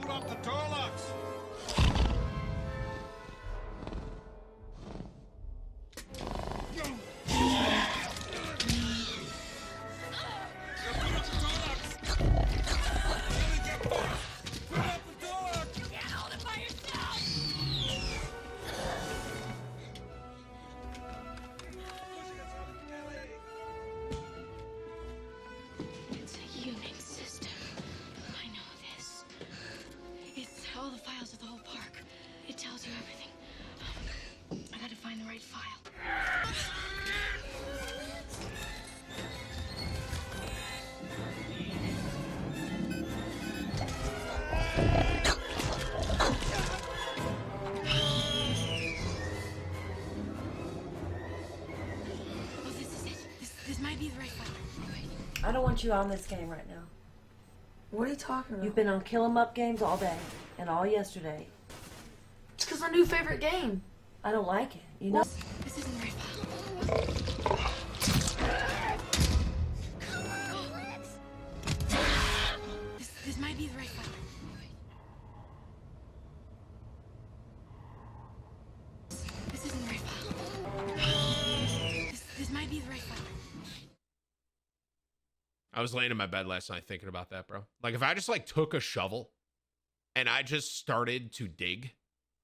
Open up the door locks. It's a Unix system. I know this. It's all the files of the whole park. It tells you everything. I gotta find the right file. Oh, this is it. This might be the right file. I don't want you on this game right now. What are you talking about? You've been on kill 'em up games all day and all yesterday. It's because my new favorite game. I don't like it. You know. This isn't the right file. This might be the right file. This isn't the right file. This might be the right file. I was laying in my bed last night thinking about that, bro. Like, if I just, like, took a shovel and I just started to dig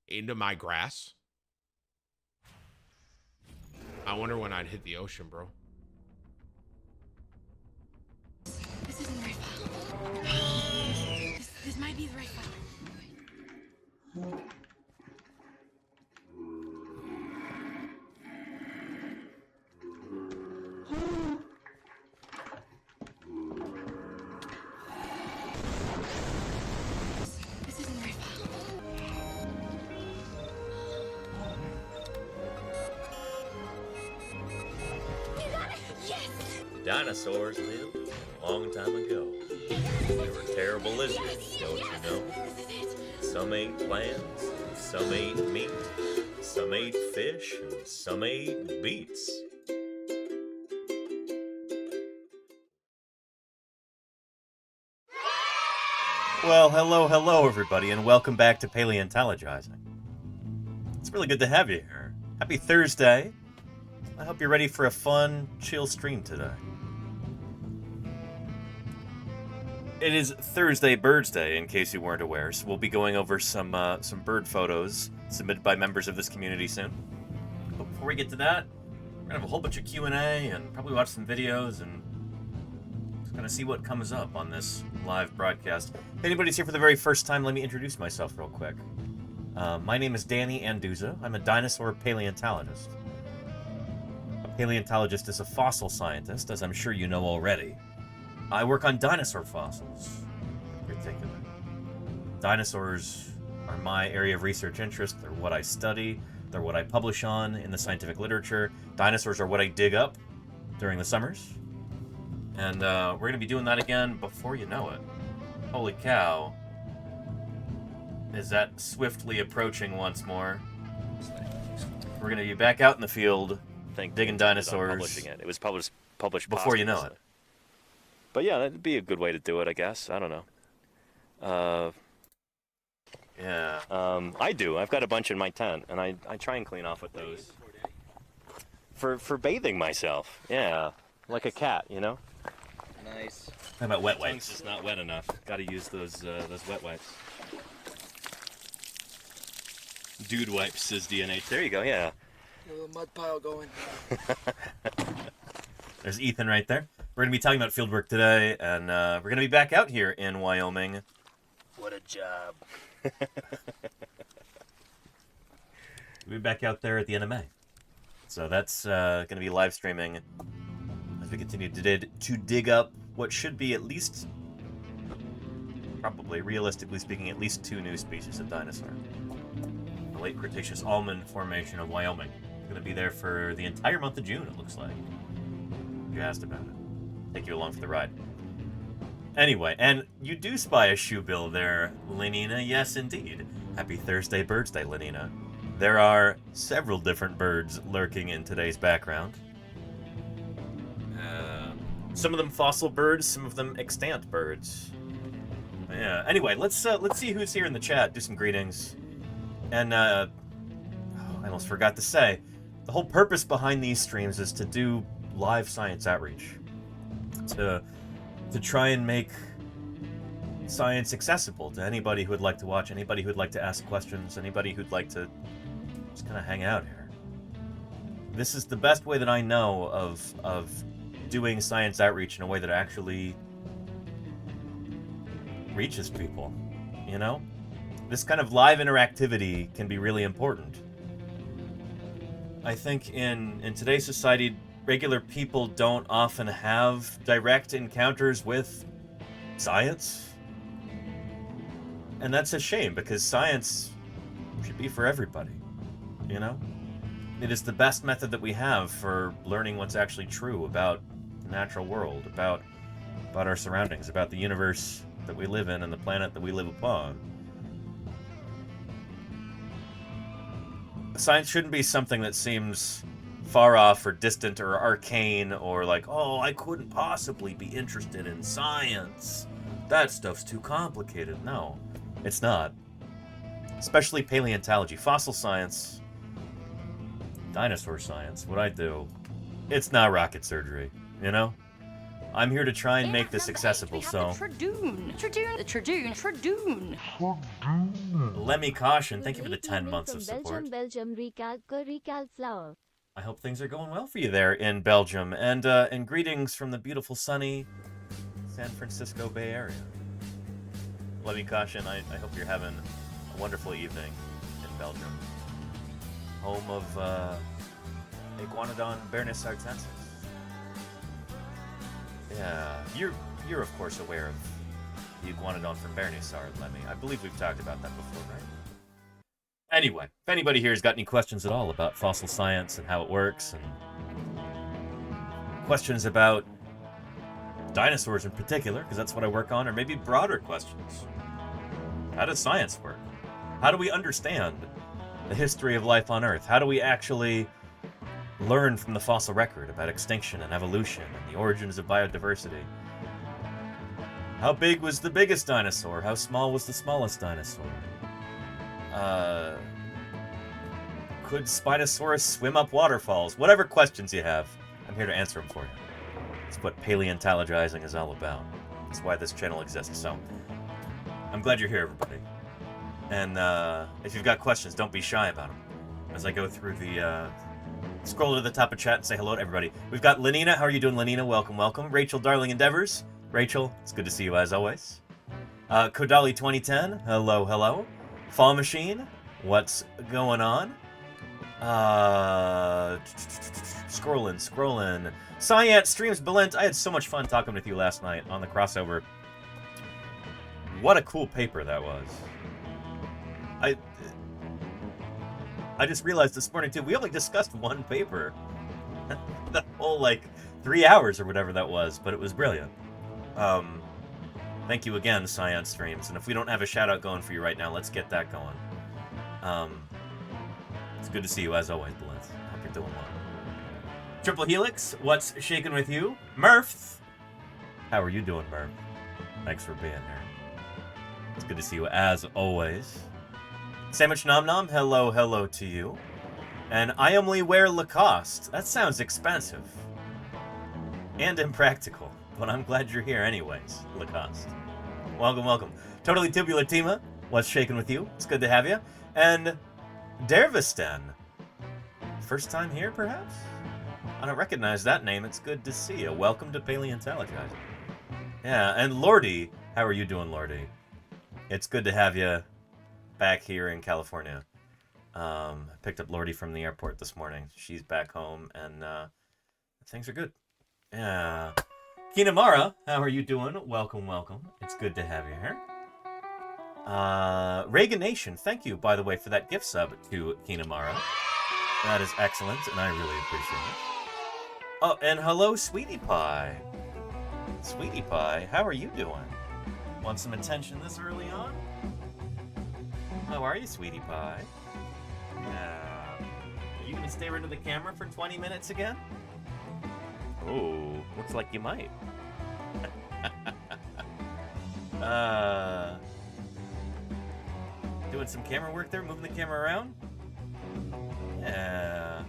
into my grass, I wonder when I'd hit the ocean, bro. This isn't the right file. This might be the right file. This isn't the right file. You got it! Yes! Dinosaurs lived a long time ago. They were terrible lizards, don't you know? This is it. Some ate plants, and some ate meat, some ate fish, and some ate beets. Well, hello, everybody, and welcome back to Paleontologizing. It's really good to have you here. Happy Thursday. I hope you're ready for a fun, chill stream today. It is Thursday BIRDSday, in case you weren't aware, so we'll be going over some bird photos submitted by members of this community soon. But before we get to that, we're gonna have a whole bunch of Q&A and probably watch some videos and just gonna see what comes up on this live broadcast. If anybody's here for the very first time, let me introduce myself real quick. My name is Danny Anduza. I'm a dinosaur paleontologist. A paleontologist is a fossil scientist, as I'm sure you know already. I work on dinosaur fossils, in particular. Dinosaurs are my area of research interest. They're what I study. They're what I publish on in the scientific literature. Dinosaurs are what I dig up during the summers. And we're going to be doing that again before you know it. Holy cow. Is that swiftly approaching once more? We're going to be back out in the field, digging dinosaurs. Publishing it. It was published before you know posthumously. it. But yeah, that'd be a good way to do it, I guess. I don't know. Yeah. I do. I've got a bunch in my tent, and I try and clean off with those. For bathing myself. Yeah. Like a cat, you know? Nice. How about wet Tongue's wipes? just not wet enough. Got to use those wet wipes. Dude wipes, says DNA. There you go, yeah. A little mud pile going. There's Ethan right there. We're going to be talking about fieldwork today, and we're going to be back out here in Wyoming. What a job. We'll be back out there at the end of May. So that's going to be live streaming as we continue to dig up what should be at least, probably, realistically speaking, at least 2 new species of dinosaur. The late Cretaceous almond formation of Wyoming. It's going to be there for the entire month of June, it looks like. You asked about it. Take you along for the ride. Anyway, and you do spy a shoe bill there, Lenina. Yes, indeed. Happy Thursday BIRDSday, Lenina. There are several different birds lurking in today's background. Some of them fossil birds, some of them extant birds. Yeah. Anyway, let's see who's here in the chat. Do some greetings. And I almost forgot to say, the whole purpose behind these streams is to do live science outreach. To try and make science accessible to anybody who would like to watch, anybody who would like to ask questions, anybody who'd like to just kind of hang out here. This is the best way that I know of doing science outreach in a way that actually reaches people, you know? This kind of live interactivity can be really important. I think in today's society, regular people don't often have direct encounters with science. And that's a shame, because science should be for everybody, you know? It is the best method that we have for learning what's actually true about the natural world, about our surroundings, about the universe that we live in and the planet that we live upon. Science shouldn't be something that seems far off or distant or arcane or like, oh, I couldn't possibly be interested in science. That stuff's too complicated. No, it's not. Especially paleontology, fossil science, dinosaur science, what I do, it's not rocket surgery, you know? I'm here to try and make this accessible, so... Let me caution, thank you for the 10 months of support. Belgium, Recal flower. I hope things are going well for you there in Belgium, and greetings from the beautiful, sunny San Francisco Bay Area. Let me caution, I hope you're having a wonderful evening in Belgium. Home of Iguanodon bernisartensis. Yeah, you're of course aware of the Iguanodon from Bernisar, Lemmy. I believe we've talked about that before, right? Anyway, if anybody here has got any questions at all about fossil science and how it works, and questions about dinosaurs in particular, because that's what I work on, or maybe broader questions. How does science work? How do we understand the history of life on Earth? How do we actually learn from the fossil record about extinction and evolution and the origins of biodiversity? How big was the biggest dinosaur? How small was the smallest dinosaur? Could Spinosaurus swim up waterfalls? Whatever questions you have, I'm here to answer them for you. It's what paleontologizing is all about. That's why this channel exists. So, I'm glad you're here, everybody. And if you've got questions, don't be shy about them. As I go through the... Scroll to the top of chat and say hello to everybody. We've got Lenina. How are you doing, Lenina? Welcome, welcome. Rachel, Darling Endeavors. Rachel, it's good to see you as always. Kodali 2010. Hello, hello. Fall Machine. What's going on? Scrolling. Science Streams Belent. I had so much fun talking with you last night on the crossover. What a cool paper that was. I just realized this morning, too, we only discussed one paper. The whole, 3 hours or whatever that was, but it was brilliant. Thank you again, Science Streams. And if we don't have a shout-out going for you right now, let's get that going. It's good to see you, as always, Blitz. Hope you're doing well. Triple Helix, what's shaking with you? Murph! How are you doing, Murph? Thanks for being here. It's good to see you, as always. Sandwich Nom Nom, hello to you. And I only wear Lacoste. That sounds expensive. And impractical. But I'm glad you're here anyways, Lacoste. Welcome. Totally Tubular Tima, what's shaking with you? It's good to have you. And Dervisten. First time here, perhaps? I don't recognize that name. It's good to see you. Welcome to Paleontologizing. Yeah, and Lordy. How are you doing, Lordy? It's good to have you back here in California. Picked up Lordy from the airport this morning. She's back home, and things are good. Yeah. Kinamara, how are you doing? Welcome. It's good to have you here. Reagan Nation, thank you, by the way, for that gift sub to Kinamara. That is excellent, and I really appreciate it. Oh, and hello, Sweetie Pie. Sweetie Pie, how are you doing? Want some attention this early on? How are you, Sweetie Pie? Are you gonna stare into the camera for 20 minutes again? Oh, looks like you might. Doing some camera work there, moving the camera around. Yeah.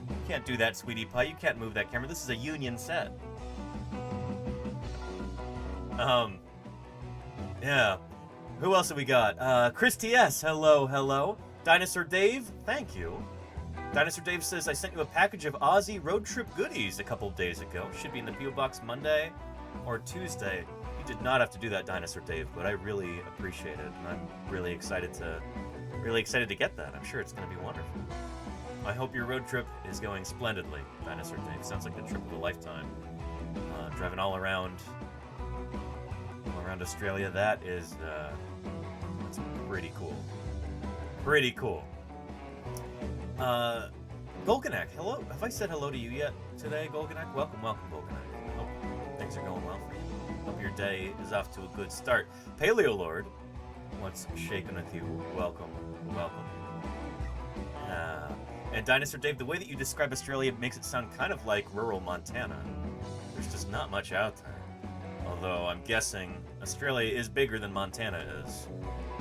You can't do that, sweetie pie. You can't move that camera. This is a union set. Yeah. Who else have we got? Chris TS, hello, hello. Dinosaur Dave, thank you. Dinosaur Dave says, I sent you a package of Aussie road trip goodies a couple days ago. Should be in the P.O. Box Monday or Tuesday. You did not have to do that, Dinosaur Dave, but I really appreciate it, and I'm really excited to get that. I'm sure it's going to be wonderful. I hope your road trip is going splendidly, Dinosaur Dave. Sounds like the trip of a lifetime. Driving all around Australia, that's pretty cool. Pretty cool. Golganak, hello. Have I said hello to you yet today, Golganak? Welcome, Golganak. Hope things are going well for you. Hope your day is off to a good start. Paleo Lord, what's shaking with you? Welcome. And Dinosaur Dave, the way that you describe Australia makes it sound kind of like rural Montana. There's just not much out there. Although I'm guessing Australia is bigger than Montana is.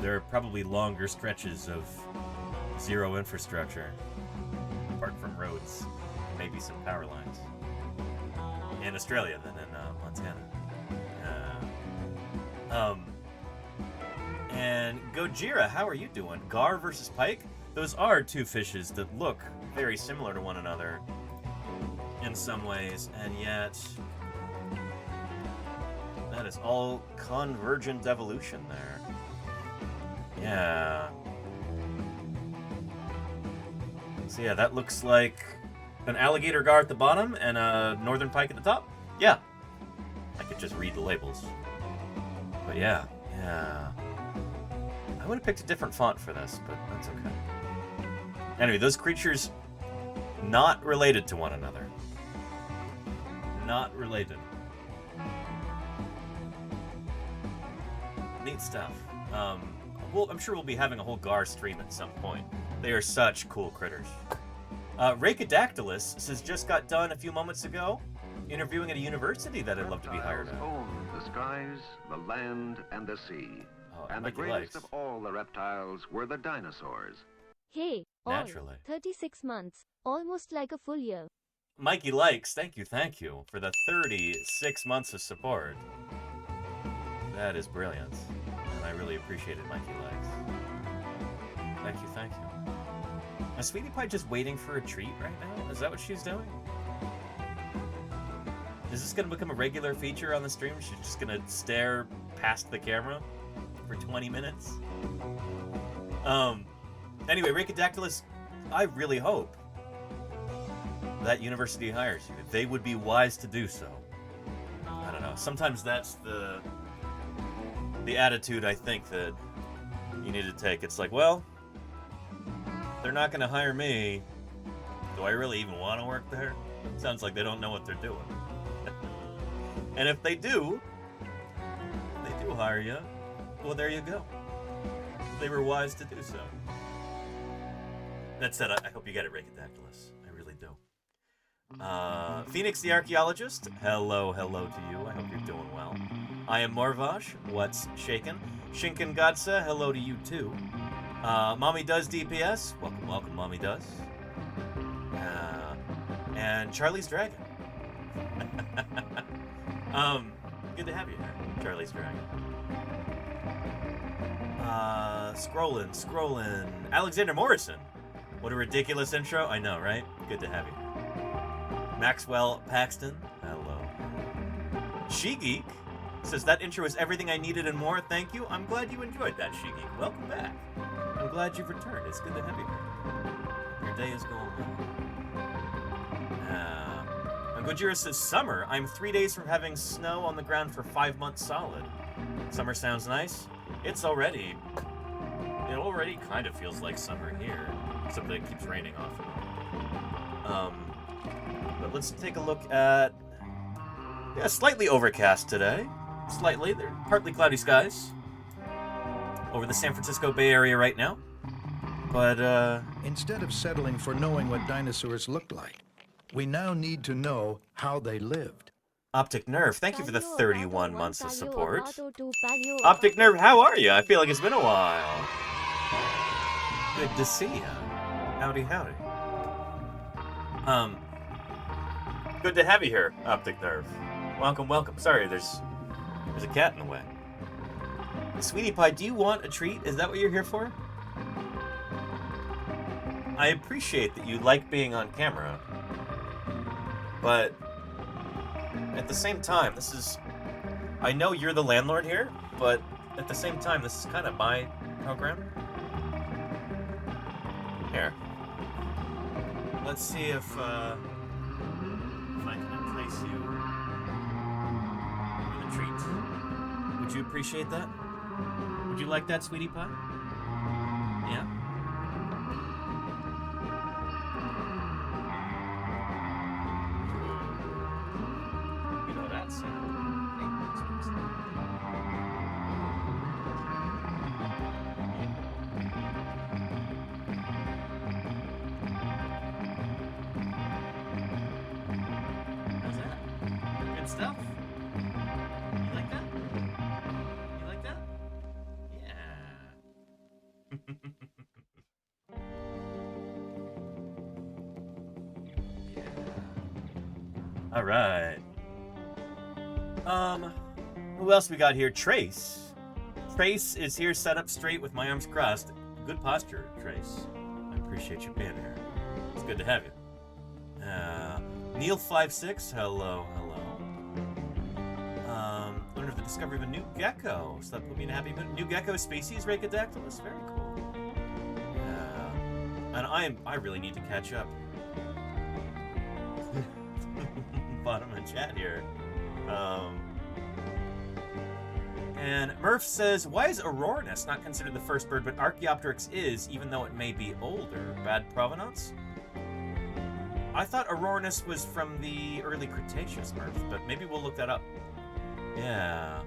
There are probably longer stretches of zero infrastructure, apart from roads, maybe some power lines, in Australia than in Montana. And Gojira, how are you doing? Gar versus Pike? Those are two fishes that look very similar to one another in some ways, and yet that is all convergent evolution there. Yeah. So yeah, that looks like an alligator gar at the bottom and a northern pike at the top. Yeah. I could just read the labels. But yeah. I would have picked a different font for this, but that's okay. Anyway, those creatures not related to one another. Not related. Neat stuff. Well, I'm sure we'll be having a whole gar stream at some point. They are such cool critters. Rachidactylus says, just got done a few moments ago interviewing at a university that I'd love to be hired at. Own the skies, the land, and the sea. Oh, And the Mikey greatest likes. of all the reptiles were the dinosaurs. Hey, all Naturally. 36 months, almost like a full year. Mikey likes, thank you for the 36 months of support. That is brilliant. And I really appreciate it, Mikey likes. Thank you. Is Sweetie Pie just waiting for a treat right now? Is that what she's doing? Is this going to become a regular feature on the stream? She's just going to stare past the camera for 20 minutes? Anyway, Rachidactylus, I really hope that university hires you. They would be wise to do so. I don't know. Sometimes that's the attitude I think that you need to take. It's like, well, they're not going to hire me. Do I really even want to work there? Sounds like they don't know what they're doing. And if they do hire you, well, there you go. They were wise to do so. That said, I hope you get it, Rachidactylus. I really do. Phoenix the Archaeologist, hello to you. I hope you're doing well. I am Morvash, what's shaken? Shinken Godsa, hello to you too. Mommy Does DPS, welcome, Mommy Does. And Charlie's Dragon. Good to have you here, Charlie's Dragon. Scrollin'. Alexander Morrison. What a ridiculous intro. I know, right? Good to have you. Maxwell Paxton. Hello. She-Geek says, that intro is everything I needed and more. Thank you. I'm glad you enjoyed that, She-Geek. Welcome back. I'm glad you've returned. It's good to have you here. Your day is going well. Gojira says, summer. I'm 3 days from having snow on the ground for 5 months solid. Summer sounds nice. It already kind of feels like summer here, except that it keeps raining often. But let's take a look at, slightly overcast today. Slightly, they're partly cloudy skies over the San Francisco Bay Area right now. But, instead of settling for knowing what dinosaurs looked like, we now need to know how they lived. Optic Nerve, thank you for the 31 months of support. Paleo. Optic Nerve, how are you? I feel like it's been a while. Good to see you. Howdy, howdy. Good to have you here, Optic Nerve. Welcome, welcome. Sorry, there's a cat in the way. Sweetie Pie, do you want a treat? Is that what you're here for? I appreciate that you like being on camera, but at the same time, I know you're the landlord here, but at the same time, this is kind of my program. Here. Let's see if I can entice you with a treat. Would you appreciate that? Would you like that, Sweetie Pie? Yeah? You know that sound. How's that? Good stuff? You like that? You like that? Yeah. All right. Who else we got here? Trace. Trace is here set up straight with my arms crossed. Good posture, Trace. I appreciate you being here. It's good to have you. Neil56, hello, hello. Learned of the discovery of a new gecko. So that put me in a happy mood. New gecko species, Rhacodactylus. Very cool. Yeah. And I really need to catch up. Bottom of the chat here. And Murph says, why is Auroranus not considered the first bird, but Archaeopteryx is, even though it may be older? Bad provenance? I thought Auroranus was from the early Cretaceous, Murph, but maybe we'll look that up. Yeah.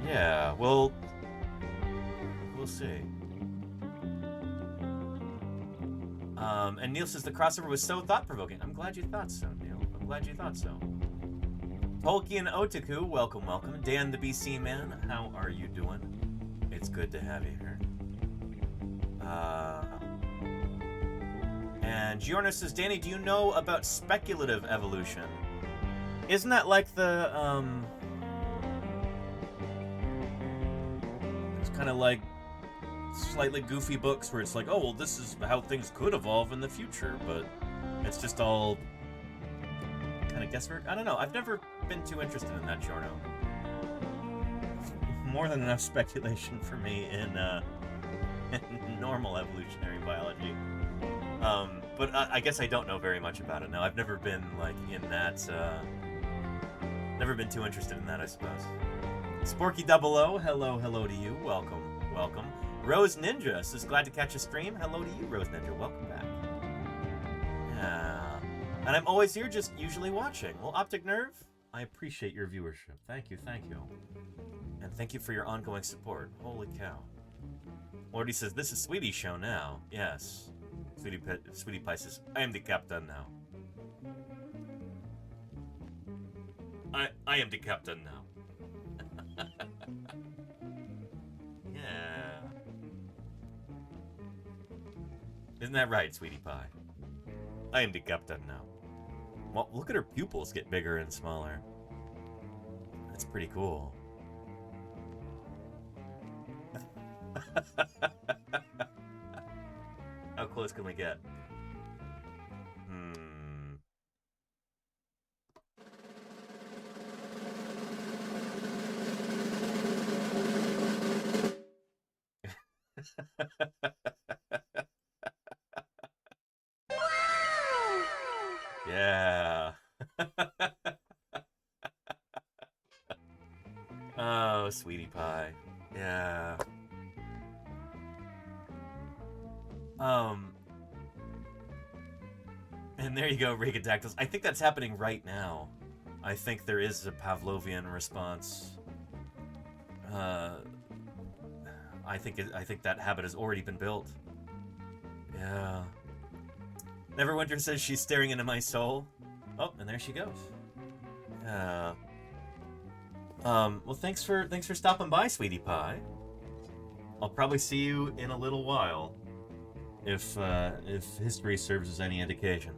Yeah, we'll see. And Neil says the crossover was so thought-provoking. I'm glad you thought so, Neil. I'm glad you thought so. Tolkien Otaku, welcome, welcome. Dan the BC Man, how are you doing? It's good to have you here. And Giorno says, Danny, do you know about speculative evolution? Isn't that like the, it's kind of like slightly goofy books where it's like, oh, well, this is how things could evolve in the future, but it's just all kind of guesswork? I don't know. I've never been too interested in that, Giorno. More than enough speculation for me in normal evolutionary biology. But I guess I don't know very much about it now. I've never been, like, in that, never been too interested in that, I suppose. Sporky00, hello to you. Welcome, welcome. Rose Ninja says, glad to catch a stream. Hello to you, Rose Ninja. Welcome back. Yeah. And I'm always here, just usually watching. Well, Optic Nerve, I appreciate your viewership. Thank you, thank you. And thank you for your ongoing support. Holy cow. Lordy says, this is Sweetie's show now. Yes. Sweetie Pie says, I am the captain now. I am the captain now. Yeah. Isn't that right, Sweetie Pie? I am the captain now. Well, look at her pupils get bigger and smaller. That's pretty cool. How close can we get? Yeah. Oh, Sweetie Pie. Yeah. And there you go, Rhacodactyls. I think that's happening right now. I think there is a Pavlovian response. I think that habit has already been built. Yeah. Neverwinter says she's staring into my soul. Oh, and there she goes. Well, thanks for stopping by, sweetie pie. I'll probably see you in a little while, if history serves as any indication.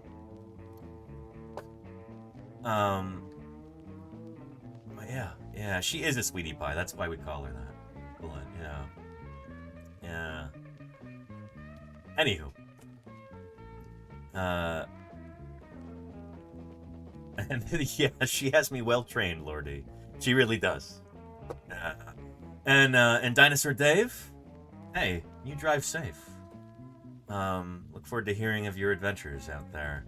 Yeah, she is a sweetie pie. That's why we call her that. Cool, yeah. Anywho. And yeah, she has me well trained, Lordy. She really does. And Dinosaur Dave, hey, you drive safe. Look forward to hearing of your adventures out there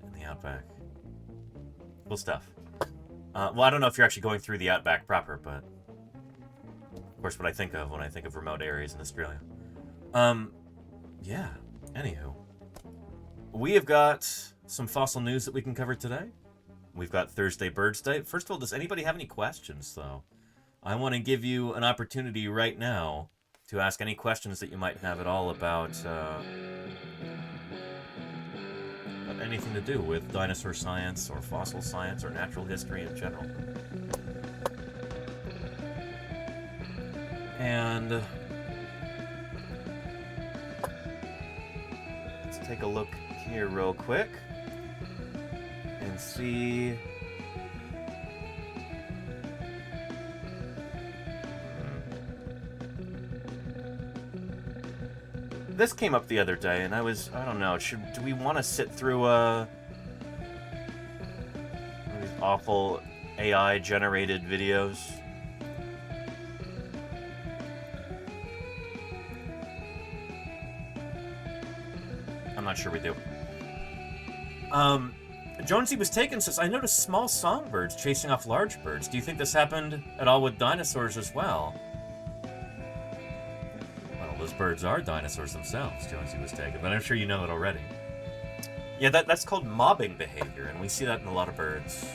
in the outback. Cool stuff. Well, I don't know if you're actually going through the outback proper, but of course, what I think of when I think of remote areas in Australia. Yeah. Anywho, we have got some fossil news that we can cover today. We've got Thursday BIRDSday. First of all, does anybody have any questions, though? I want to give you an opportunity right now to ask any questions that you might have at all about anything to do with dinosaur science or fossil science or natural history in general. And let's take a look here real quick and see. This came up the other day, and I don't know, do we want to sit through these awful AI-generated videos? I'm not sure we do. Jonesy Was Taken says, I noticed small songbirds chasing off large birds. Do you think this happened at all with dinosaurs as well? Those birds are dinosaurs themselves, Jonesy Was Taken, but I'm sure you know that already. Yeah, that's called mobbing behavior, and we see that in a lot of birds.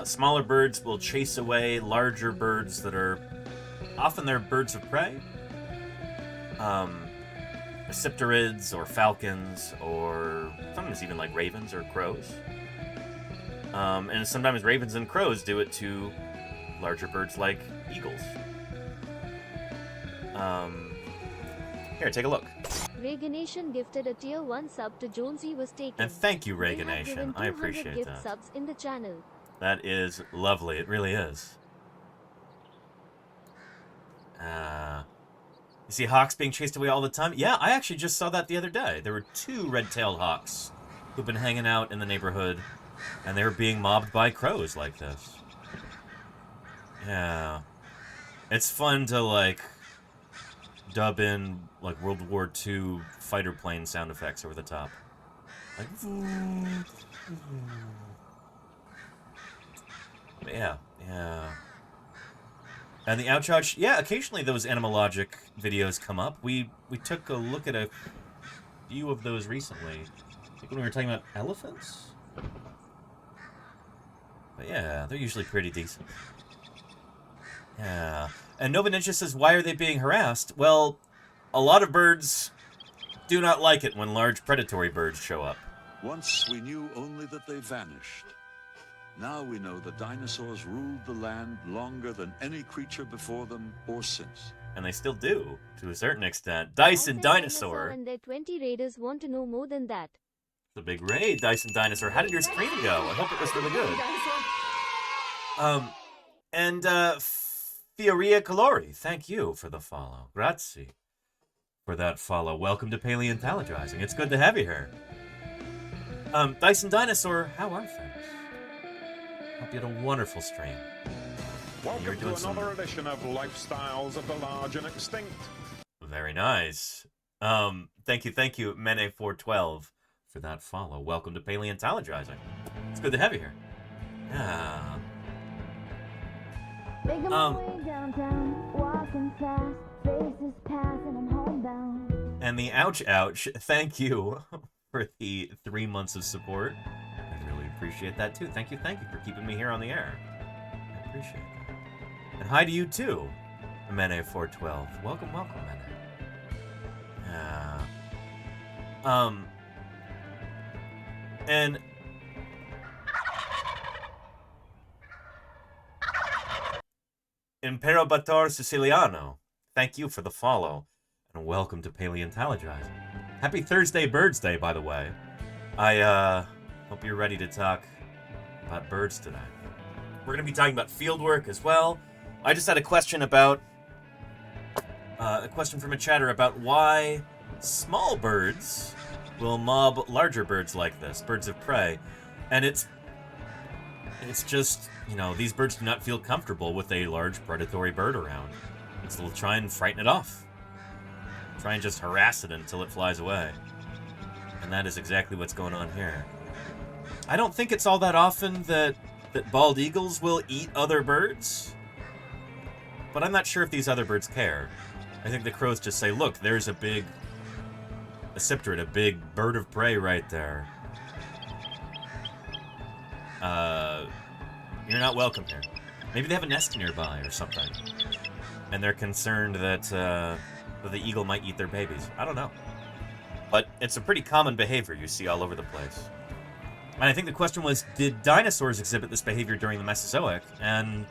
Smaller birds will chase away larger birds that are often they're birds of prey. Cypterids or falcons, or sometimes even like ravens or crows. And sometimes ravens and crows do it to larger birds like eagles. Here, take a look. Reganation gifted a tier 1 sub to Jonesy Was Taken. And thank you, They have Reganation. given I 200 appreciate gift that. subs in the channel. That is lovely. It really is. You see hawks being chased away all the time? Yeah, I actually just saw that the other day. There were 2 red-tailed hawks who've been hanging out in the neighborhood, and they were being mobbed by crows like this. Yeah. It's fun to, like, dub in, like, World War II fighter plane sound effects over the top. Like, yeah. And the ouch, yeah, occasionally those animalogic videos come up. We took a look at a few of those recently. I think when we were talking about elephants? But yeah, they're usually pretty decent. Yeah. And Nova Ninja says, why are they being harassed? Well, a lot of birds do not like it when large predatory birds show up. Once we knew only that they vanished. Now we know the dinosaurs ruled the land longer than any creature before them or since. And they still do, to a certain extent. Dyson Dinosaur. And their 20 raiders want to know more than that. The big raid, Dyson Dinosaur. How did your stream go? I hope it was really good. And Fioria Calori, thank you for the follow. Grazie for that follow. Welcome to Paleontologizing. It's good to have you here. Dyson Dinosaur, how are things? Hope you had a wonderful stream. Welcome to another edition of Lifestyles of the Large and Extinct. Very nice. Thank you, Mene412, for that follow. Welcome to Paleontologizing. It's good to have you here. Yeah. Making my way downtown, walking fast, faces passing, I'm homebound. And the ouch, thank you for the 3 months of support. I really appreciate that too. Thank you for keeping me here on the air. I appreciate that. And hi to you too, Mene412. Welcome, Mene. And Imperobator Siciliano, thank you for the follow, and welcome to Paleontologizing. Happy Thursday BIRDSday, by the way. I hope you're ready to talk about birds today. We're going to be talking about fieldwork as well. I just had a question about from a chatter about why small birds will mob larger birds like this, birds of prey, and it's just, you know, these birds do not feel comfortable with a large predatory bird around, so they'll try and frighten it off, try and just harass it until it flies away, and that is exactly what's going on here. I don't think it's all that often that bald eagles will eat other birds, but I'm not sure if these other birds care. I think the crows just say, look, there's a big cyprid, a big bird of prey right there. You're not welcome here. Maybe they have a nest nearby or something, and they're concerned that the eagle might eat their babies. I don't know. But it's a pretty common behavior you see all over the place. And I think the question was, did dinosaurs exhibit this behavior during the Mesozoic? And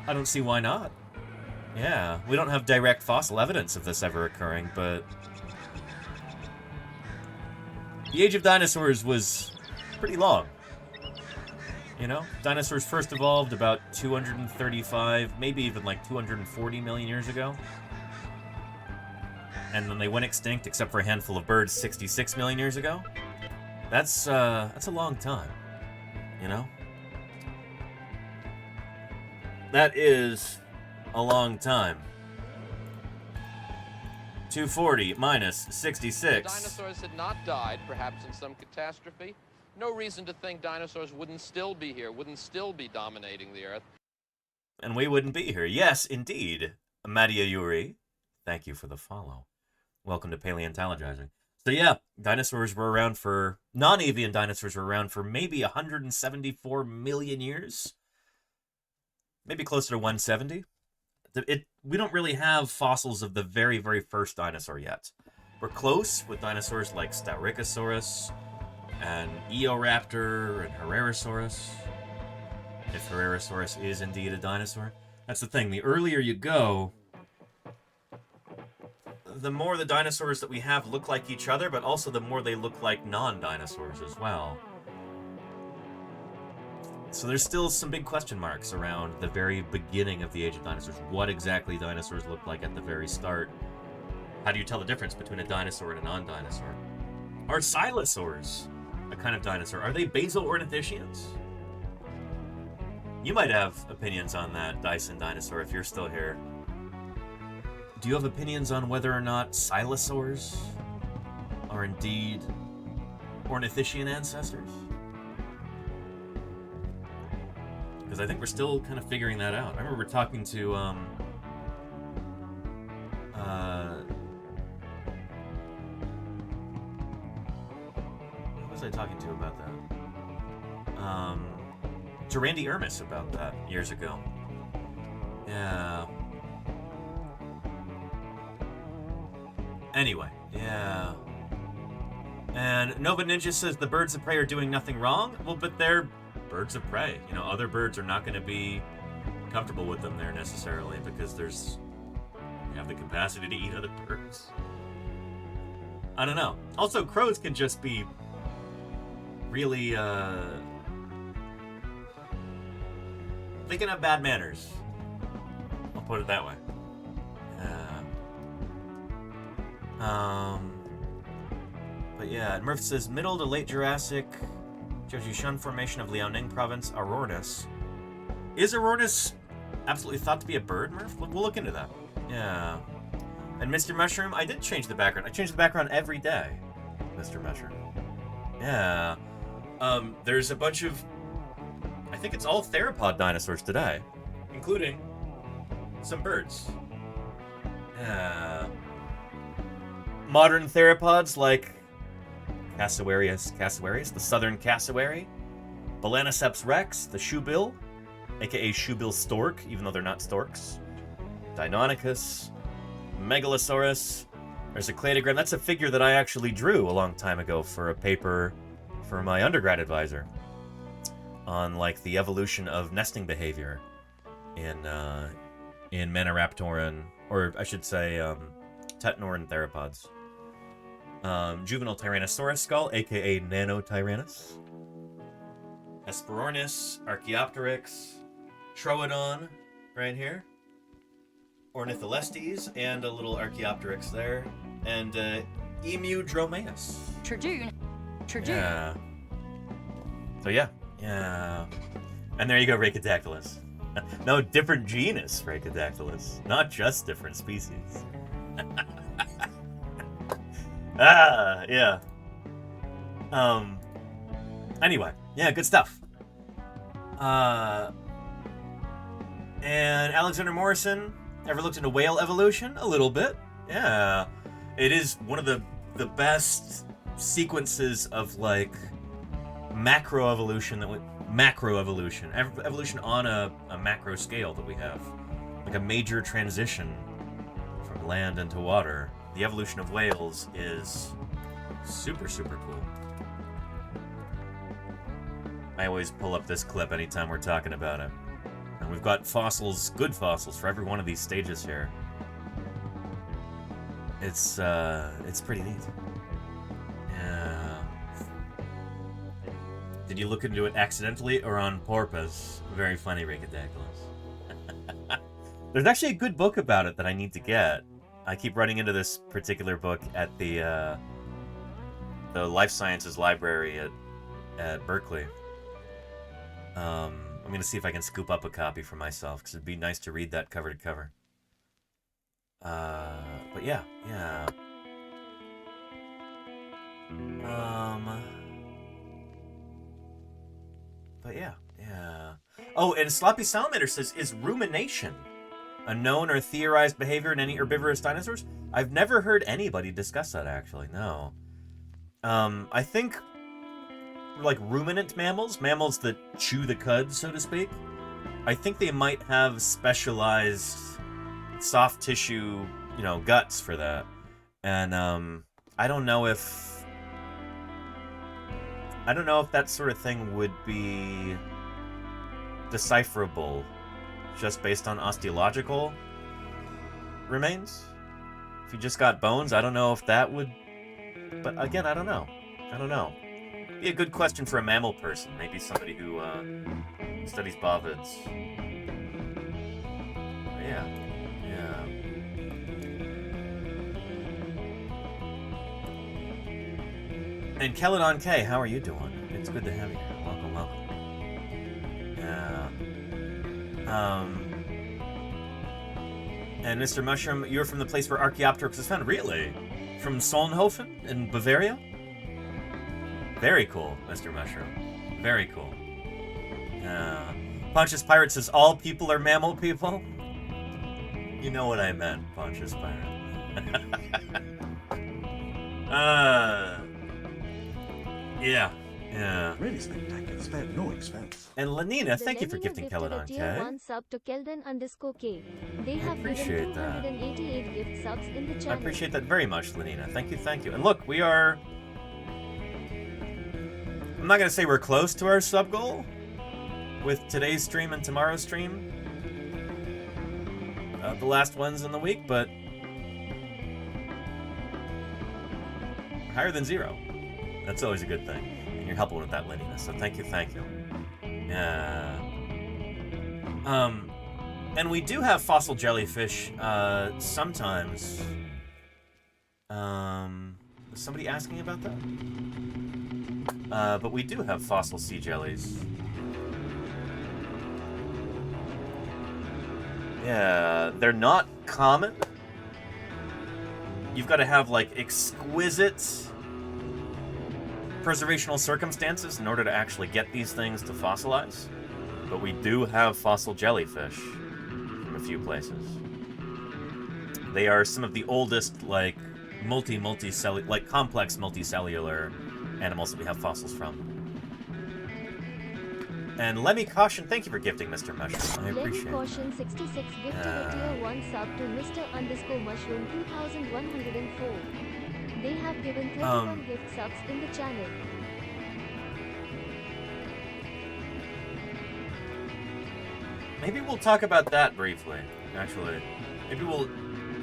I don't see why not. Yeah, we don't have direct fossil evidence of this ever occurring, but the age of dinosaurs was pretty long. You know, dinosaurs first evolved about 235, maybe even like 240 million years ago. And then they went extinct, except for a handful of birds, 66 million years ago. That's a long time, you know? That is a long time. 240 minus 66. Dinosaurs had not died, perhaps in some catastrophe. No reason to think dinosaurs wouldn't still be here, wouldn't still be dominating the Earth. And we wouldn't be here. Yes, indeed. Madia Yuri, thank you for the follow. Welcome to Paleontologizing. So yeah, dinosaurs were around for... non-avian dinosaurs were around for maybe 174 million years. Maybe closer to 170. We don't really have fossils of the very, very first dinosaur yet. We're close with dinosaurs like Staurikosaurus and Eoraptor and Herrerasaurus. If Herrerasaurus is indeed a dinosaur. That's the thing, the earlier you go, the more the dinosaurs that we have look like each other, but also the more they look like non-dinosaurs as well. So there's still some big question marks around the very beginning of the age of dinosaurs. What exactly dinosaurs look like at the very start? How do you tell the difference between a dinosaur and a non-dinosaur? Are silosaurs a kind of dinosaur? Are they basal ornithischians? You might have opinions on that, Dyson Dinosaur, if you're still here. Do you have opinions on whether or not silosaurs are indeed ornithischian ancestors? Because I think we're still kind of figuring that out. I remember talking to, who was I talking to about that? To Randy Ermis about that years ago. Yeah. Anyway, yeah. And Nova Ninja says the birds of prey are doing nothing wrong. Well, but they're birds of prey. You know, other birds are not going to be comfortable with them there necessarily because they have the capacity to eat other birds. I don't know. Also, crows can just be really, they can have bad manners. I'll put it that way. But yeah, Murph says middle to late Jurassic Jiuzhanshan formation of Liaoning province, Aurornis. Is Aurornis absolutely thought to be a bird, Murph? We'll look into that. Yeah. And Mr. Mushroom, I did change the background. I change the background every day, Mr. Mushroom. Yeah. There's a bunch of, I think it's all theropod dinosaurs today, including some birds. Yeah. Modern theropods like Cassowarius, the southern cassowary, Balaniceps rex, the shoebill, aka shoebill stork, even though they're not storks, Deinonychus, Megalosaurus, There's a cladogram. That's a figure that I actually drew a long time ago for a paper for my undergrad advisor on like the evolution of nesting behavior in Maniraptoran, or I should say Tetanoran theropods. Juvenile Tyrannosaurus skull, aka Nanotyrannus. Hesperornis, Archaeopteryx, Troodon, right here. Ornitholestes, and a little Archaeopteryx there. And Emu Dromaeus. Tradoon. Yeah. So yeah. And there you go, Rhacodactylus. No, different genus Rhacodactylus, not just different species. Yeah. Anyway, yeah, good stuff. And Alexander Morrison, ever looked into whale evolution? A little bit. Yeah. It is one of the best sequences of like macroevolution evolution on a macro scale that we have. Like a major transition from land into water. The evolution of whales is super, super cool. I always pull up this clip anytime we're talking about it. And we've got fossils, good fossils, for every one of these stages here. It's pretty neat. Yeah. Did you look into it accidentally or on purpose? Very funny, Rhacodactylus. There's actually a good book about it that I need to get. I keep running into this particular book at the Life Sciences Library at Berkeley. I'm going to see if I can scoop up a copy for myself, because it'd be nice to read that cover to cover. But yeah. But yeah. Oh, and Sloppy Salamander says, is rumination a known or theorized behavior in any herbivorous dinosaurs? I've never heard anybody discuss that, actually, no. I think, like, ruminant mammals that chew the cud, so to speak, I think they might have specialized soft tissue, guts for that. And, I don't know if that sort of thing would be decipherable just based on osteological remains. If you just got bones, I don't know if that would... But again, I don't know. Be a good question for a mammal person. Maybe somebody who studies bovids. Yeah. And Kelladon K, how are you doing? It's good to have you here. Welcome. Yeah. And Mr. Mushroom, you're from the place where Archaeopteryx is found. Really? From Solnhofen in Bavaria? Very cool, Mr. Mushroom. Very cool. Pontius Pirate says, all people are mammal people? You know what I meant, Pontius Pirate. Yeah. Really spectacular. Spared no expense. And Lenina, thank you for gifting Kelladon K. Tier 1 sub to Kelden_K. They have given 288 gift subs in the channel. I appreciate that very much, Lenina. Thank you. And look, we are... I'm not going to say we're close to our sub goal with today's stream and tomorrow's stream. The last ones in the week, but... higher than 0. That's always a good thing. And you're helping with that, Lenina. So thank you. Yeah. And we do have fossil jellyfish, sometimes. Was somebody asking about that? But we do have fossil sea jellies. Yeah, they're not common. You've got to have, like, exquisite preservational circumstances in order to actually get these things to fossilize. But we do have fossil jellyfish from a few places. They are some of the oldest, like, complex multicellular animals that we have fossils from. And Lemmy Caution, thank you for gifting Mr. Mushroom. I Lemmy appreciate it. Caution 66 gifted a tier 1 sub to Mr_Mushroom 2104. They have given 31 gift subs in the channel. Maybe we'll talk about that briefly, actually. Maybe we'll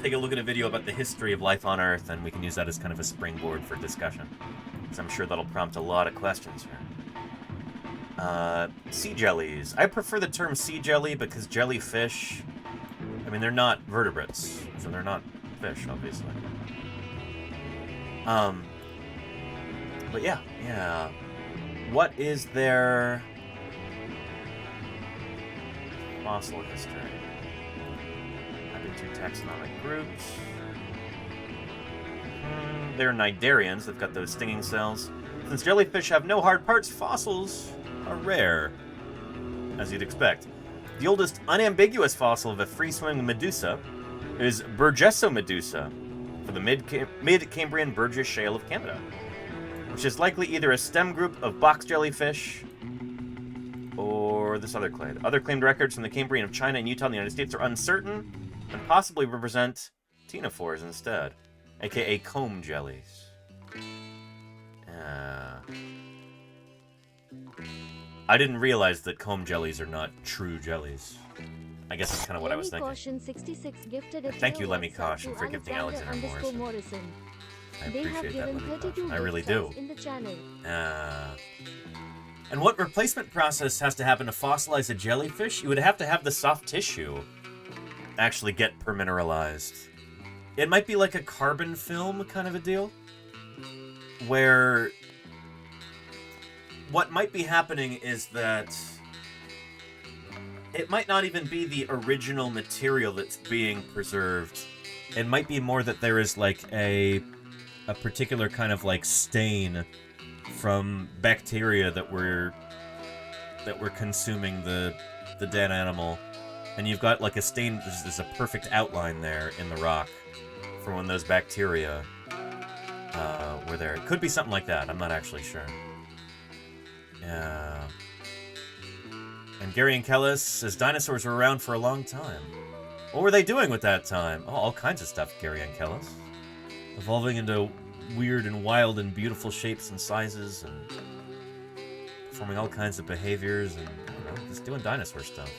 take a look at a video about the history of life on Earth, and we can use that as kind of a springboard for discussion. Because I'm sure that'll prompt a lot of questions here. Sea jellies. I prefer the term sea jelly because jellyfish, I mean, they're not vertebrates, so they're not fish, obviously. But yeah. What is their fossil history? Having 2 taxonomic groups. They're cnidarians. They've got those stinging cells. Since jellyfish have no hard parts, fossils are rare, as you'd expect. The oldest unambiguous fossil of a free-swimming medusa is Burgesso Medusa for the mid-Cambrian Burgess Shale of Canada, which is likely either a stem group of box jellyfish or this other clade. Other claimed records from the Cambrian of China and Utah in the United States are uncertain and possibly represent ctenophores instead, aka comb jellies. I didn't realize that comb jellies are not true jellies. I guess that's kind of what I was thinking. Caution 66 gifted a Thank you, tier Lemmy 1 sub Caution, to for gifting Alexander Alexander Morrison. I They have appreciate that, given Lemmy 32 Caution. I really gift do. subs in the channel. And what replacement process has to happen to fossilize a jellyfish? You would have to have the soft tissue actually get permineralized. It might be like a carbon film kind of a deal, where what might be happening is that it might not even be the original material that's being preserved. It might be more that there is like a particular kind of like stain from bacteria that were consuming the dead animal, and you've got like a stain. There's a perfect outline there in the rock for when those bacteria were there. It could be something like that. I'm not actually sure. Yeah. And Gary and Kellis says dinosaurs were around for a long time. What were they doing with that time? Oh, all kinds of stuff, Gary and Kellis. Evolving into weird and wild and beautiful shapes and sizes, and performing all kinds of behaviors, and just doing dinosaur stuff.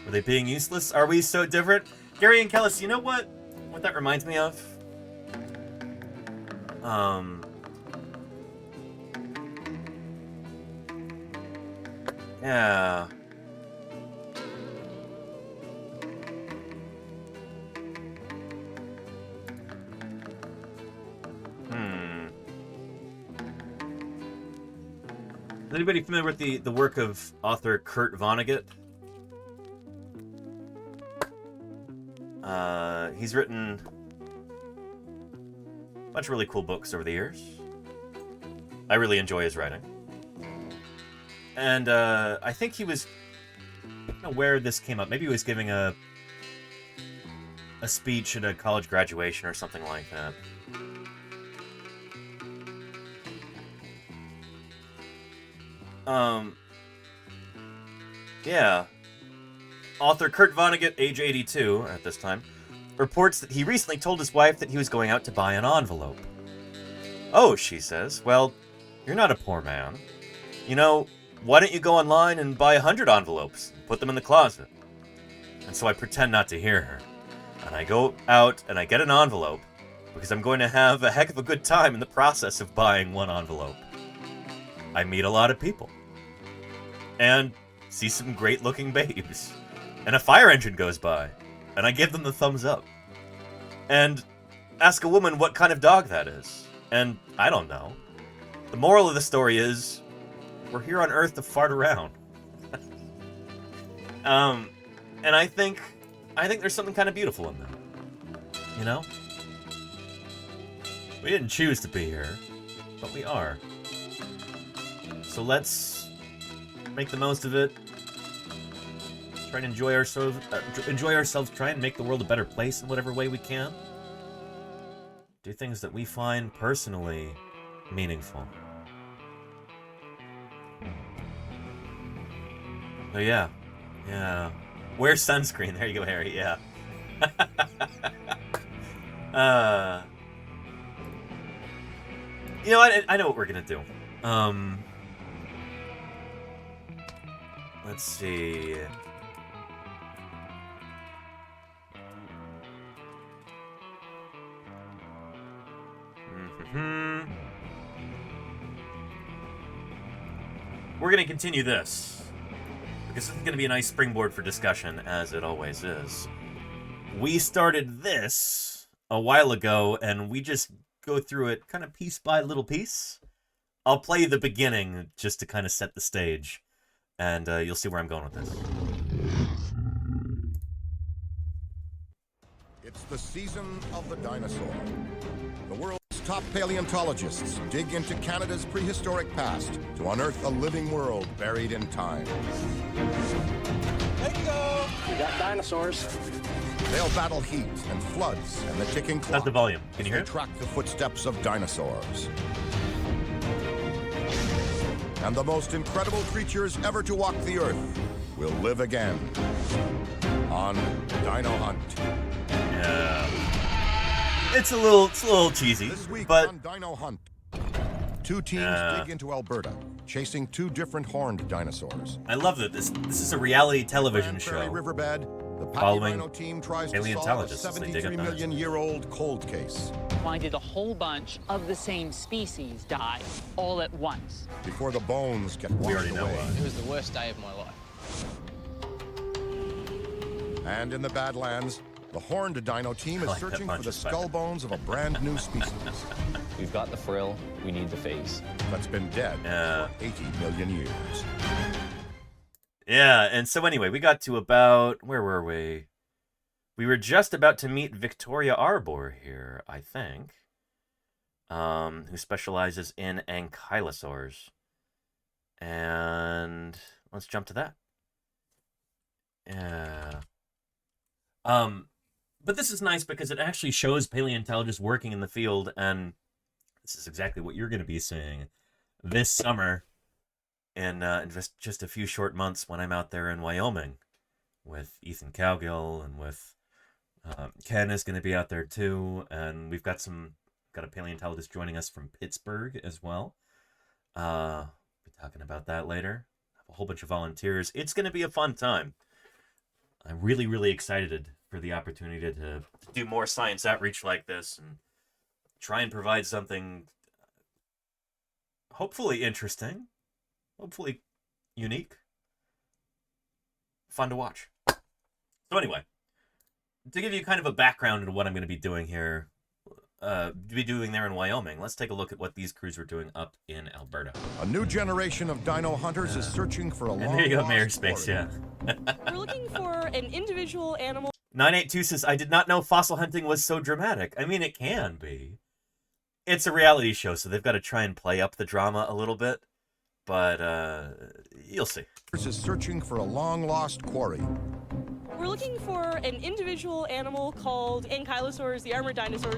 Were they being useless? Are we so different? Gary and Kellis, you know what that reminds me of? Yeah. Is anybody familiar with the work of author Kurt Vonnegut? He's written a bunch of really cool books over the years. I really enjoy his writing. And I think he was, I don't know where this came up. Maybe he was giving a speech at a college graduation or something like that. Yeah. Author Kurt Vonnegut, age 82 at this time, reports that he recently told his wife that he was going out to buy an envelope. Oh, she says, well, you're not a poor man. You know, why don't you go online and buy 100 envelopes and put them in the closet? And so I pretend not to hear her. And I go out and I get an envelope because I'm going to have a heck of a good time in the process of buying one envelope. I meet a lot of people. And see some great looking babes. And a fire engine goes by. And I give them the thumbs up. And ask a woman what kind of dog that is. And I don't know. The moral of the story is, we're here on Earth to fart around. And I think there's something kind of beautiful in that. You know? We didn't choose to be here, but we are. So let's make the most of it. Try and enjoy ourselves. Try and make the world a better place in whatever way we can. Do things that we find personally meaningful. Oh, yeah. Yeah. Wear sunscreen. There you go, Harry. Yeah. You know what? I know what we're gonna do. Let's see. We're gonna continue this because this is gonna be a nice springboard for discussion, as it always is. We started this a while ago, and we just go through it kind of piece by little piece. I'll play the beginning just to kind of set the stage, and you'll see where I'm going with this. It's the season of the dinosaur. The world's top paleontologists dig into Canada's prehistoric past to unearth a living world buried in time. Bingo! We got dinosaurs. They'll battle heat and floods and the ticking clock. That's the volume. Can you hear it? Track the footsteps of dinosaurs. And the most incredible creatures ever to walk the earth will live again on Dino Hunt. Yeah. It's a little cheesy, This week but on Dino Hunt, two teams dig into Alberta, chasing two different horned dinosaurs. I love that this is a reality television show Riverbed, the following Rhino team tries to solve a paleontologists as they dig up 73 million-year-old cold case. Why did a whole bunch of the same species die all at once? Before the bones get washed already know away. why. It was the worst day of my life. And in the Badlands, the horned dino team is I like that searching bunch for the of skull spider. bones of a brand new species We've got the frill, we need the face. that's been dead for 80 million years. yeah. And so anyway, we got to about, where were we? We were just about to meet Victoria Arbor here, I think, who specializes in ankylosaurs. And let's jump to that. Yeah. But this is nice because it actually shows paleontologists working in the field, and this is exactly what you're going to be seeing this summer in just a few short months when I'm out there in Wyoming with Ethan Cowgill, and with Ken is going to be out there too, and we've got a paleontologist joining us from Pittsburgh as well. Be talking about that later. Have a whole bunch of volunteers. It's going to be a fun time. I'm really, really excited for the opportunity to do more science outreach like this and try and provide something hopefully interesting, hopefully unique, fun to watch. So anyway, to give you kind of a background into what I'm going to be doing here, there in Wyoming, let's take a look at what these crews were doing up in Alberta. A new generation of dino hunters is searching for a And long there you go, lost Mayor Space, quarry. yeah. We're looking for an individual animal. 982 says, I did not know fossil hunting was so dramatic. I mean, it can be. It's a reality show, so they've got to try and play up the drama a little bit. But, you'll see. Is searching for a long-lost quarry. We're looking for an individual animal called ankylosaurs, the armored dinosaur.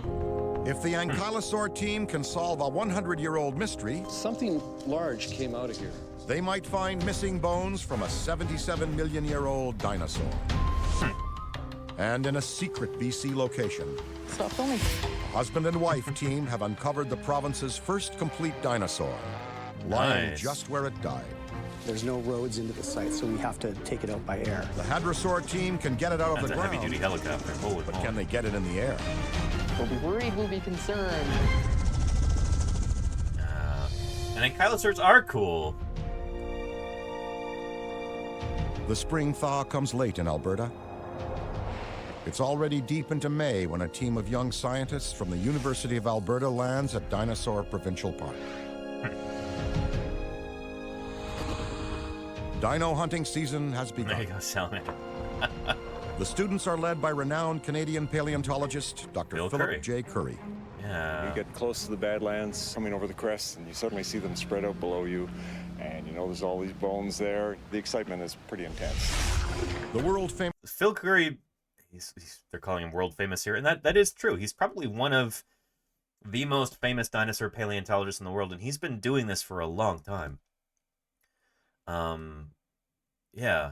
If the ankylosaur team can solve a 100-year-old mystery, Something large came out of here. they might find missing bones from a 77-million-year-old dinosaur. And in a secret BC location, Stop filming. a husband and wife team have uncovered the province's first complete dinosaur, lying Nice. just where it died. There's no roads into the site, so we have to take it out by air. The hadrosaur team can get it out of That's the a ground, heavy-duty helicopter. Holy but moly. can they get it in the air? We'll be worried, we'll be concerned. And ankylosaurs are cool. The spring thaw comes late in Alberta. It's already deep into May when a team of young scientists from the University of Alberta lands at Dinosaur Provincial Park. Dino hunting season has begun. There you go, Salamander. The students are led by renowned Canadian paleontologist Dr. Bill Philip Curry. J. Curry. Yeah. You get close to the Badlands, coming over the crest, and you suddenly see them spread out below you. And you know there's all these bones there. The excitement is pretty intense. The world famous Phil Curry, they're calling him world famous here, and that is true. He's probably one of the most famous dinosaur paleontologists in the world, and he's been doing this for a long time. Yeah.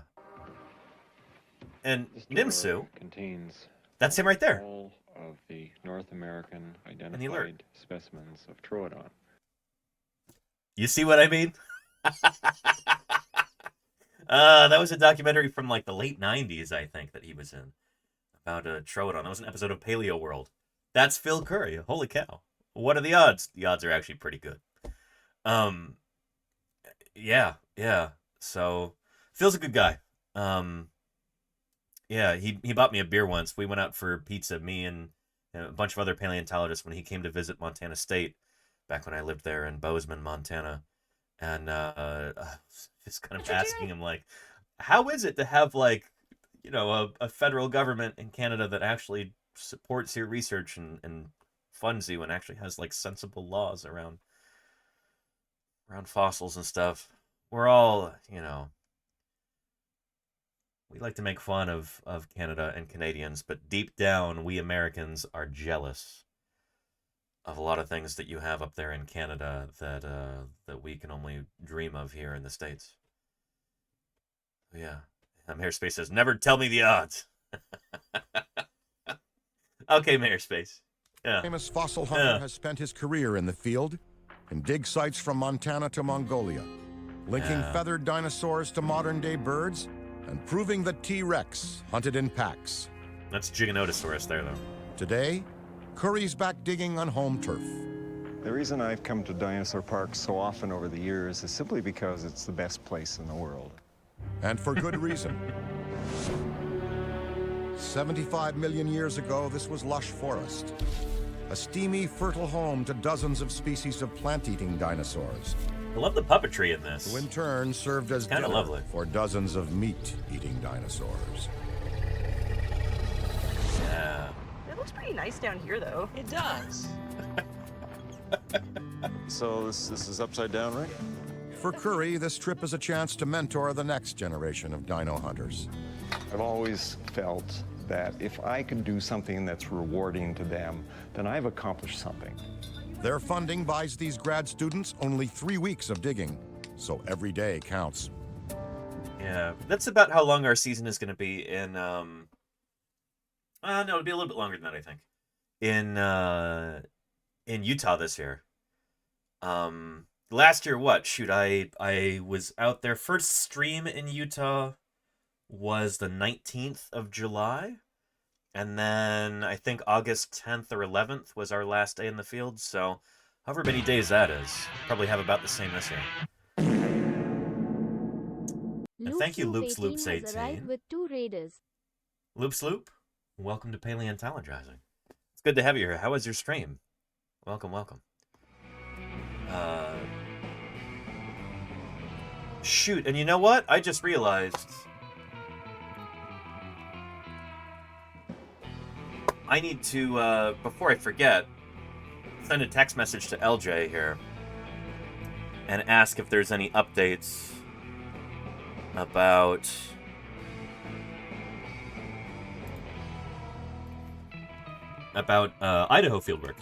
And This Nimsu, door contains that's him right there. all of the North American the alert. identified specimens of Troodon. You see what I mean? That was a documentary from like the late 90s, I think, that he was in about a Troodon. That was an episode of Paleo World. That's Phil Curry. Holy cow. What are the odds? The odds are actually pretty good. Yeah. So Phil's a good guy. Yeah, he bought me a beer once. We went out for pizza, me and a bunch of other paleontologists, when he came to visit Montana State back when I lived there in Bozeman, Montana. And just kind of asking him, like, how is it to have, like, you know, a federal government in Canada that actually supports your research and funds you and actually has, like, sensible laws around fossils and stuff. We're all, you know, we like to make fun of Canada and Canadians, but deep down, we Americans are jealous of a lot of things that you have up there in Canada that we can only dream of here in the States. Yeah. Mayor Space says, never tell me the odds. Okay, Mayor Space. Yeah. Famous fossil hunter has spent his career in the field and dig sites from Montana to Mongolia, linking feathered dinosaurs to modern-day birds and proving that T-Rex hunted in packs. That's Giganotosaurus there, though. Today, Curry's back digging on home turf. The reason I've come to Dinosaur Park so often over the years is simply because it's the best place in the world. And for good reason. 75 million years ago, this was lush forest. A steamy, fertile home to dozens of species of plant-eating dinosaurs. I love the puppetry in this. Who in turn served as kind of dinner lovely for dozens of meat-eating dinosaurs. Yeah. It looks pretty nice down here, though. It does. So this is upside down, right? For Curry, this trip is a chance to mentor the next generation of dino hunters. I've always felt that if I can do something that's rewarding to them, then I've accomplished something. Their funding buys these grad students only 3 weeks of digging, so every day counts. Yeah, that's about how long our season is going to be in, no, it'll be a little bit longer than that, I think. In Utah this year. Last year, what? Shoot, I was out there. First stream in Utah was the 19th of July. And then I think August 10th or 11th was our last day in the field. So however many days that is, probably have about the same this year. And thank you, Loops Loops 18. With 2 raiders. Loops Loop, welcome to Paleontologizing. It's good to have you here. How was your stream? Welcome, welcome. Shoot, and you know what? I just realized I need to, before I forget, send a text message to LJ here and ask if there's any updates about Idaho fieldwork.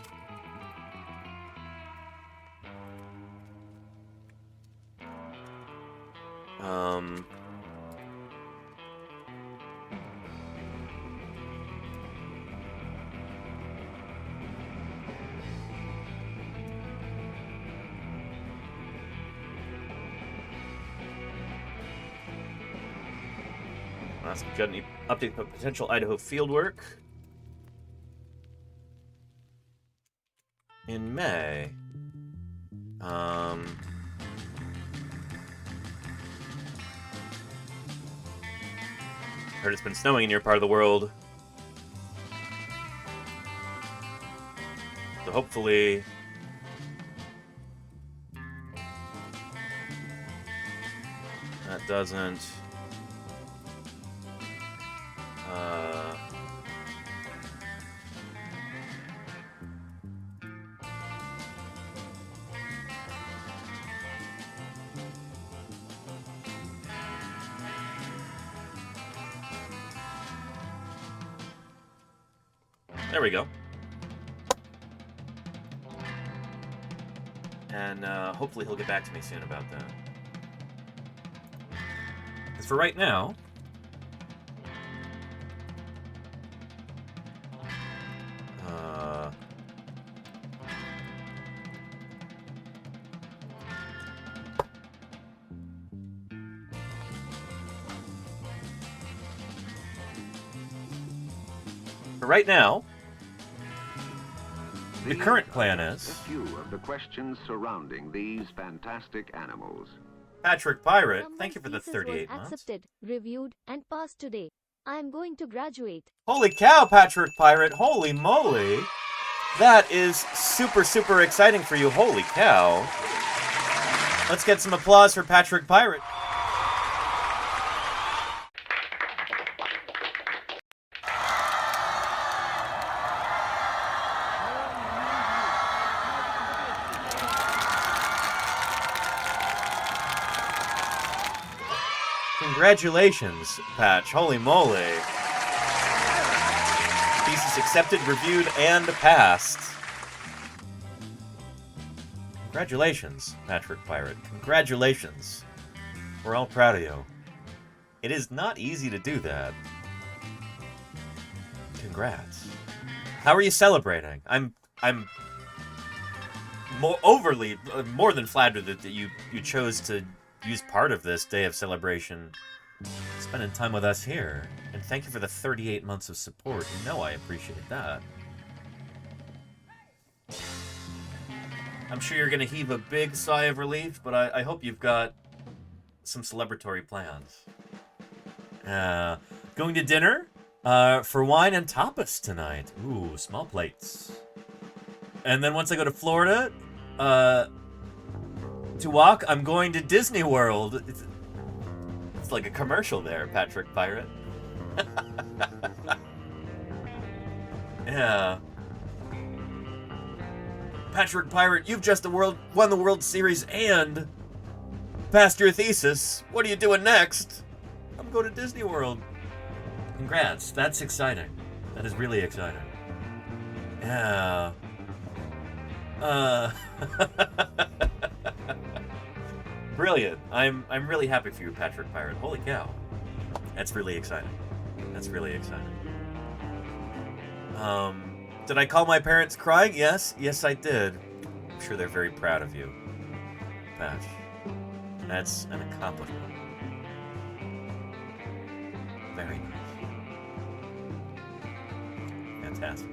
Got any update about potential Idaho fieldwork in May? Heard it's been snowing in your part of the world, so hopefully that doesn't. There we go. And hopefully he'll get back to me soon about that. for right now, the current plan is... A few of the questions surrounding these fantastic animals. Patrick Pirate, Someone's thank you for the thesis 38 was months. accepted, reviewed, and passed today. I am going to graduate. Holy cow, Patrick Pirate. Holy moly. That is super, super exciting for you. Holy cow. Let's get some applause for Patrick Pirate. Congratulations, Patch. Holy moly. Thesis accepted, reviewed, and passed. Congratulations, Patrick Pirate. Congratulations. We're all proud of you. It is not easy to do that. Congrats. How are you celebrating? I'm more than flattered that you chose to use part of this day of celebration spending time with us here. And thank you for the 38 months of support. You know I appreciate that. I'm sure you're going to heave a big sigh of relief, but I hope you've got some celebratory plans. Going to dinner for wine and tapas tonight. Ooh, small plates. And then once I go to Florida, to walk, I'm going to Disney World. It's like a commercial there, Patrick Pirate. Yeah. Patrick Pirate, you've just won the World Series and passed your thesis. What are you doing next? I'm going to Disney World. Congrats. That's exciting. That is really exciting. Yeah. Brilliant. I'm really happy for you, Patrick Pirate. Holy cow. That's really exciting. That's really exciting. Did I call my parents crying? Yes. Yes, I did. I'm sure they're very proud of you, Patch. That's an accomplishment. Very nice. Fantastic.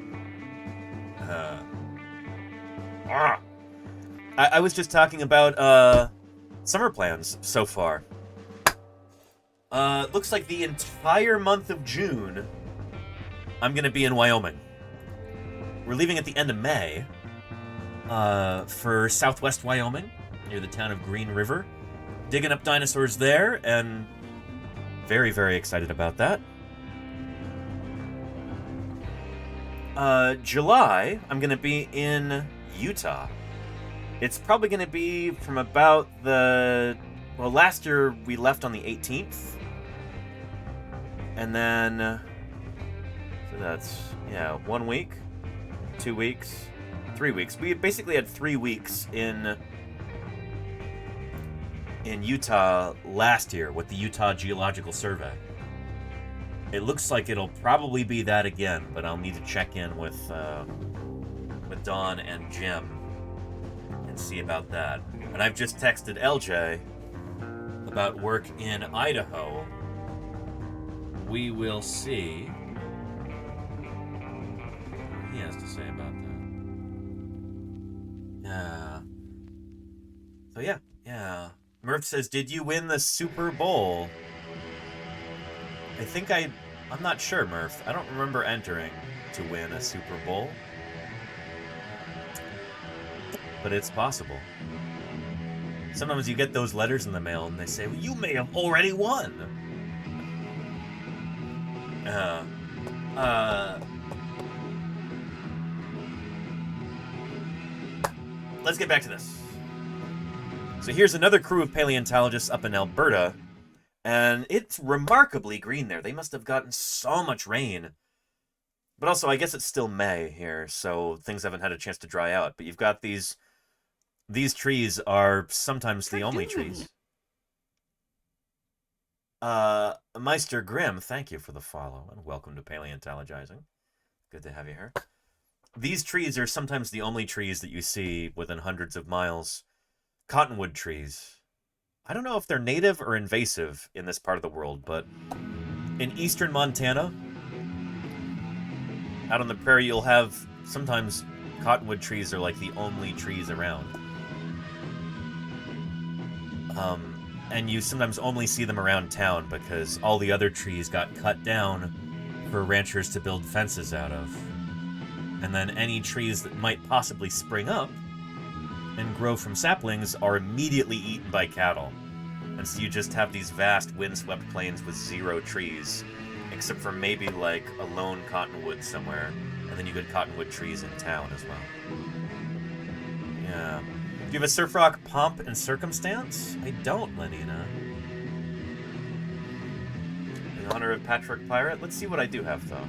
I was just talking about summer plans so far. Looks like the entire month of June, I'm gonna be in Wyoming. We're leaving at the end of May for southwest Wyoming, near the town of Green River. Digging up dinosaurs there, and very, very excited about that. July, I'm gonna be in Utah. It's probably gonna be from about well, last year we left on the 18th. And then, so that's, yeah, 1 week, 2 weeks, 3 weeks. We basically had 3 weeks in Utah last year with the Utah Geological Survey. It looks like it'll probably be that again, but I'll need to check in with Dawn and Jim and see about that. And I've just texted LJ about work in Idaho. We will see what he has to say about that. So yeah. Murph says, did you win the Super Bowl? I think I'm not sure, Murph. I don't remember entering to win a Super Bowl. But it's possible. Sometimes you get those letters in the mail and they say, well, you may have already won. Let's get back to this. So here's another crew of paleontologists up in Alberta, and it's remarkably green there. They must have gotten so much rain. But also, I guess it's still May here, so things haven't had a chance to dry out. But you've got these trees are sometimes the only trees. Meister Grimm, thank you for the follow, and welcome to Paleontologizing. Good to have you here. These trees are sometimes the only trees that you see within hundreds of miles. Cottonwood trees. I don't know if they're native or invasive in this part of the world, but in eastern Montana, out on the prairie, you'll have sometimes cottonwood trees are like the only trees around. And you sometimes only see them around town because all the other trees got cut down for ranchers to build fences out of. And then any trees that might possibly spring up and grow from saplings are immediately eaten by cattle. And so you just have these vast windswept plains with zero trees, except for maybe like a lone cottonwood somewhere, and then you get cottonwood trees in town as well. Yeah. Do you have a surf rock pomp and circumstance? I don't, Lenina. In honor of Patrick Pirate? Let's see what I do have, though.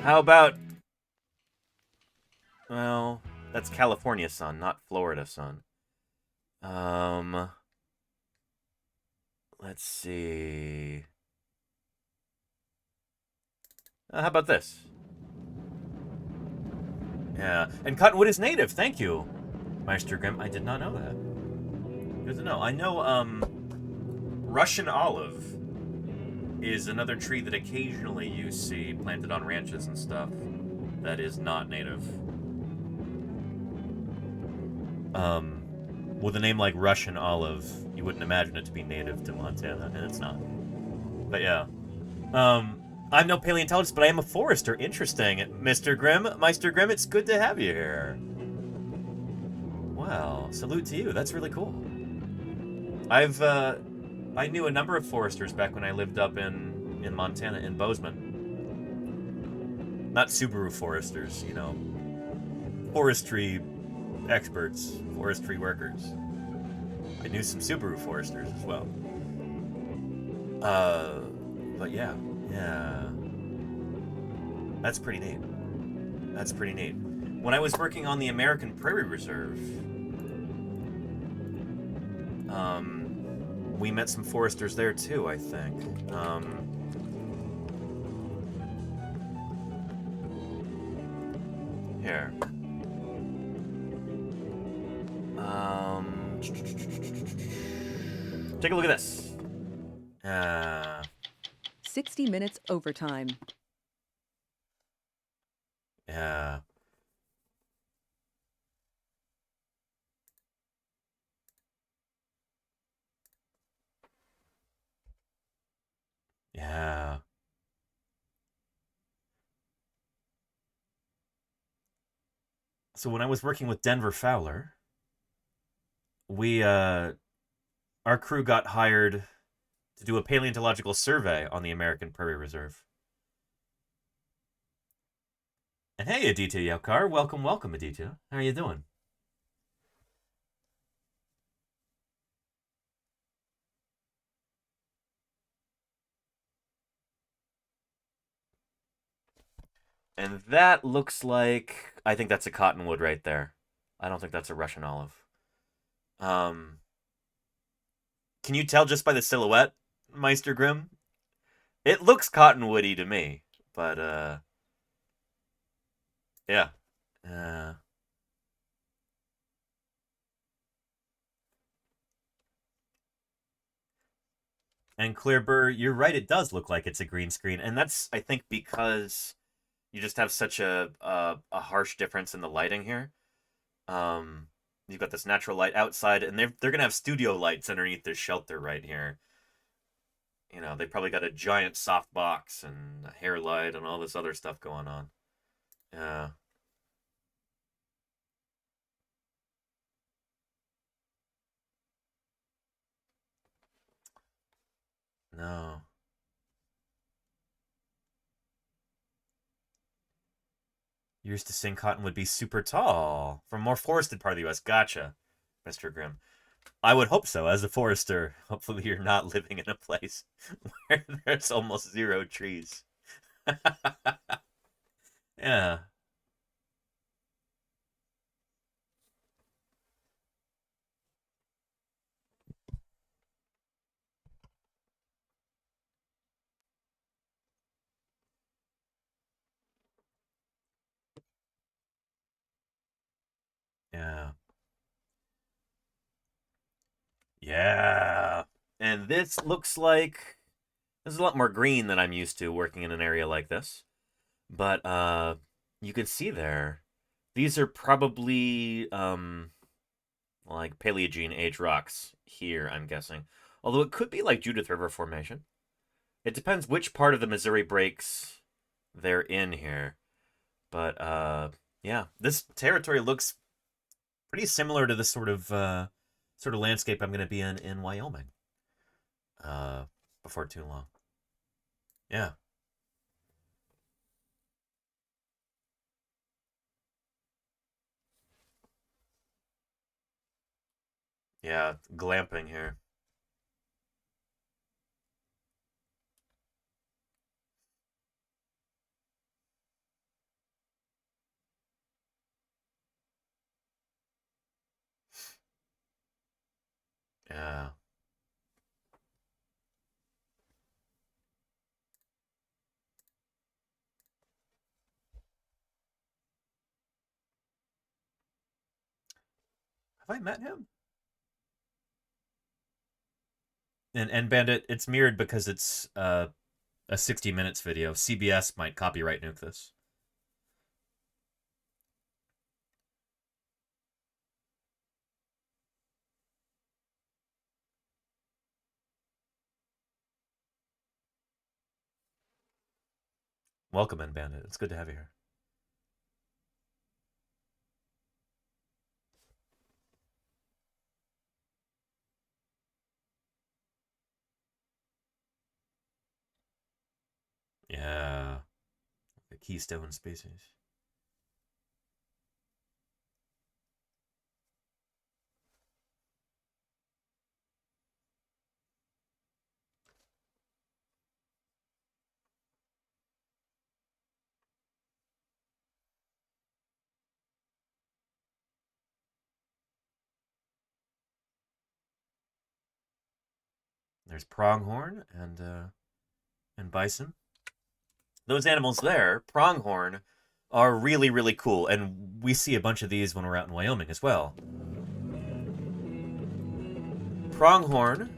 How about... Well, that's California sun, not Florida sun. Let's see. How about this? Yeah, and cottonwood is native. Thank you, Meister Grimm. I did not know that. Good to know. I know, Russian olive is another tree that occasionally you see planted on ranches and stuff that is not native. With a name like Russian olive, you wouldn't imagine it to be native to Montana, and it's not. But yeah. I'm no paleontologist, but I am a forester. Interesting. Mr. Grimm, Meister Grimm, it's good to have you here. Wow, salute to you. That's really cool. I knew a number of foresters back when I lived up in Montana, in Bozeman. Not Subaru foresters, you know. Forestry experts, forestry workers. I knew some Subaru foresters as well. But yeah. That's pretty neat. That's pretty neat. When I was working on the American Prairie Reserve, we met some foresters there too, I think. Here. Take a look at this. 60 minutes overtime. Yeah. Yeah. So when I was working with Denver Fowler, our crew got hired to do a paleontological survey on the American Prairie Reserve. And hey, Aditya Yokar, welcome, Aditya. How are you doing? And that looks like... I think that's a cottonwood right there. I don't think that's a Russian olive. Can you tell just by the silhouette, Meister Grimm? It looks cottonwoody to me, but, yeah. And Clearburr, you're right, it does look like it's a green screen, and that's, I think, because you just have such a harsh difference in the lighting here. You've got this natural light outside, and they're gonna have studio lights underneath their shelter right here. You know, they probably got a giant soft box and a hair light and all this other stuff going on. Yeah. No. You used to sing cotton would be super tall from more forested part of the U.S. Gotcha, Mr. Grimm. I would hope so. As a forester, hopefully you're not living in a place where there's almost zero trees. Yeah. Yeah. Yeah. And this looks like there's a lot more green than I'm used to working in an area like this. But you can see there, these are probably like Paleogene age rocks here, I'm guessing. Although it could be like Judith River Formation. It depends which part of the Missouri Breaks they're in here. But yeah, this territory looks pretty similar to the sort of landscape I'm going to be in Wyoming before too long. Yeah. Yeah, glamping here. Yeah. Have I met him? And Bandit, it's mirrored because it's a 60 minutes video. CBS might copyright nuke this. Welcome in, Bandit. It's good to have you here. Yeah. The keystone species. There's pronghorn and bison. Those animals there, pronghorn, are really, really cool. And we see a bunch of these when we're out in Wyoming as well. Pronghorn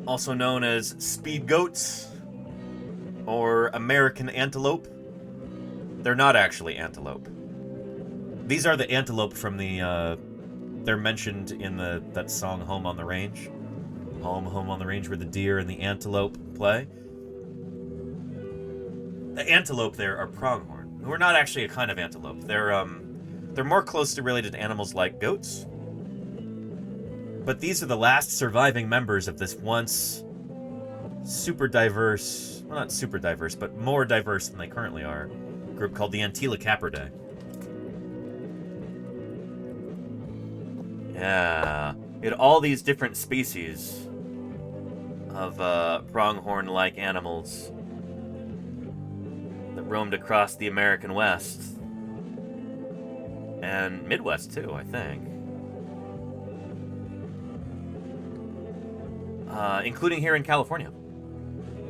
also known as speed goats or American antelope. They're not actually antelope. These are the antelope from the, they're mentioned in that song Home on the Range. Home on the Range, where the deer and the antelope play. The antelope there are pronghorn, who are not actually a kind of antelope. They're more closely related to animals like goats. But these are the last surviving members of this once super diverse, well, not super diverse, but more diverse than they currently are, group called the Antilocapridae. Yeah. It had all these different species of pronghorn-like animals that roamed across the American West. And Midwest, too, I think. Including here in California.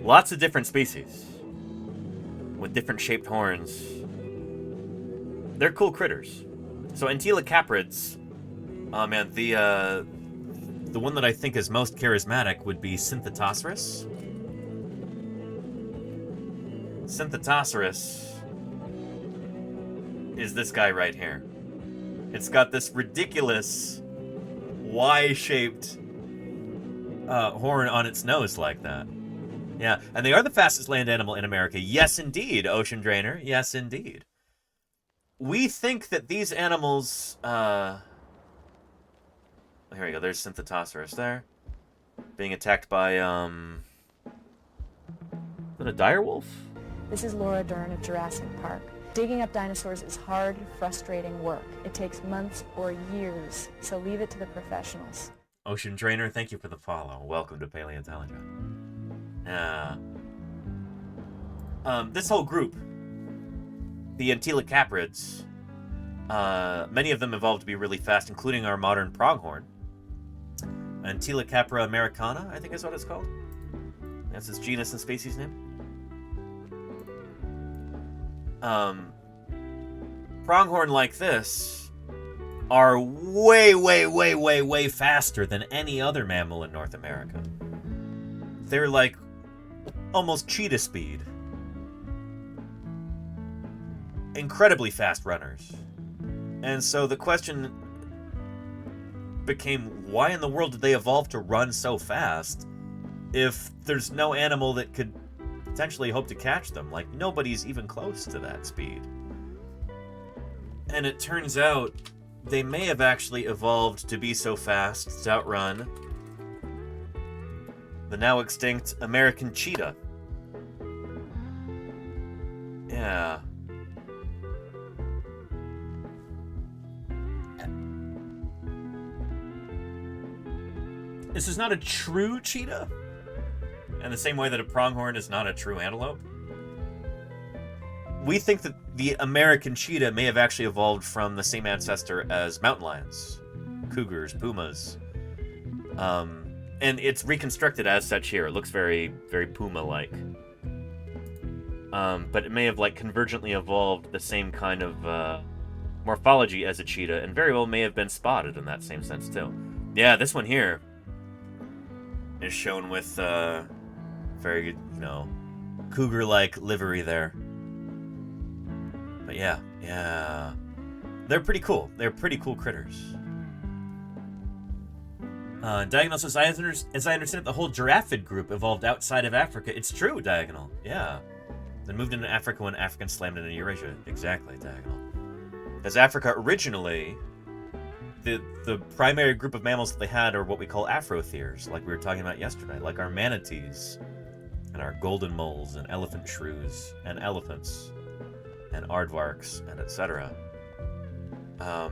Lots of different species. With different shaped horns. They're cool critters. So Antilocaprids, man, the one that I think is most charismatic would be Synthetosaurus. Synthetosaurus is this guy right here. It's got this ridiculous Y-shaped horn on its nose like that. Yeah, and they are the fastest land animal in America. Yes, indeed, Ocean Drainer. Yes, indeed. We think that these animals... here we go. There's Synthetosaurus there. Being attacked by, is that a direwolf? This is Laura Dern of Jurassic Park. Digging up dinosaurs is hard, frustrating work. It takes months or years, so leave it to the professionals. Ocean Drainer, thank you for the follow. Welcome to Paleontologizing. This whole group, the Antilocaprids, many of them evolved to be really fast, including our modern pronghorn. Antilocapra americana, I think is what it's called. That's its genus and species name. Pronghorn like this are way faster than any other mammal in North America. They're like almost cheetah speed. Incredibly fast runners. And so the question became, why in the world did they evolve to run so fast if there's no animal that could potentially hope to catch them? Like, nobody's even close to that speed. And it turns out they may have actually evolved to be so fast to outrun the now extinct American cheetah. Yeah. This is not a true cheetah, in the same way that a pronghorn is not a true antelope. We think that the American cheetah may have actually evolved from the same ancestor as mountain lions, cougars, pumas. And it's reconstructed as such here. It looks very, very puma-like. But it may have, like, convergently evolved the same kind of morphology as a cheetah, and very well may have been spotted in that same sense, too. Yeah, this one here is shown with very, you know, cougar-like livery there. But yeah. They're pretty cool. They're pretty cool critters. Diagonal says, as I understand it, the whole giraffid group evolved outside of Africa. It's true, Diagonal. Yeah. Then moved into Africa when Africans slammed into Eurasia. Exactly, Diagonal. Because Africa originally, the primary group of mammals that they had are what we call Afrotheres, like we were talking about yesterday, like our manatees, and our golden moles, and elephant shrews, and elephants, and aardvarks, and etc. So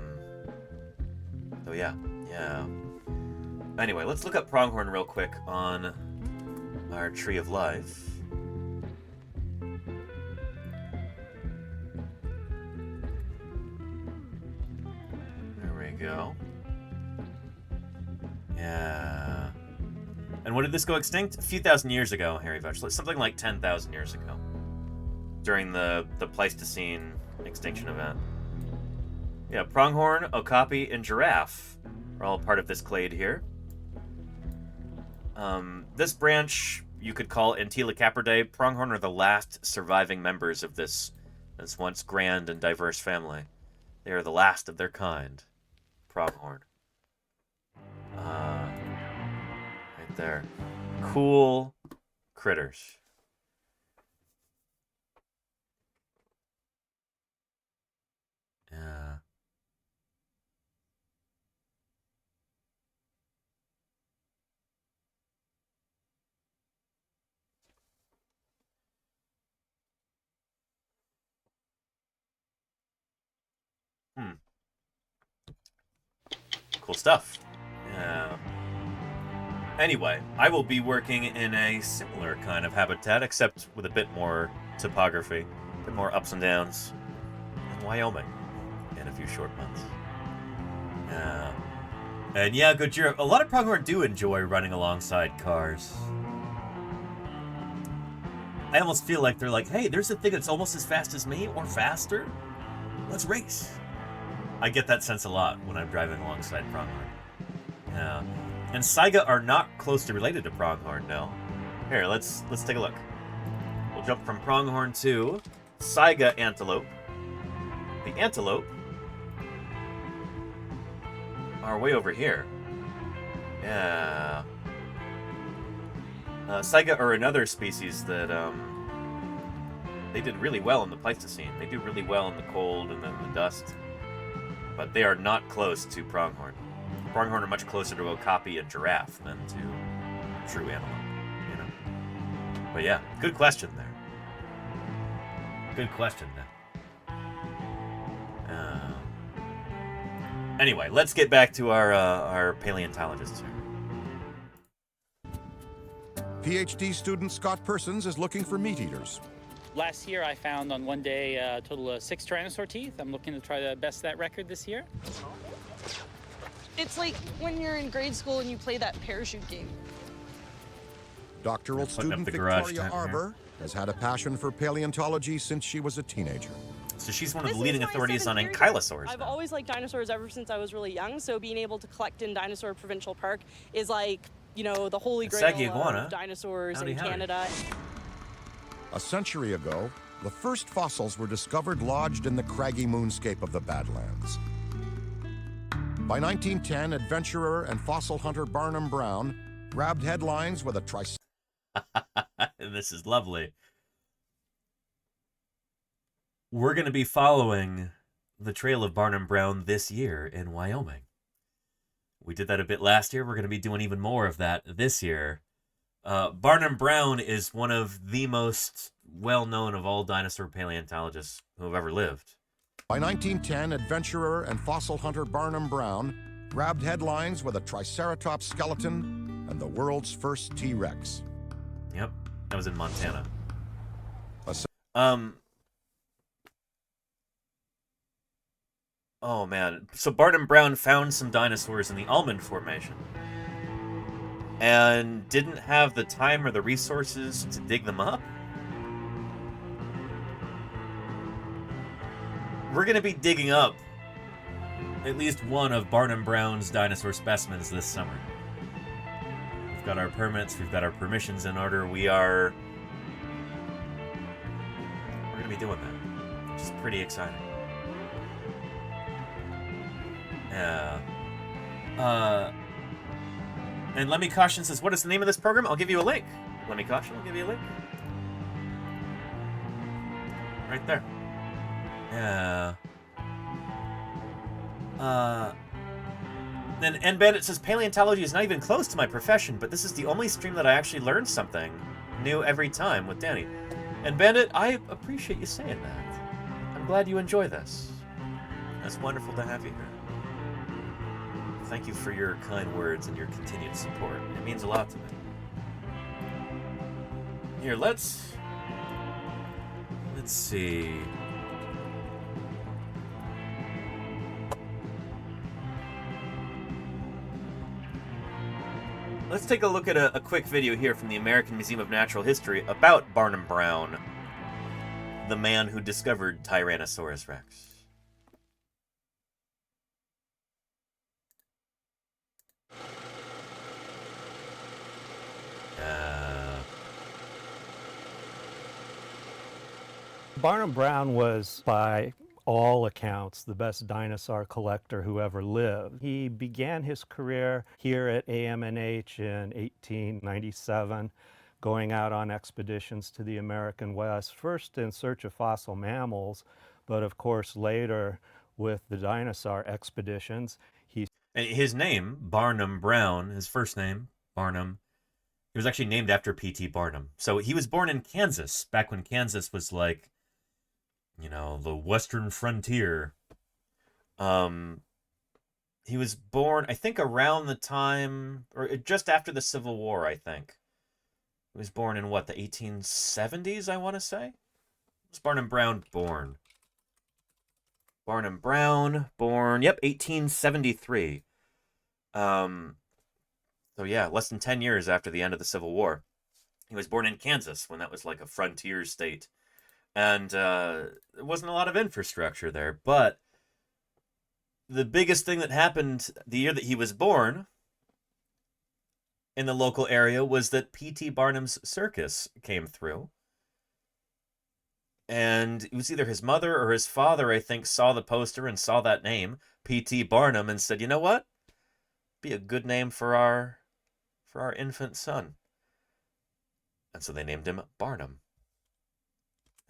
yeah. Anyway, let's look up pronghorn real quick on our Tree of Life. There we go. Yeah. And when did this go extinct? A few thousand years ago, Harry Vetch. Something like 10,000 years ago. During the Pleistocene extinction event. Yeah, pronghorn, okapi, and giraffe are all part of this clade here. This branch you could call Antilocapridae. Pronghorn are the last surviving members of this once grand and diverse family. They are the last of their kind. Pronghorn. Right there. Cool critters. Yeah. Cool stuff. Yeah. Anyway, I will be working in a similar kind of habitat, except with a bit more topography, a bit more ups and downs, in Wyoming in a few short months. Yeah. And yeah, good year. A lot of pronghorn do enjoy running alongside cars. I almost feel like they're like, hey, there's a thing that's almost as fast as me or faster. Let's race. I get that sense a lot when I'm driving alongside pronghorn. Yeah. And saiga are not closely related to pronghorn, no. Here, let's take a look. We'll jump from pronghorn to saiga antelope. The antelope are way over here. Yeah. Saiga are another species that they did really well in the Pleistocene. They do really well in the cold and then the dust. But they are not close to pronghorn. Pronghorn are much closer to okapi and giraffe than to true antelope, you know. But yeah, good question there. Good question there. Anyway, let's get back to our paleontologists here. PhD student Scott Persons is looking for meat eaters. Last year I found on one day a total of 6 tyrannosaur teeth. I'm looking to try to best that record this year. It's like when you're in grade school and you play that parachute game. Doctoral student Victoria Arbor has had a passion for paleontology since she was a teenager. So she's one of the leading authorities on ankylosaurs. I've always liked dinosaurs ever since I was really young, so being able to collect in Dinosaur Provincial Park is like, you know, the holy grail of dinosaurs in Canada. A century ago, the first fossils were discovered lodged in the craggy moonscape of the Badlands. By 1910, adventurer and fossil hunter Barnum Brown grabbed headlines with a This is lovely. We're going to be following the trail of Barnum Brown this year in Wyoming. We did that a bit last year. We're going to be doing even more of that this year. Barnum Brown is one of the most well-known of all dinosaur paleontologists who have ever lived. By 1910, adventurer and fossil hunter Barnum Brown grabbed headlines with a Triceratops skeleton and the world's first T-Rex. Yep, that was in Montana. Oh man, so Barnum Brown found some dinosaurs in the Almond Formation and didn't have the time or the resources to dig them up? We're going to be digging up at least one of Barnum Brown's dinosaur specimens this summer. We've got our permits, we've got our permissions in order. We're going to be doing that, which is pretty exciting. Yeah. And Lemmy Caution says, what is the name of this program? I'll give you a link. Lemmy Caution, I'll give you a link. Right there. Yeah. Then N Bandit says, paleontology is not even close to my profession, but this is the only stream that I actually learned something new every time with Danny. And Bandit, I appreciate you saying that. I'm glad you enjoy this. It's wonderful to have you here. Thank you for your kind words and your continued support. It means a lot to me. Here, let's see. Let's take a look at a quick video here from the American Museum of Natural History about Barnum Brown, the man who discovered Tyrannosaurus Rex. Barnum Brown was, by all accounts, the best dinosaur collector who ever lived. He began his career here at AMNH in 1897, going out on expeditions to the American West, first in search of fossil mammals, but of course later with the dinosaur expeditions. And his name, Barnum Brown, his first name, Barnum, he was actually named after P.T. Barnum. So he was born in Kansas, back when Kansas was like, you know, the western frontier. He was born, I think, around the time, or just after the Civil War, I think. He was born in, what, the 1870s, I want to say? Was Barnum Brown born? Barnum Brown, born, yep, 1873. So yeah, less than 10 years after the end of the Civil War. He was born in Kansas, when that was like a frontier state. And there wasn't a lot of infrastructure there, but the biggest thing that happened the year that he was born in the local area was that P.T. Barnum's circus came through. And it was either his mother or his father, I think, saw the poster and saw that name, P.T. Barnum, and said, you know what? Be a good name for our infant son. And so they named him Barnum.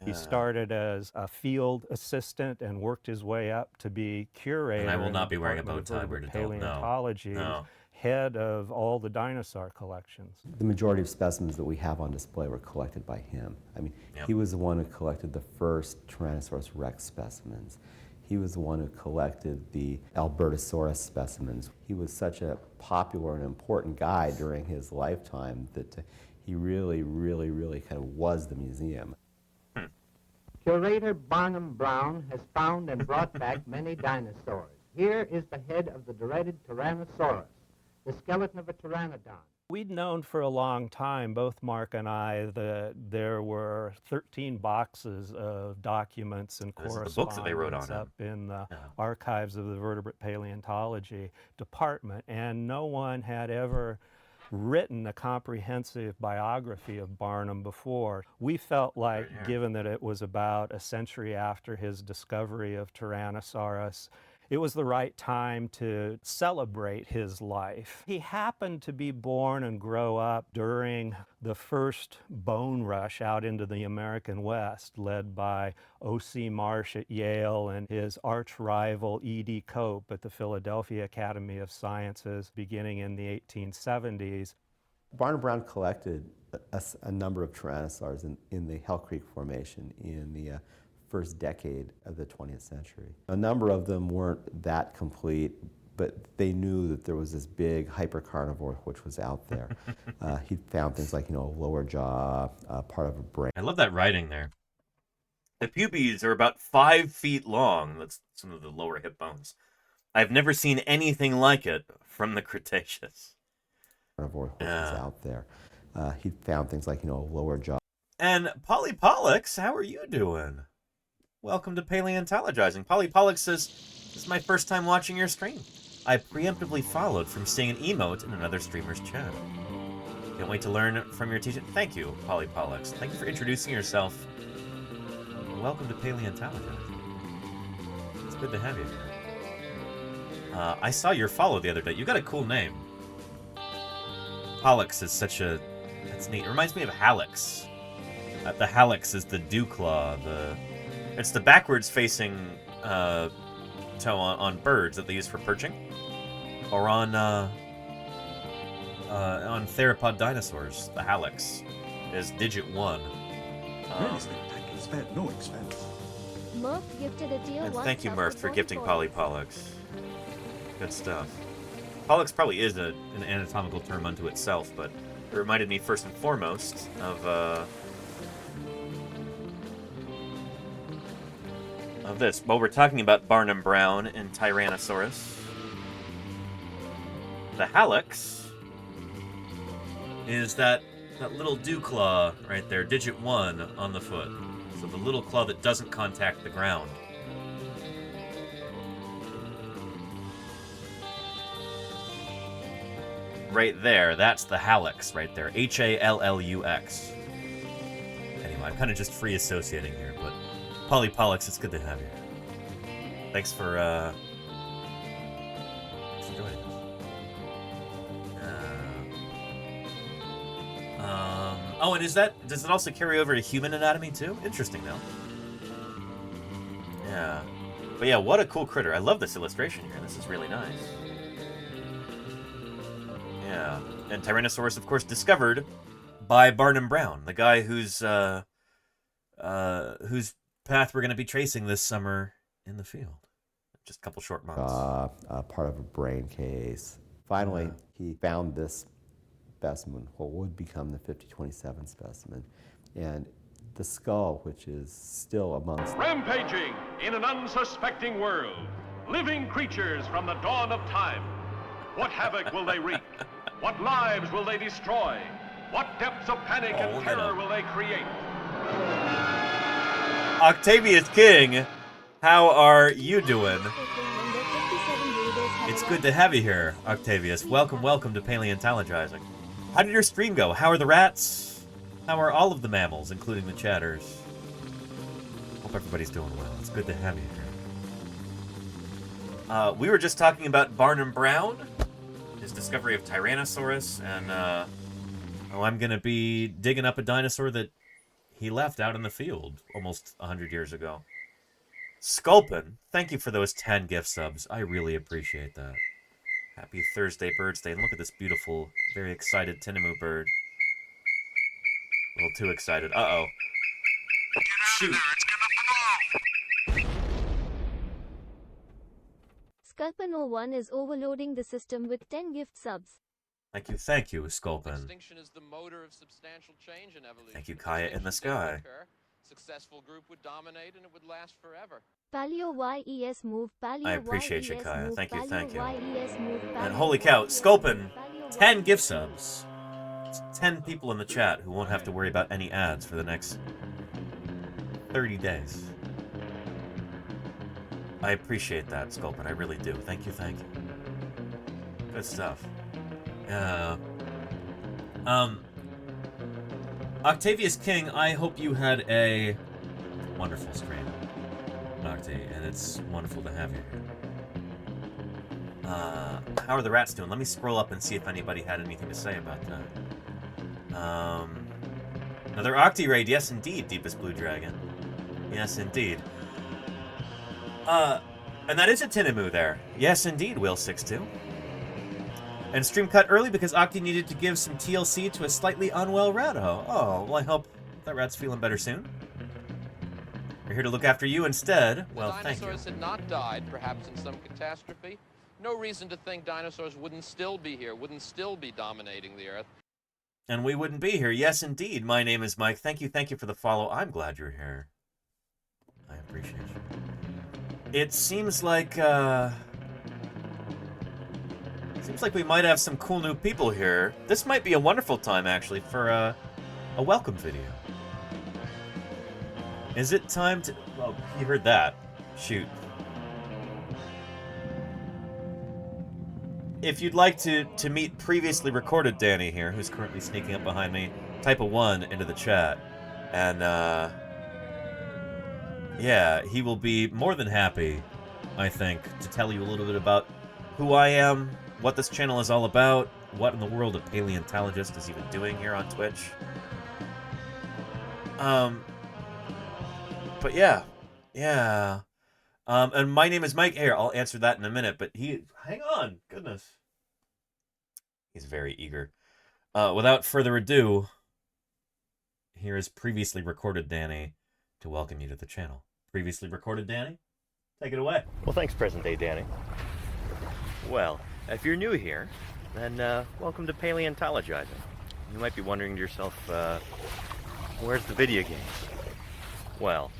He started as a field assistant and worked his way up to be curator. And I will not be wearing a bow tie. Paleontology, no. Head of all the dinosaur collections. The majority of specimens that we have on display were collected by him. I mean, he was the one who collected the first Tyrannosaurus Rex specimens. He was the one who collected the Albertosaurus specimens. He was such a popular and important guy during his lifetime that He really, really, really kind of was the museum. Curator Barnum Brown has found and brought back many dinosaurs. Here is the head of the dreaded Tyrannosaurus, the skeleton of a pteranodon. We'd known for a long time, both Mark and I, that there were 13 boxes of documents and correspondence the books that they wrote on up in the archives of the vertebrate paleontology department, and no one had ever written a comprehensive biography of Barnum before. We felt like, given that it was about a century after his discovery of Tyrannosaurus, it was the right time to celebrate his life. He happened to be born and grow up during the first bone rush out into the American West, led by O.C. Marsh at Yale and his arch rival E.D. Cope at the Philadelphia Academy of Sciences beginning in the 1870s. Barnum Brown collected a number of tyrannosaurs in the Hell Creek Formation in the first decade of the 20th century. A number of them weren't that complete, but they knew that there was this big hypercarnivore which was out there. He found things like, lower jaw, part of a brain. I love that writing there. The pubes are about 5 feet long. That's some of the lower hip bones. I've never seen anything like it from the Cretaceous. Carnivore which was out there. He found things like, lower jaw. And Polly Pollux, how are you doing? Welcome to Paleontologizing. Polly Pollux says, "This is my first time watching your stream. I preemptively followed from seeing an emote in another streamer's chat. Can't wait to learn from your teaching." Thank you, Polly Pollux. Thank you for introducing yourself. Welcome to Paleontologizing. It's good to have you here. I saw your follow the other day. You got a cool name. Pollux is such a... That's neat. It reminds me of Halix. The Halix is the dew claw, It's the backwards-facing toe on birds that they use for perching, or on theropod dinosaurs. The Halix is digit 1. Really spectacular. Spared no expense. Murph gifted a tier 1 Thank you, sub Murph, for gifting Polly Pollux. Good stuff. Pollux probably is an anatomical term unto itself, but it reminded me first and foremost of this. Well, we're talking about Barnum Brown and Tyrannosaurus. The Halix is that little dew claw right there, digit 1 on the foot. So the little claw that doesn't contact the ground. Right there, that's the Halix right there. H-A-L-L-U-X. Anyway, I'm kind of just free associating here, but Polly Pollux, it's good to have you. Thanks for joining us. Oh, and does it also carry over to human anatomy too? Interesting, though. Yeah. But yeah, what a cool critter. I love this illustration here. This is really nice. Yeah. And Tyrannosaurus, of course, discovered by Barnum Brown, the guy whose path we're going to be tracing this summer in the field. Just a couple short months. Part of a brain case. Finally, he found this specimen, what would become the 5027 specimen, and the skull, which is still amongst... Rampaging in an unsuspecting world. Living creatures from the dawn of time. What havoc will they wreak? What lives will they destroy? What depths of panic and terror will they create? Octavius King, how are you doing? It's good to have you here, Octavius. Welcome to Paleontologizing. How did your stream go? How are the rats? How are all of the mammals, including the chatters? Hope everybody's doing well. It's good to have you here. We were just talking about Barnum Brown, his discovery of Tyrannosaurus, and I'm going to be digging up a dinosaur that he left out in the field almost 100 years ago. Sculpin, thank you for those 10 gift subs. I really appreciate that. Happy Thursday BIRDSday. And look at this beautiful, very excited Tinamou bird. A little too excited. Uh-oh. Shoot. Sculpin01 is overloading the system with 10 gift subs. Thank you, Sculpin. Extinction is the motor of substantial change in evolution. Thank you, Kaya in the sky. Successful group would dominate and it would last forever. Paleo YES move, Paleo I appreciate you, YES Kaya. move, Thank you, thank you. Paleo YES move, And Paleo holy cow, YES Sculpin, move, Paleo 10 YES gift move. subs. It's 10 people in the chat who won't have to worry about any ads for the next 30 days. I appreciate that, Sculpin. I really do. Thank you, thank you. Good stuff. Octavius King, I hope you had a wonderful stream, Octi, and it's wonderful to have you here. How are the rats doing? Let me scroll up and see if anybody had anything to say about that. Another Octi raid, yes indeed, Deepest Blue Dragon. Yes indeed. And that is a Tinamu there. Yes indeed, Will62. And stream cut early because Octi needed to give some TLC to a slightly unwell Rataho. Oh, well, I hope that rat's feeling better soon. We're here to look after you instead. Well, thank you. Dinosaurs had not died, perhaps in some catastrophe. No reason to think dinosaurs wouldn't still be here, wouldn't still be dominating the Earth. And we wouldn't be here. Yes, indeed. My name is Mike. Thank you for the follow. I'm glad you're here. I appreciate you. It seems like we might have some cool new people here. This might be a wonderful time, actually, for a welcome video. Is it time to... Well, you heard that. Shoot. If you'd like to meet previously recorded Danny here, who's currently sneaking up behind me, type a 1 into the chat. And, yeah, he will be more than happy, I think, to tell you a little bit about who I am, what this channel is all about, what in the world a paleontologist is even doing here on Twitch. But yeah. And my name is Mike. Here, I'll answer that in a minute, but hang on, goodness. He's very eager. Without further ado, here is previously recorded Danny to welcome you to the channel. Previously recorded Danny, take it away. Well, thanks, present day Danny. Well, if you're new here, then welcome to Paleontologizing. You might be wondering to yourself, where's the video games? Well,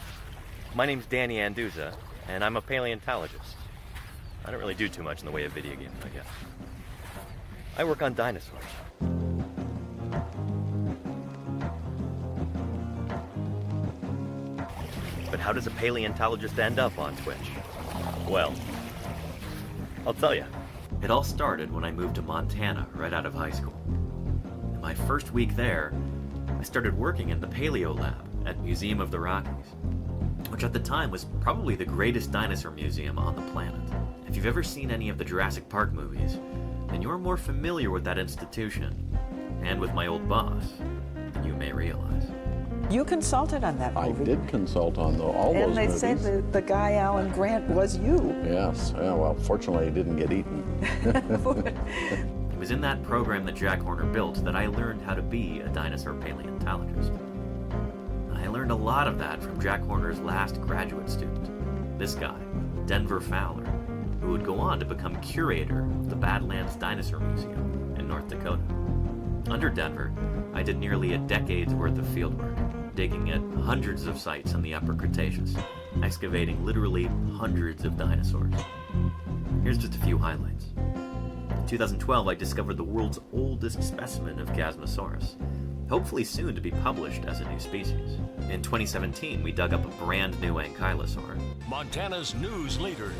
my name's Danny Anduza, and I'm a paleontologist. I don't really do too much in the way of video games, I guess. I work on dinosaurs. But how does a paleontologist end up on Twitch? Well, I'll tell you. It all started when I moved to Montana right out of high school. In my first week there, I started working in the Paleo Lab at Museum of the Rockies, which at the time was probably the greatest dinosaur museum on the planet. If you've ever seen any of the Jurassic Park movies, then you're more familiar with that institution and with my old boss than you may realize. You consulted on that movie. I did consult on all those movies. And they said the guy, Alan Grant, was you. Yes. Yeah, well, fortunately, he didn't get eaten. It was in that program that Jack Horner built that I learned how to be a dinosaur paleontologist. I learned a lot of that from Jack Horner's last graduate student, this guy, Denver Fowler, who would go on to become curator of the Badlands Dinosaur Museum in North Dakota. Under Denver, I did nearly a decade's worth of fieldwork, digging at hundreds of sites in the Upper Cretaceous, excavating literally hundreds of dinosaurs. Here's just a few highlights. In 2012, I discovered the world's oldest specimen of Chasmosaurus, hopefully soon to be published as a new species. In 2017, we dug up a brand new ankylosaur. Montana's news leader.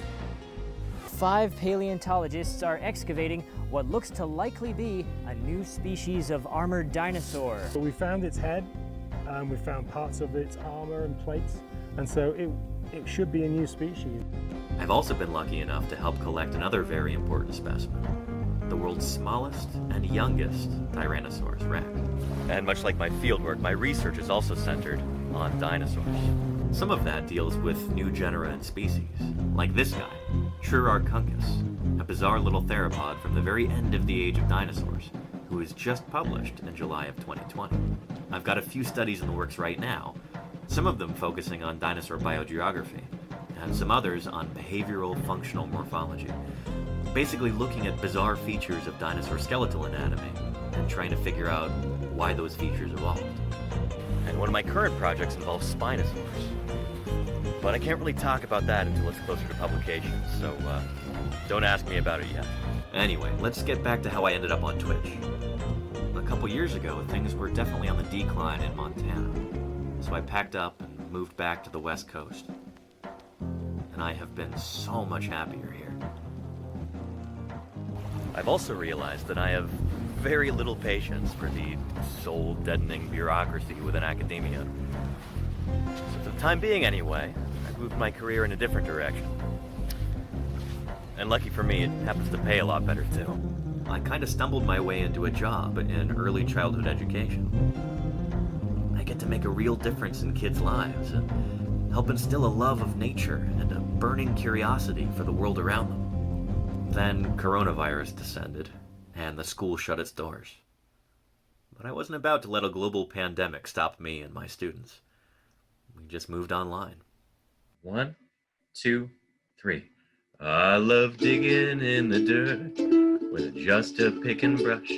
5 paleontologists are excavating what looks to likely be a new species of armored dinosaur. So we found its head, we found parts of its armor and plates, and so it should be a new species. I've also been lucky enough to help collect another very important specimen, the world's smallest and youngest Tyrannosaurus rex. And much like my fieldwork, my research is also centered on dinosaurs. Some of that deals with new genera and species, like this guy, Trurarchuncus, a bizarre little theropod from the very end of the age of dinosaurs, who was just published in July of 2020. I've got a few studies in the works right now, some of them focusing on dinosaur biogeography, and some others on behavioral functional morphology. basically looking at bizarre features of dinosaur skeletal anatomy and trying to figure out why those features evolved. And one of my current projects involves spinosaurs. But I can't really talk about that until it's closer to publication, so don't ask me about it yet. Anyway, let's get back to how I ended up on Twitch. A couple years ago, things were definitely on the decline in Montana, so I packed up and moved back to the West Coast. And I have been so much happier here. I've also realized that I have very little patience for the soul-deadening bureaucracy within academia. So for the time being anyway, I've moved my career in a different direction. And lucky for me, it happens to pay a lot better too. I kind of stumbled my way into a job in early childhood education. I get to make a real difference in kids' lives and help instill a love of nature and a burning curiosity for the world around them. Then coronavirus descended, and the school shut its doors. But I wasn't about to let a global pandemic stop me and my students. We just moved online. 1, 2, 3. I love digging in the dirt with just a pick and brush.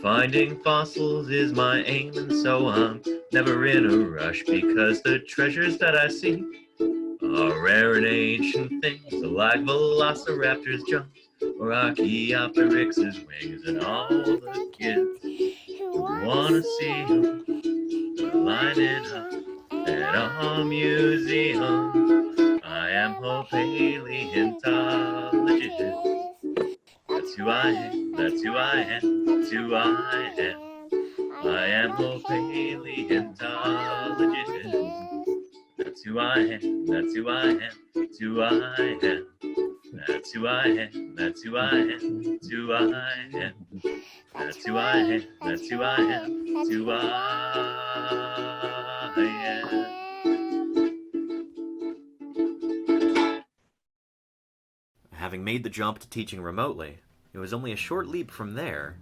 Finding fossils is my aim, and so I'm never in a rush, because the treasures that I see are rare and ancient things, like velociraptors' jumps or Archaeopteryx's wings, and all the kids who wanna see them are lining up at our museum. I am a paleontologist. That's who I am, that's who I am, that's who I am. I am a paleontologist. That's who I am, that's who I am, that's who I am. That's who I am, that's who I am, that's who I am. That's who I am, that's who I am, that's who I am. Having made the jump to teaching remotely, it was only a short leap from there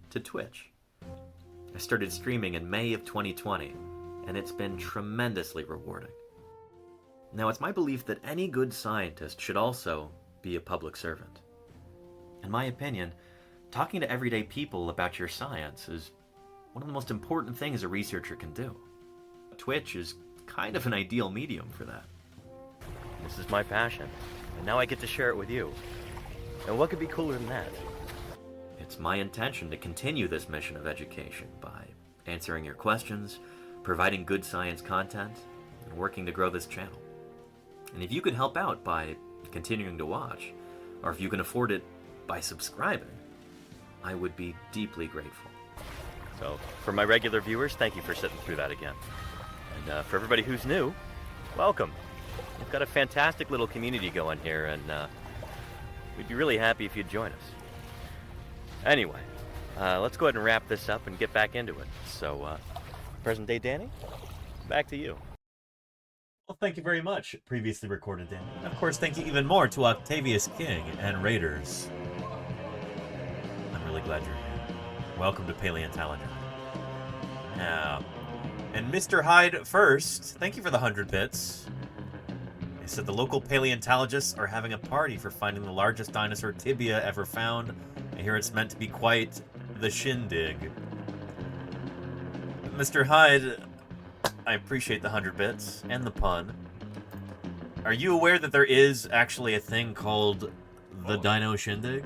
to Twitch. I started streaming in May of 2020, and it's been tremendously rewarding. Now, it's my belief that any good scientist should also be a public servant. In my opinion, talking to everyday people about your science is one of the most important things a researcher can do. Twitch is kind of an ideal medium for that. This is my passion, and now I get to share it with you. And what could be cooler than that? It's my intention to continue this mission of education by answering your questions, providing good science content, and working to grow this channel. And if you could help out by continuing to watch, or if you can afford it by subscribing, I would be deeply grateful. So, for my regular viewers, thank you for sitting through that again. And for everybody who's new, welcome. We've got a fantastic little community going here, and we'd be really happy if you'd join us. Anyway, let's go ahead and wrap this up and get back into it. So, present day Danny, back to you. Well, thank you very much, previously recorded Danny. And of course, thank you even more to Octavius King and Raiders. I'm really glad you're here. Welcome to Paleontology. Now, and Mr. Hyde first, thank you for the 100 bits. They said the local paleontologists are having a party for finding the largest dinosaur tibia ever found. I hear it's meant to be quite the shindig. Mr. Hyde, I appreciate the 100 bits and the pun. Are you aware that there is actually a thing called the Dino Shindig?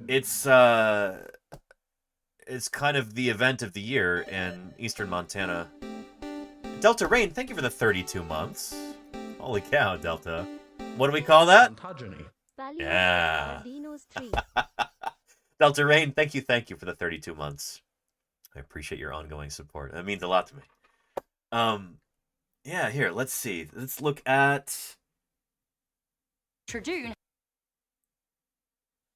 It's kind of the event of the year in eastern Montana. Delta Rain, thank you for the 32 months. Holy cow, Delta. What do we call that? Yeah. Delta Rain, thank you for the 32 months. I appreciate your ongoing support. That means a lot to me. Yeah, here, let's see. Let's look at... June.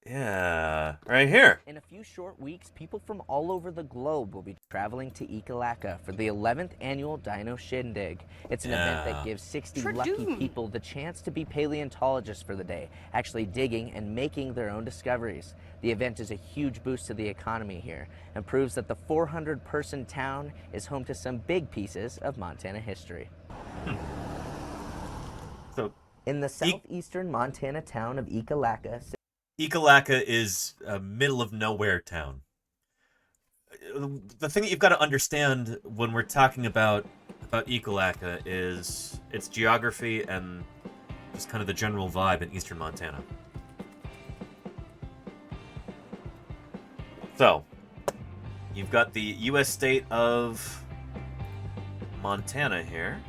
Yeah, right here. In a few short weeks, people from all over the globe will be traveling to Ekalaka for the 11th annual Dino Shindig. It's an event that gives 60 lucky people the chance to be paleontologists for the day, actually digging and making their own discoveries. The event is a huge boost to the economy here and proves that the 400-person town is home to some big pieces of Montana history. So, in the southeastern Montana town of Ekalaka. Ekalaka is a middle of nowhere town. The thing that you've got to understand when we're talking about Ekalaka is its geography and just kind of the general vibe in eastern Montana. So, you've got the U.S. state of Montana here.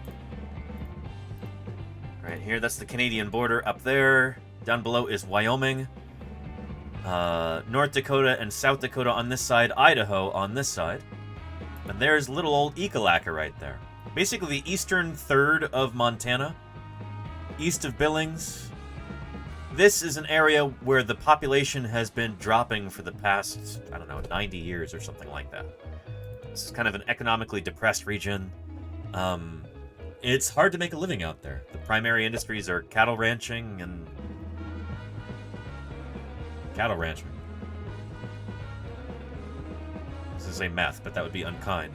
Right here, that's the Canadian border. Up there, down below is Wyoming. North Dakota and South Dakota on this side, Idaho on this side. And there's little old Ekalaka right there. Basically the eastern third of Montana, east of Billings. This is an area where the population has been dropping for the past, 90 years or something like that. This is kind of an economically depressed region. It's hard to make a living out there. The primary industries are cattle ranching and... cattle ranching. This is a meth, but that would be unkind.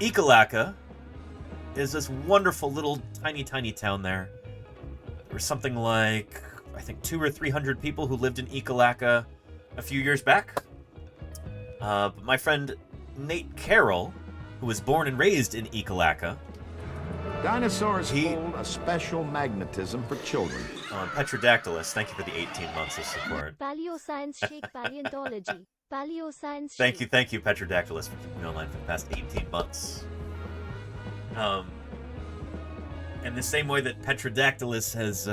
Ekalaka is this wonderful little tiny town there. There was something like, I think, 200 or 300 people who lived in Ekalaka a few years back. But my friend Nate Carroll, who was born and raised in Ekalaka. Dinosaurs hold a special magnetism for children. Petrodactylus, thank you for the 18 months of support. Paleoscience Shake Paleontology. Paleoscience Thank you, Petrodactylus, for keeping me online for the past 18 months. In the same way that Petrodactylus has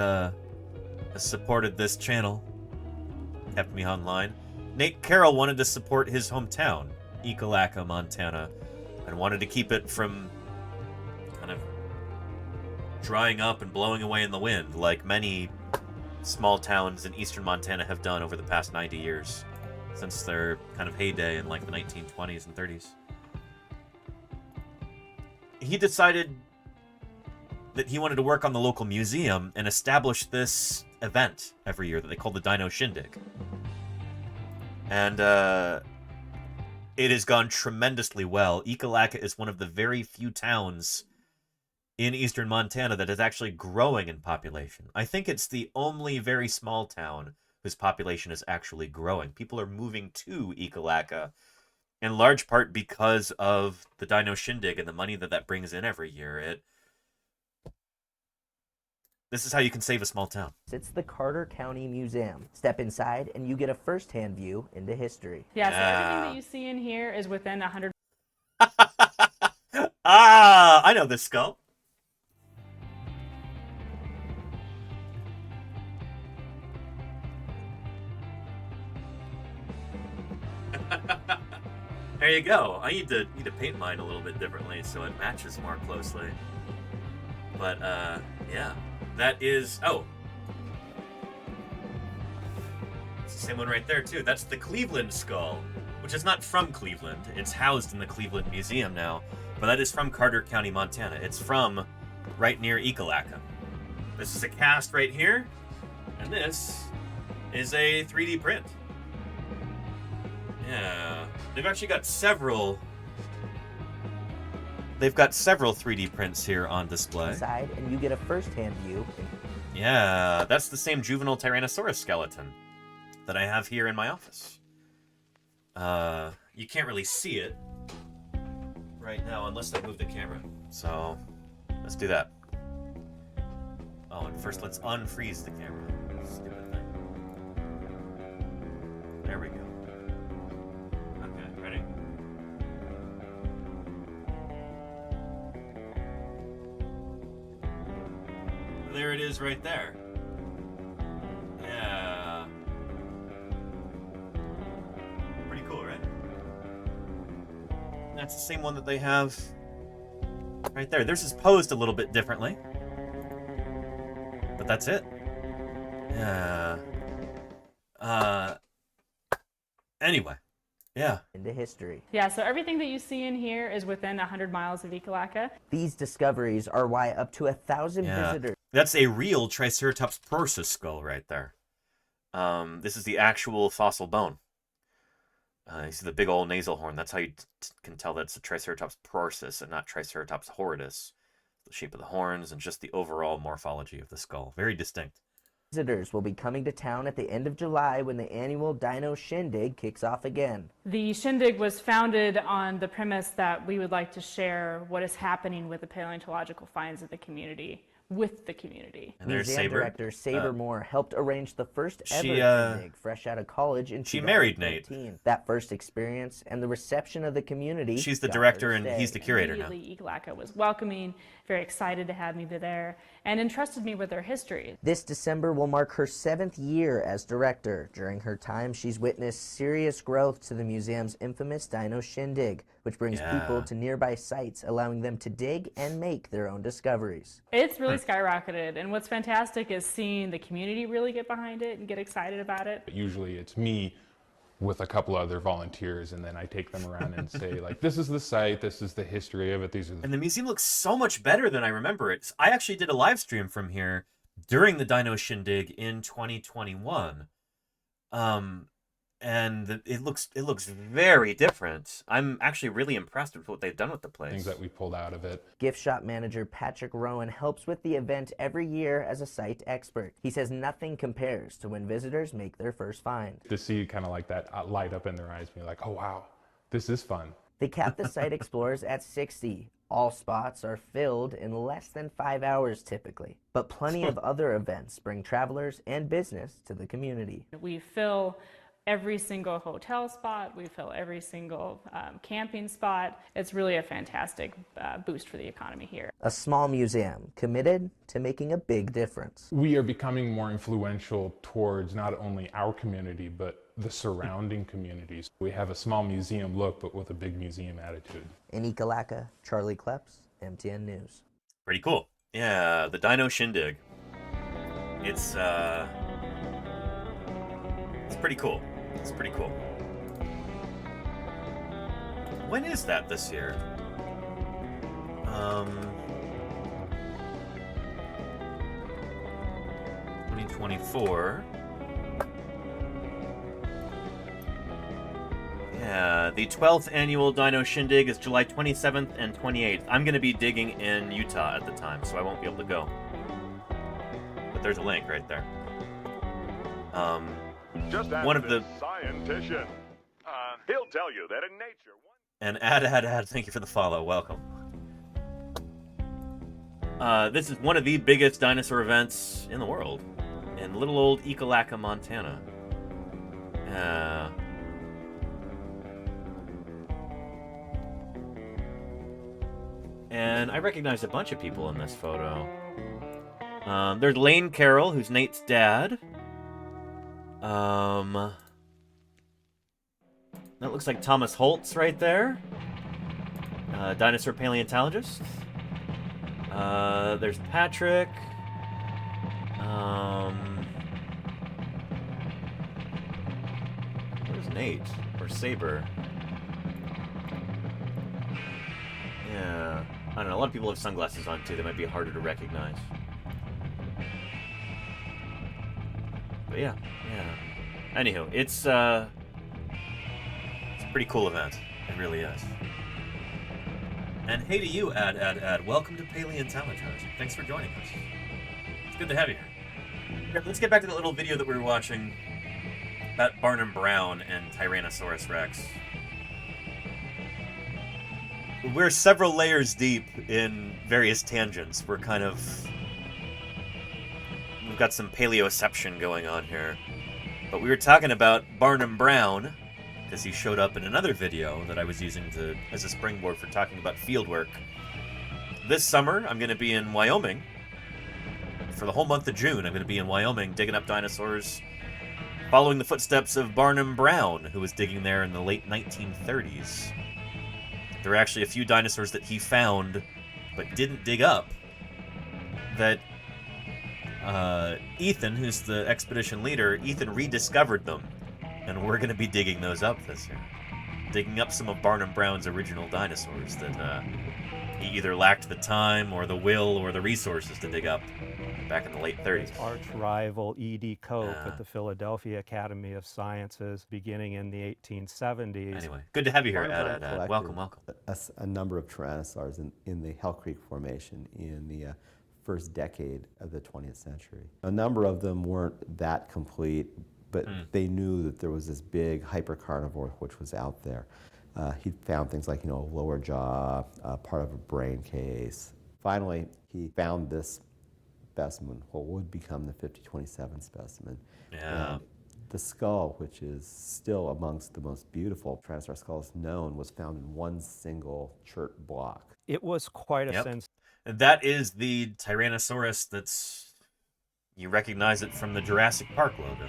supported this channel, kept me online, Nate Carroll wanted to support his hometown, Ekalaka, Montana, and wanted to keep it from kind of drying up and blowing away in the wind, like many small towns in eastern Montana have done over the past 90 years, since their kind of heyday in like the 1920s and 30s. He decided that he wanted to work on the local museum and establish this event every year that they call the Dino Shindig. And it has gone tremendously well. Ekalaka is one of the very few towns in eastern Montana that is actually growing in population. I think it's the only very small town whose population is actually growing. People are moving to Ekalaka in large part because of the Dino Shindig and the money that brings in every year. This is how you can save a small town. It's the Carter County Museum. Step inside and you get a first-hand view into history. Yeah, so everything that you see in here is within 100... I know this skull. There you go. I need to paint mine a little bit differently so it matches more closely. But, yeah. That is... Oh. It's the same one right there, too. That's the Cleveland skull, which is not from Cleveland. It's housed in the Cleveland Museum now, but that is from Carter County, Montana. It's from right near Ekalaka. This is a cast right here, and this is a 3D print. Yeah. They've actually got several... They've got several 3D prints here on display. Inside, and you get a first-hand view. Yeah, that's the same juvenile Tyrannosaurus skeleton that I have here in my office. You can't really see it right now unless I move the camera. So, let's do that. Oh, and first let's unfreeze the camera. Stupid thing. There we go. Okay, ready? There it is right there. Yeah. Pretty cool, right? That's the same one that they have right there. Theirs is posed a little bit differently. But that's it. Yeah. Anyway. Yeah. Into history. Yeah, so everything that you see in here is within 100 miles of Ekalaka. These discoveries are why up to 1,000 visitors... That's a real Triceratops prorsus skull right there. This is the actual fossil bone. You see the big old nasal horn. That's how you can tell that it's a Triceratops prorsus and not Triceratops horridus. The shape of the horns and just the overall morphology of the skull. Very distinct. Visitors will be coming to town at the end of July when the annual Dino Shindig kicks off again. The Shindig was founded on the premise that we would like to share what is happening with the paleontological finds of the community with the community. And there's Museum Saber. director Saber Moore helped arrange the first ever Shindig fresh out of college in 2013. She married Nate. That first experience and the reception of the community. She's the director and he's the curator now. Immediately, Ekalaka was welcoming, very excited to have me there, and entrusted me with their history. This December will mark her 7th year as director. During her time, she's witnessed serious growth to the museum's infamous Dino Shindig, which brings people to nearby sites, allowing them to dig and make their own discoveries. It's really skyrocketed, and what's fantastic is seeing the community really get behind it and get excited about it. Usually it's me with a couple other volunteers, and then I take them around and say, like, this is the site, this is the history of it, these are the... And the museum looks so much better than I remember it. I actually did a live stream from here during the Dino Shindig in 2021. And it looks very different. I'm actually really impressed with what they've done with the place. Things that we pulled out of it. Gift shop manager Patrick Rowan helps with the event every year as a site expert. He says nothing compares to when visitors make their first find. To see kind of like that light up in their eyes, being like, oh wow, this is fun. They cap the site explorers at 60. All spots are filled in less than 5 hours typically, but plenty of other events bring travelers and business to the community. We fill every single hotel spot, we fill every single camping spot. It's really a fantastic boost for the economy here. A small museum committed to making a big difference. We are becoming more influential towards not only our community, but the surrounding communities. We have a small museum look, but with a big museum attitude. In Ekalaka, Charlie Kleps, MTN News. Pretty cool. Yeah, the Dino Shindig. It's pretty cool. It's pretty cool. When is that this year? 2024. Yeah, the 12th annual Dino Shindig is July 27th and 28th. I'm going to be digging in Utah at the time, so I won't be able to go. But there's a link right there. Just ask one of the scientician. He'll tell you that in nature. And ad, thank you for the follow. Welcome. This is one of the biggest dinosaur events in the world, in little old Ekalaka, Montana. And I recognize a bunch of people in this photo. There's Lane Carroll, who's Nate's dad. That looks like Thomas Holtz right there. Dinosaur paleontologist. There's Patrick. Where's Nate? Or Saber? Yeah. I don't know. A lot of people have sunglasses on too. They might be harder to recognize. But yeah. Anywho, it's a pretty cool event. It really is. And hey to you, ad. Welcome to Paleontologizing. Thanks for joining us. It's good to have you here. Okay, let's get back to the little video that we were watching about Barnum Brown and Tyrannosaurus Rex. We're several layers deep in various tangents. We've got some paleoception going on here. But we were talking about Barnum Brown, because he showed up in another video that I was using as a springboard for talking about fieldwork. This summer, I'm going to be in Wyoming. For the whole month of June, I'm going to be in Wyoming digging up dinosaurs, following the footsteps of Barnum Brown, who was digging there in the late 1930s. There were actually a few dinosaurs that he found, but didn't dig up, that Ethan, who's the expedition leader, Ethan rediscovered them. And we're going to be digging those up this year. Digging up some of Barnum Brown's original dinosaurs that he either lacked the time or the will or the resources to dig up back in the late 30s. Arch rival E.D. Cope at the Philadelphia Academy of Sciences beginning in the 1870s. Anyway, good to have you here, Ed. Welcome. A number of tyrannosaurs in the Hell Creek Formation in the first decade of the 20th century. A number of them weren't that complete, but they knew that there was this big hypercarnivore which was out there. He found things like, a lower jaw, part of a brain case. Finally, he found this specimen, what would become the 5027 specimen. Yeah. And the skull, which is still amongst the most beautiful Tyrannosaur skulls known, was found in one single chert block. It was quite a sense. And that is the Tyrannosaurus that's... You recognize it from the Jurassic Park logo.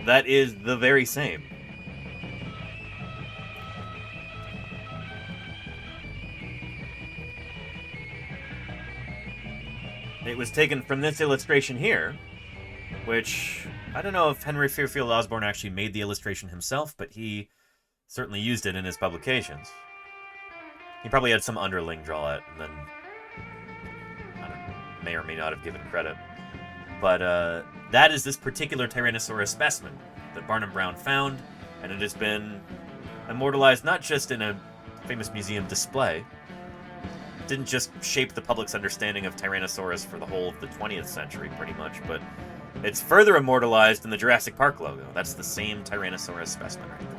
That is the very same. It was taken from this illustration here, which I don't know if Henry Fairfield Osborn actually made the illustration himself, but he certainly used it in his publications. He probably had some underling draw it, and then may or may not have given credit. But that is this particular Tyrannosaurus specimen that Barnum Brown found, and it has been immortalized not just in a famous museum display. It didn't just shape the public's understanding of Tyrannosaurus for the whole of the 20th century, pretty much, but it's further immortalized in the Jurassic Park logo. That's the same Tyrannosaurus specimen right there.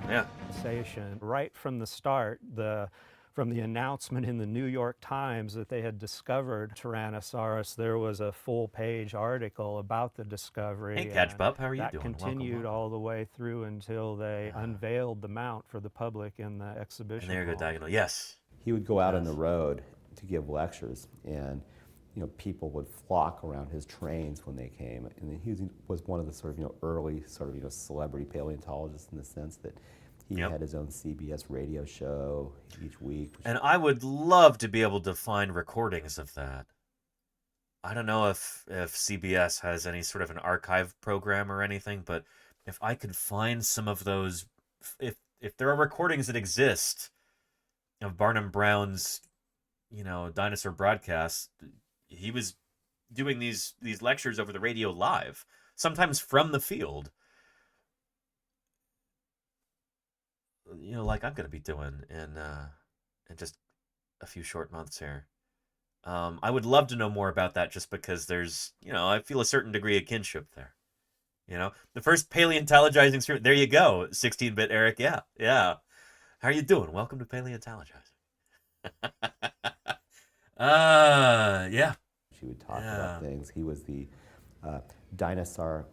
Yeah. Right from the start, from the announcement in the New York Times that they had discovered Tyrannosaurus, there was a full-page article about the discovery. Hey, Catch Bub, how are you doing? That continued all the way through until they unveiled the mount for the public in the exhibition. And there you go, Diagonal. Yes. He would go out on the road to give lectures, and people would flock around his trains when they came. And he was one of the sort of early sort of celebrity paleontologists in the sense that he had his own CBS radio show each week. And I would love to be able to find recordings of that. I don't know if CBS has any sort of an archive program or anything, but if I could find some of those, if there are recordings that exist of Barnum Brown's, dinosaur broadcasts, he was doing these lectures over the radio live, sometimes from the field. Like I'm going to be doing in just a few short months here. I would love to know more about that just because there's, I feel a certain degree of kinship there. The first paleontologizing stream. There you go, 16-bit Eric. Yeah. How are you doing? Welcome to Paleontologizing. Yeah. She would talk about things. He was the dinosaur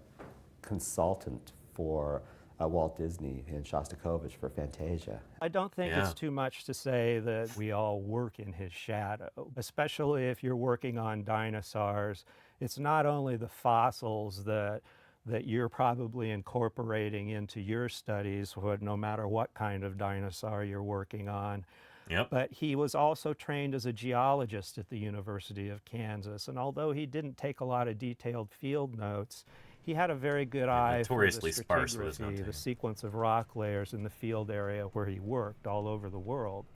consultant for Walt Disney and Shostakovich for Fantasia. I don't think it's too much to say that we all work in his shadow, especially if you're working on dinosaurs. It's not only the fossils that you're probably incorporating into your studies, no matter what kind of dinosaur you're working on. Yep. But he was also trained as a geologist at the University of Kansas, and although he didn't take a lot of detailed field notes, he had a very good eye for the stratigraphy, the sequence of rock layers in the field area where he worked all over the world.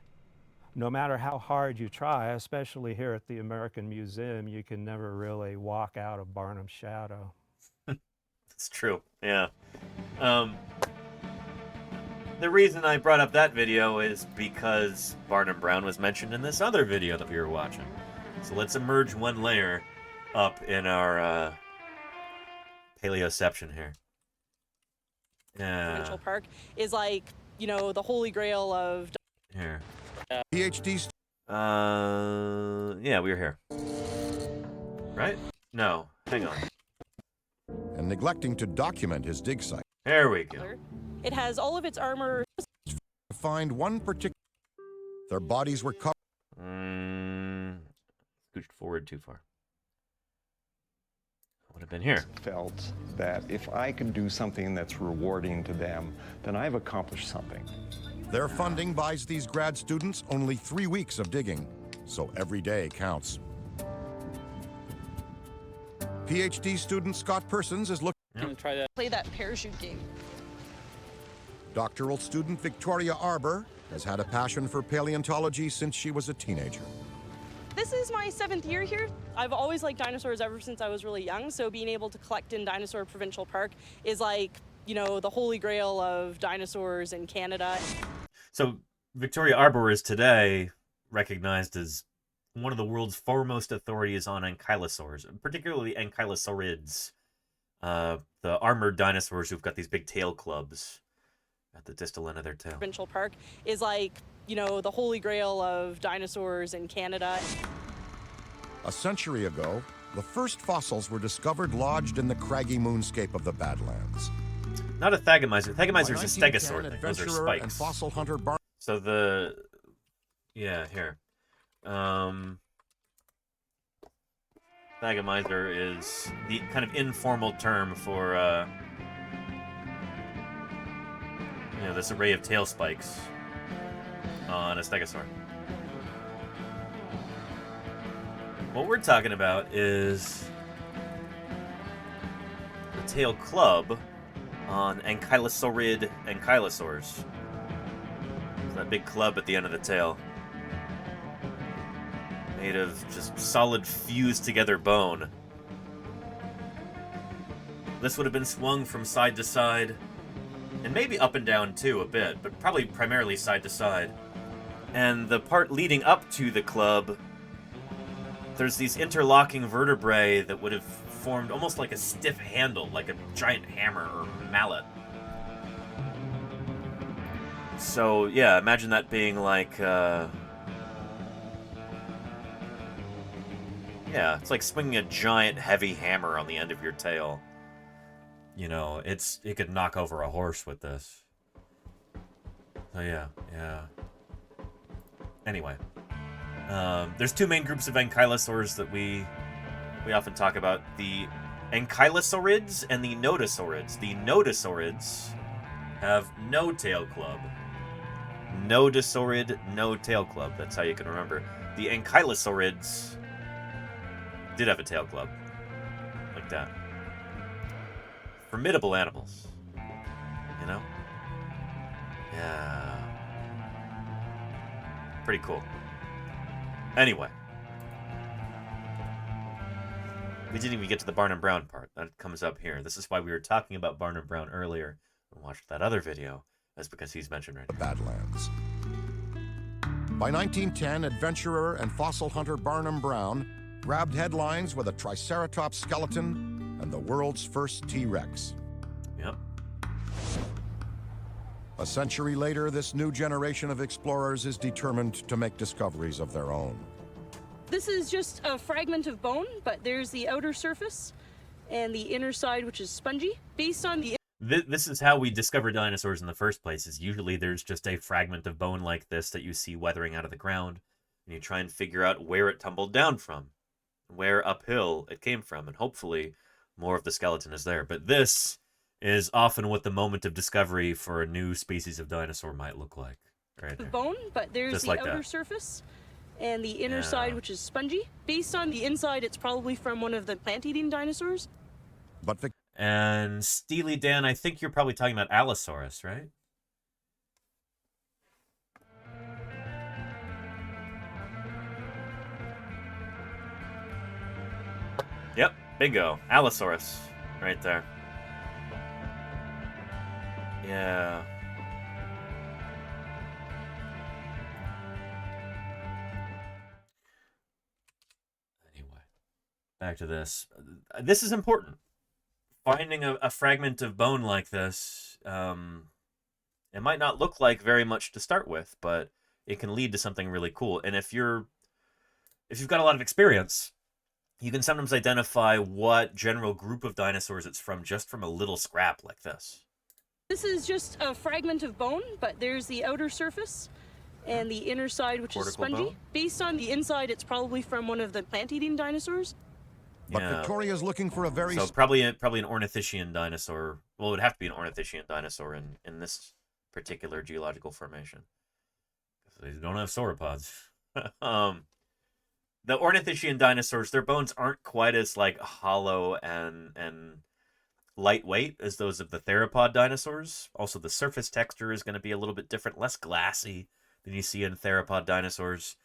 No matter how hard you try, especially here at the American Museum, you can never really walk out of Barnum's shadow. It's true, yeah. The reason I brought up that video is because Barnum Brown was mentioned in this other video that we were watching. So let's emerge one layer up in our paleoception here. Provincial Park is like, the holy grail of... Here. PhDs. Yeah, we were here. Right? No, hang on. And neglecting to document his dig site. There we go. It has all of its armor. To find one particular... Their bodies were covered... Scooched forward too far. Would have been here. Felt that if I can do something that's rewarding to them, then I've accomplished something. Their funding buys these grad students only 3 weeks of digging, so every day counts. PhD student Scott Persons is looking to try to play that parachute game. Doctoral student Victoria Arbor has had a passion for paleontology since she was a teenager. This is my 7th year here. I've always liked dinosaurs ever since I was really young, so being able to collect in Dinosaur Provincial Park is like, you know, the holy grail of dinosaurs in Canada. So Victoria Arbor is today recognized as one of the world's foremost authorities on ankylosaurs, particularly ankylosaurids, the armored dinosaurs who've got these big tail clubs at the distal end of their tail. Provincial Park is like, you know, the holy grail of dinosaurs in Canada. A century ago, the first fossils were discovered lodged in the craggy moonscape of the Badlands. Not a thagomizer. Thagomizer's a stegosaur thing. Those are Adventurer spikes. and fossil hunter Bar So the... Yeah, here. Thagomizer is the kind of informal term for, you know, this array of tail spikes on a stegosaur. What we're talking about is the tail club on ankylosaurid ankylosaurs. It's that big club at the end of the tail. Made of just solid fused together bone. This would have been swung from side to side, and maybe up and down too a bit, but probably primarily side to side. And the part leading up to the club, there's these interlocking vertebrae that would have formed almost like a stiff handle, like a giant hammer or mallet. So yeah, imagine that being like, yeah, it's like swinging a giant heavy hammer on the end of your tail. You know, it could knock over a horse with this. So yeah. Anyway, there's two main groups of ankylosaurs that we often talk about: the ankylosaurids and the nodosaurids. The nodosaurids have no tail club. Nodosaurid, no tail club. That's how you can remember. The ankylosaurids did have a tail club, like that. Formidable animals, you know? Yeah. Pretty cool. Anyway. We didn't even get to the Barnum Brown part. That comes up here. This is why we were talking about Barnum Brown earlier and watched that other video. That's because he's mentioned right here. Badlands. By 1910, adventurer and fossil hunter Barnum Brown grabbed headlines with a Triceratops skeleton and the world's first T-Rex. Yep. A century later, this new generation of explorers is determined to make discoveries of their own. This is just a fragment of bone, but there's the outer surface and the inner side, which is spongy. Based on the... This is how we discover dinosaurs in the first place, is usually there's just a fragment of bone like this that you see weathering out of the ground, and you try and figure out where it tumbled down from, where uphill it came from, and hopefully more of the skeleton is there. But this is often what the moment of discovery for a new species of dinosaur might look like. Right there. Bone, but there's just the like outer that. surface and the inner side, which is spongy. Based on the inside, it's probably from one of the plant-eating dinosaurs. But and Steely Dan, I think you're probably talking about Allosaurus, right? Yep, bingo. Allosaurus, right there. Yeah. Anyway, back to this. This is important. Finding a fragment of bone like this, it might not look like very much to start with, but it can lead to something really cool. And if you've got a lot of experience, you can sometimes identify what general group of dinosaurs it's from just from a little scrap like this. This is just a fragment of bone, but there's the outer surface and the inner side, which is spongy. Bone? Based on the inside, it's probably from one of the plant-eating dinosaurs. But Yeah. Victoria's looking for a very... So probably an ornithician dinosaur. Well, it would have to be an ornithician dinosaur in this particular geological formation. They don't have sauropods. the ornithischian dinosaurs, their bones aren't quite as like hollow and lightweight as those of the theropod dinosaurs. Also, the surface texture is going to be a little bit different, less glassy than you see in theropod dinosaurs.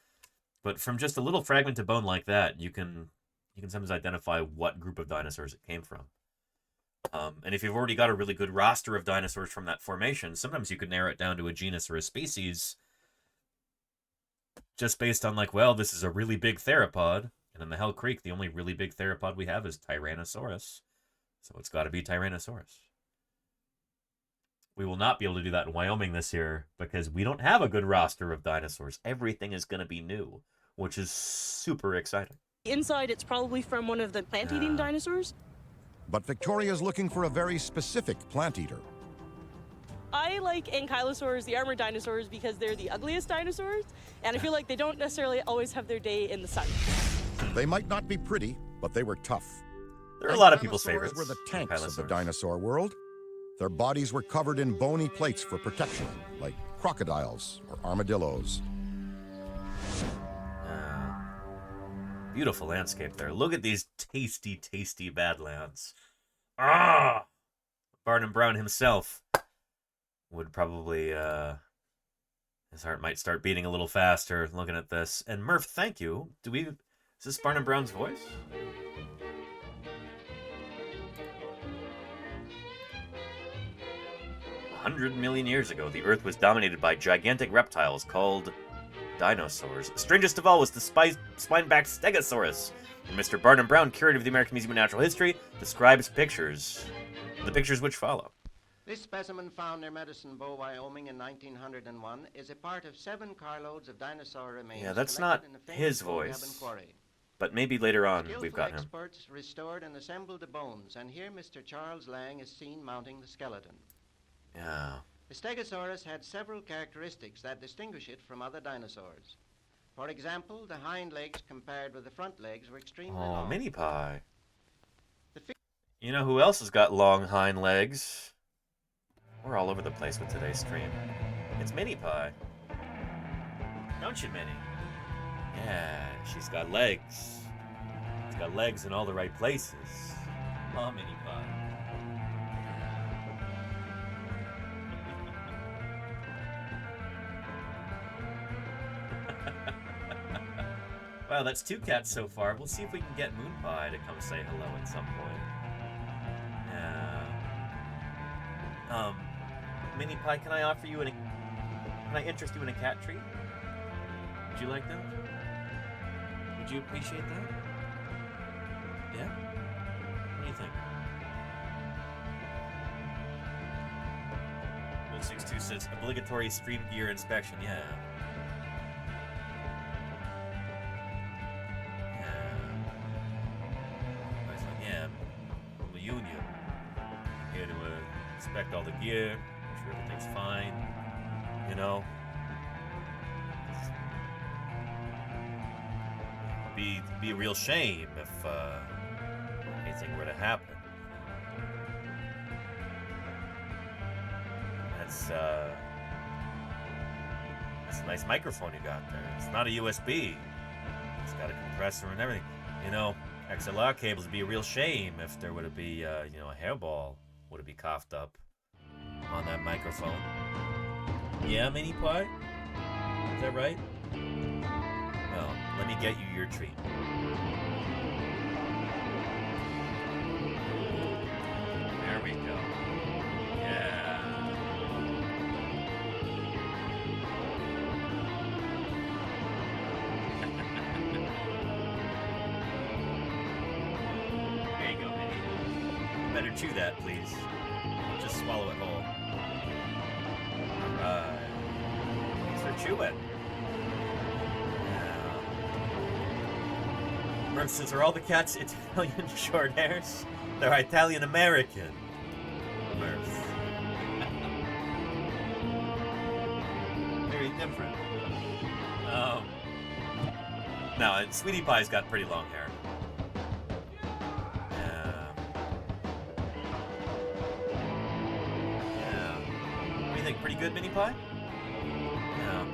But from just a little fragment of bone like that, you can sometimes identify what group of dinosaurs it came from. And if you've already got a really good roster of dinosaurs from that formation, sometimes you can narrow it down to a genus or a species just based on like, well, this is a really big theropod. And in the Hell Creek, the only really big theropod we have is Tyrannosaurus. So it's got to be Tyrannosaurus. We will not be able to do that in Wyoming this year because we don't have a good roster of dinosaurs. Everything is going to be new, which is super exciting. Inside, it's probably from one of the plant-eating dinosaurs. But Victoria's looking for a very specific plant eater. I like ankylosaurs, the armored dinosaurs, because they're the ugliest dinosaurs, and I feel like they don't necessarily always have their day in the sun. They might not be pretty, but they were tough. There are a lot of people's favorites. Were the tanks of the dinosaur world. Their bodies were covered in bony plates for protection, like crocodiles or armadillos. Beautiful landscape there. Look at these tasty, tasty badlands. Ah! Barnum Brown himself would probably, his heart might start beating a little faster looking at this. And Murph, thank you. Is this Barnum Brown's voice? A 100 million years ago, the Earth was dominated by gigantic reptiles called dinosaurs. Strangest of all was the spine-backed Stegosaurus. And Mr. Barnum Brown, curator of the American Museum of Natural History, describes pictures. The pictures which follow. This specimen found near Medicine Bow, Wyoming in 1901 is a part of 7 carloads of dinosaur remains. Yeah, that's not his voice. But maybe later on we've got him. Experts restored and assembled the bones, and here Mr. Charles Lang is seen mounting the skeleton. Yeah. The Stegosaurus had several characteristics that distinguish it from other dinosaurs. For example, the hind legs compared with the front legs were extremely long. Oh, Mini Pie. You know who else has got long hind legs? We're all over the place with today's stream. It's Mini Pie. Don't you, Minnie? Yeah, she's got legs. She's got legs in all the right places. Oh, Mini Pie. Wow, that's 2 cats so far. We'll see if we can get Moon Pie to come say hello at some point. Yeah. Mini Pie, can I offer you can I interest you in a cat treat? Would you like that? Would you appreciate that? Yeah? What do you think? 162 says obligatory stream gear inspection. Yeah. Inspect all the gear, make sure everything's fine, you know. It'd be a real shame if anything were to happen. That's a nice microphone you got there. It's not a USB. It's got a compressor and everything. You know, XLR cables would be a real shame if there would be, a hairball would it be coughed up on that microphone. Yeah, Mini Pie? Is that right? Well, let me get you your treat. There we go. Yeah. There you go, Minnie. You better chew that, please. Just swallow it whole. Alright. Thanks for chewing. Yeah. Murph says, are all the cats Italian short hairs? They're Italian American. Murph. Very different. No, Sweetie Pie's got pretty long hair. Pretty good, Mini Pie? Yeah.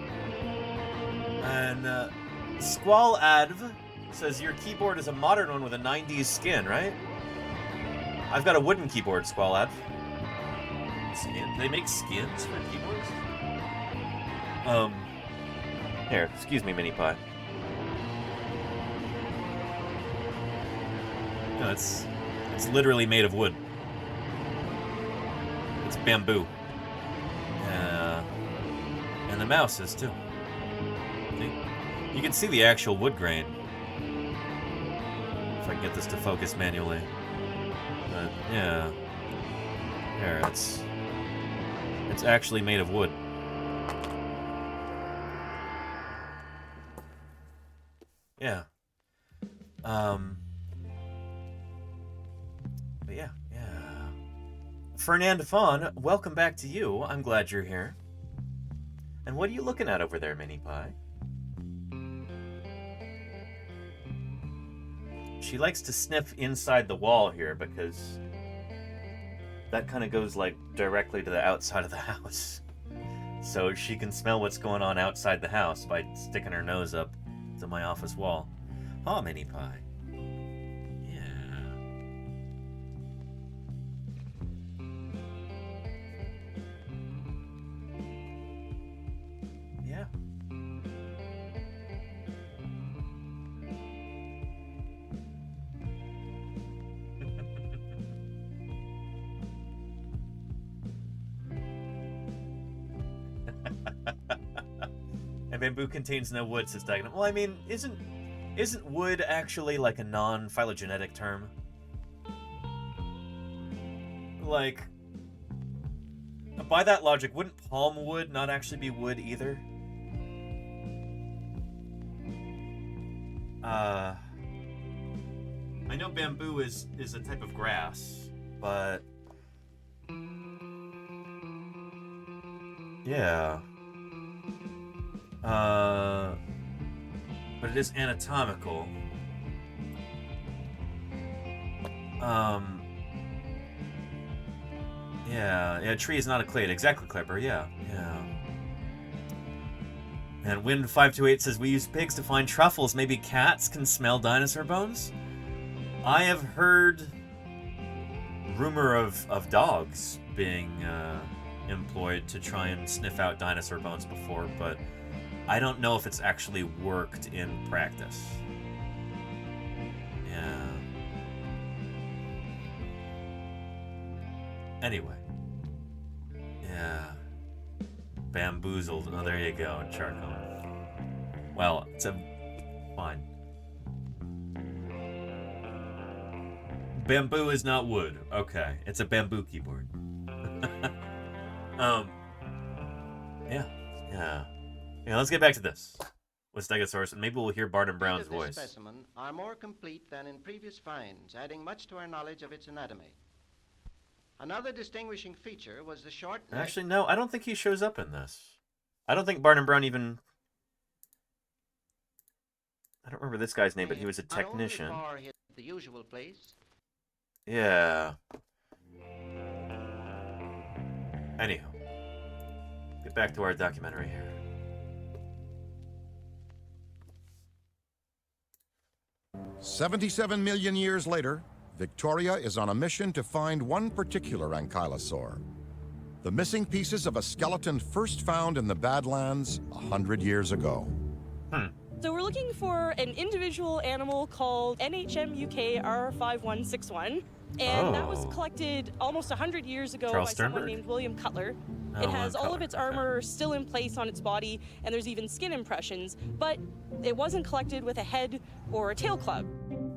And Squall Adv Says your keyboard is a modern one with a 90s skin, right? I've got a wooden keyboard, Squalad. Skin? They make skins for keyboards? Here, excuse me, Mini Pie. No, it's literally made of wood. It's bamboo. And the mouse is too. See? You can see the actual wood grain. If I can get this to focus manually. But yeah. There, it's actually made of wood. Yeah. But yeah. Fernand Fawn, welcome back to you. I'm glad you're here. And what are you looking at over there, Mini Pie? She likes to sniff inside the wall here because that kind of goes like directly to the outside of the house. So she can smell what's going on outside the house by sticking her nose up to my office wall. Oh, Mini Pie. Yeah. And bamboo contains no wood, says Diagonal. Well, I mean, isn't wood actually like a non-phylogenetic term? Like, by that logic, wouldn't palm wood not actually be wood either? I know bamboo is a type of grass, but yeah. But it is anatomical. Yeah, a tree is not a clade. Exactly, Clever. Yeah. And Wind528 says, we use pigs to find truffles. Maybe cats can smell dinosaur bones? I have heard rumor of dogs being employed to try and sniff out dinosaur bones before, but I don't know if it's actually worked in practice. Yeah. Anyway. Yeah. Bamboozled. Oh, there you go. Charcoal. Well, it's a... Fine. Bamboo is not wood. Okay. It's a bamboo keyboard. Yeah, let's get back to this with Stegosaurus, and maybe we'll hear Barton Brown's voice. This specimen are more complete than in previous finds, adding much to our knowledge of its anatomy. Another distinguishing feature was the short neck. Actually, no, I don't think he shows up in this. I don't think Barton Brown even... I don't remember this guy's name, but he was a technician. Not only hit the usual place. Yeah. Anyhow. Get back to our documentary here. "77 million years later, Victoria is on a mission to find one particular ankylosaur. The missing pieces of a skeleton first found in the Badlands 100 years ago. So we're looking for an individual animal called NHMUK R5161. And that was collected almost 100 years ago by someone named William Cutler. It has all of its armor still in place on its body, and there's even skin impressions, but it wasn't collected with a head or a tail club.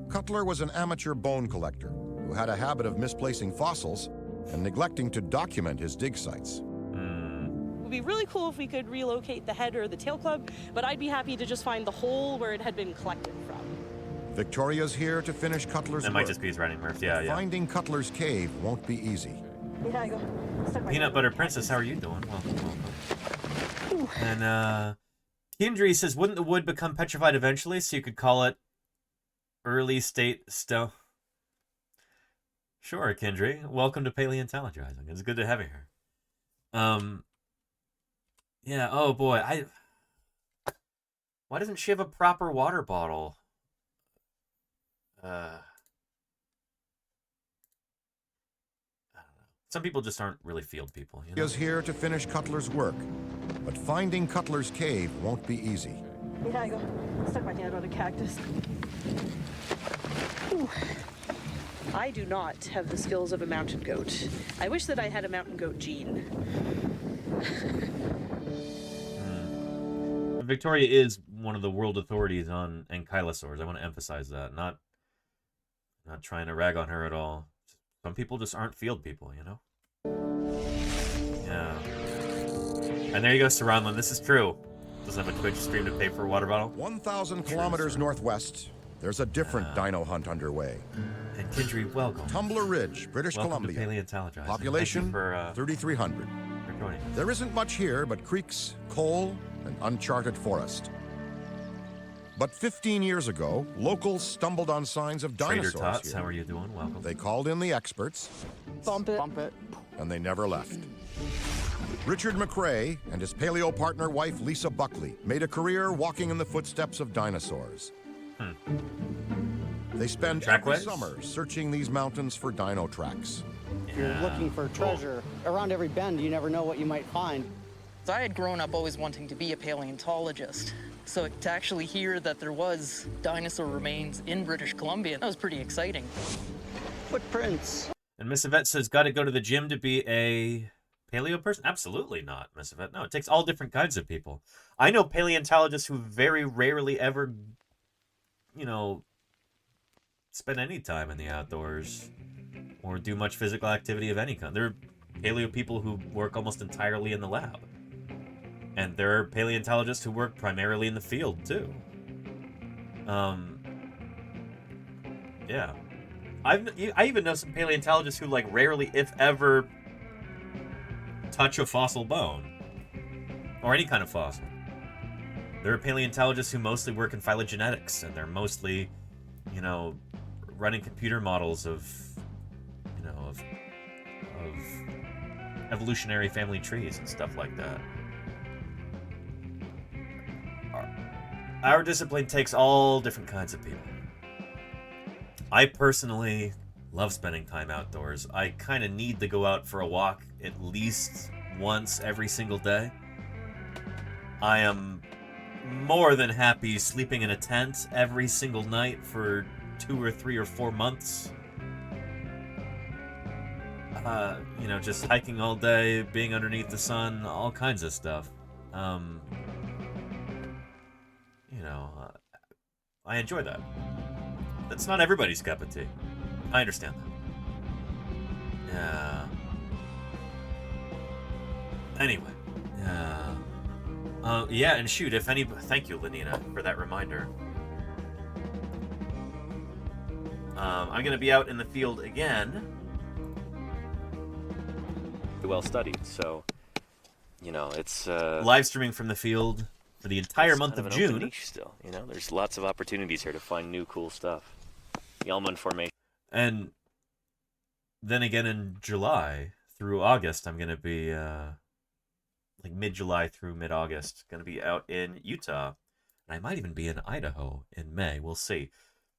Cutler was an amateur bone collector who had a habit of misplacing fossils and neglecting to document his dig sites. It would be really cool if we could relocate the head or the tail club, but I'd be happy to just find the hole where it had been collected from. Victoria's here to finish Cutler's work. That might just be his writing Murph. Yeah. Finding Cutler's cave won't be easy. Yeah, I go. Peanut Butter Princess, how are you doing? Welcome. And Kindry says, wouldn't the wood become petrified eventually, so you could call it early state stone? Sure, Kindry. Welcome to Paleontologizing. It's good to have you here. Yeah. Oh boy, why doesn't she have a proper water bottle? Some people just aren't really field people. You know? He is here to finish Cutler's work, but finding Cutler's cave won't be easy. Yeah, I go stuck my hand on a cactus. Ooh. I do not have the skills of a mountain goat. I wish that I had a mountain goat gene. Victoria is one of the world authorities on ankylosaurs. I want to emphasize that. Not trying to rag on her at all. Some people just aren't field people, you know? Yeah. And there you go, Saranlin. This is true. Doesn't have a Twitch stream to pay for a water bottle. 1,000 kilometers northwest, there's a different dino hunt underway. And Kindry, welcome. Tumbler Ridge, British Welcome to Columbia. Paleontologizing. Population, 3,300. There isn't much here but creeks, coal, and uncharted forest. But 15 years ago, locals stumbled on signs of Trader dinosaurs Tots, here. how are you doing? Welcome. They called in the experts. Bump it. And they never left. Richard McRae and his paleo partner wife Lisa Buckley made a career walking in the footsteps of dinosaurs. They spend every summer searching these mountains for dino tracks. If you're looking for treasure around every bend, you never know what you might find. So I had grown up always wanting to be a paleontologist. So to actually hear that there was dinosaur remains in British Columbia, that was pretty exciting. Footprints. And Miss Yvette says, got to go to the gym to be a paleo person? Absolutely not, Miss Yvette. No, it takes all different kinds of people. I know paleontologists who very rarely ever, you know, spend any time in the outdoors or do much physical activity of any kind. There are paleo people who work almost entirely in the lab. And there are paleontologists who work primarily in the field, too. Yeah. I even know some paleontologists who, like, rarely, if ever, touch a fossil bone. Or any kind of fossil. There are paleontologists who mostly work in phylogenetics, and they're mostly, you know, running computer models of, you know, of evolutionary family trees and stuff like that. Our discipline takes all different kinds of people. I personally love spending time outdoors. I kind of need to go out for a walk at least once every single day. I am more than happy sleeping in a tent every single night for 2 or 3 or 4 months. You know, just hiking all day, being underneath the sun, all kinds of stuff. You know, I enjoy that. That's not everybody's cup of tea. I understand that. Yeah. Anyway. Yeah, and shoot, if any... Thank you, Lenina, for that reminder. I'm going to be out in the field again. Well studied, so, you know, it's... live streaming from the field for the entire month of June. Niche still, you know, there's lots of opportunities here to find new cool stuff. The almond formation. And then again in July through August, I'm going to be, like mid-July through mid-August, going to be out in Utah. And I might even be in Idaho in May. We'll see.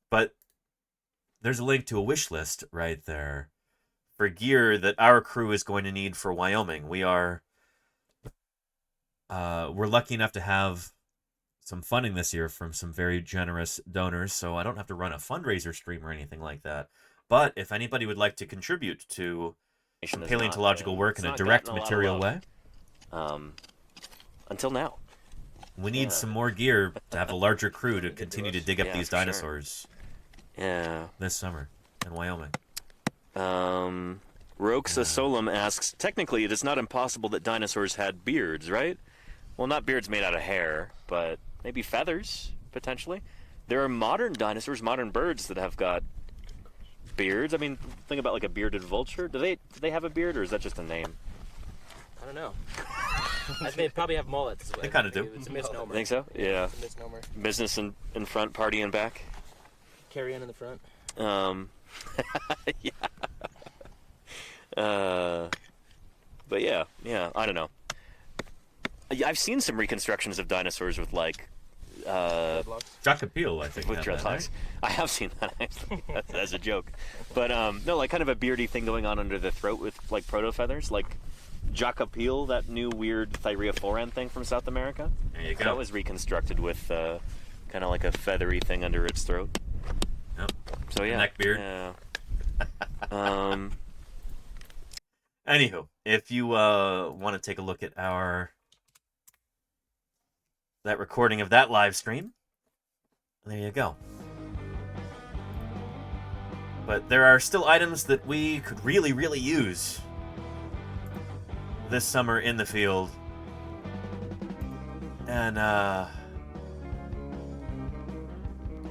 But there's a link to a wish list right there for gear that our crew is going to need for Wyoming. We are... we're lucky enough to have some funding this year from some very generous donors, so I don't have to run a fundraiser stream or anything like that. But if anybody would like to contribute to some paleontological work in a direct material way, until now, we need some more gear to have a larger crew to continue to dig up these dinosaurs. Yeah, this summer in Wyoming. Roxa Solum asks, technically it is not impossible that dinosaurs had beards, right? Well, not beards made out of hair, but maybe feathers, potentially. There are modern dinosaurs, modern birds that have got beards. I mean, think about like a bearded vulture. Do they have a beard, or is that just a name? I don't know. They probably have mullets. They kind of do. It's a misnomer. Think so? Yeah. It's a misnomer. Business in front, party in back. Carry-on in the front. Yeah. But yeah, I don't know. I've seen some reconstructions of dinosaurs with like Jacapil, I think. With dreadlocks. I have seen that actually. That's a joke. But no, like kind of a beardy thing going on under the throat with like proto feathers, like Jacapil, that new weird Thyreophorans thing from South America. There you go. That was reconstructed with kind of like a feathery thing under its throat. Yep. So yeah. Neck beard. Yeah. Anywho, if you want to take a look at that recording of that live stream, there you go. But there are still items that we could really, really use this summer in the field. And,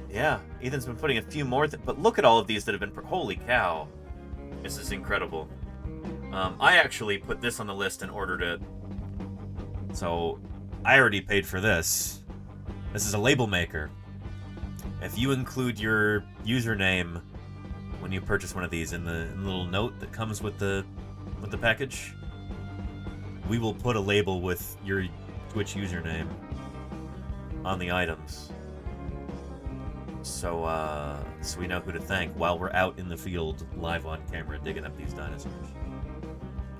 yeah, Ethan's been putting a few more, but look at all of these that have been, holy cow. This is incredible. I actually put this on the list and ordered it. So, I already paid for this. This is a label maker. If you include your username when you purchase one of these in the little note that comes with the package, we will put a label with your Twitch username on the items. So we know who to thank while we're out in the field live on camera digging up these dinosaurs.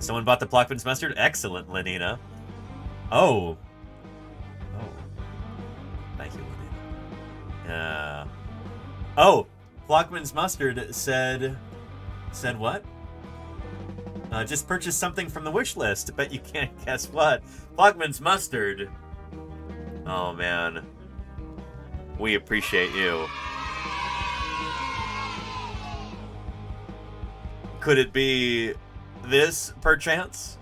Someone bought the Plockman's mustard? Excellent, Lenina. Oh. Thank you, Lenina. Yeah. Oh, Plockman's mustard said what? Just purchased something from the wish list, but you can't guess what. Plockman's mustard. Oh, man. We appreciate you. Could it be this, perchance?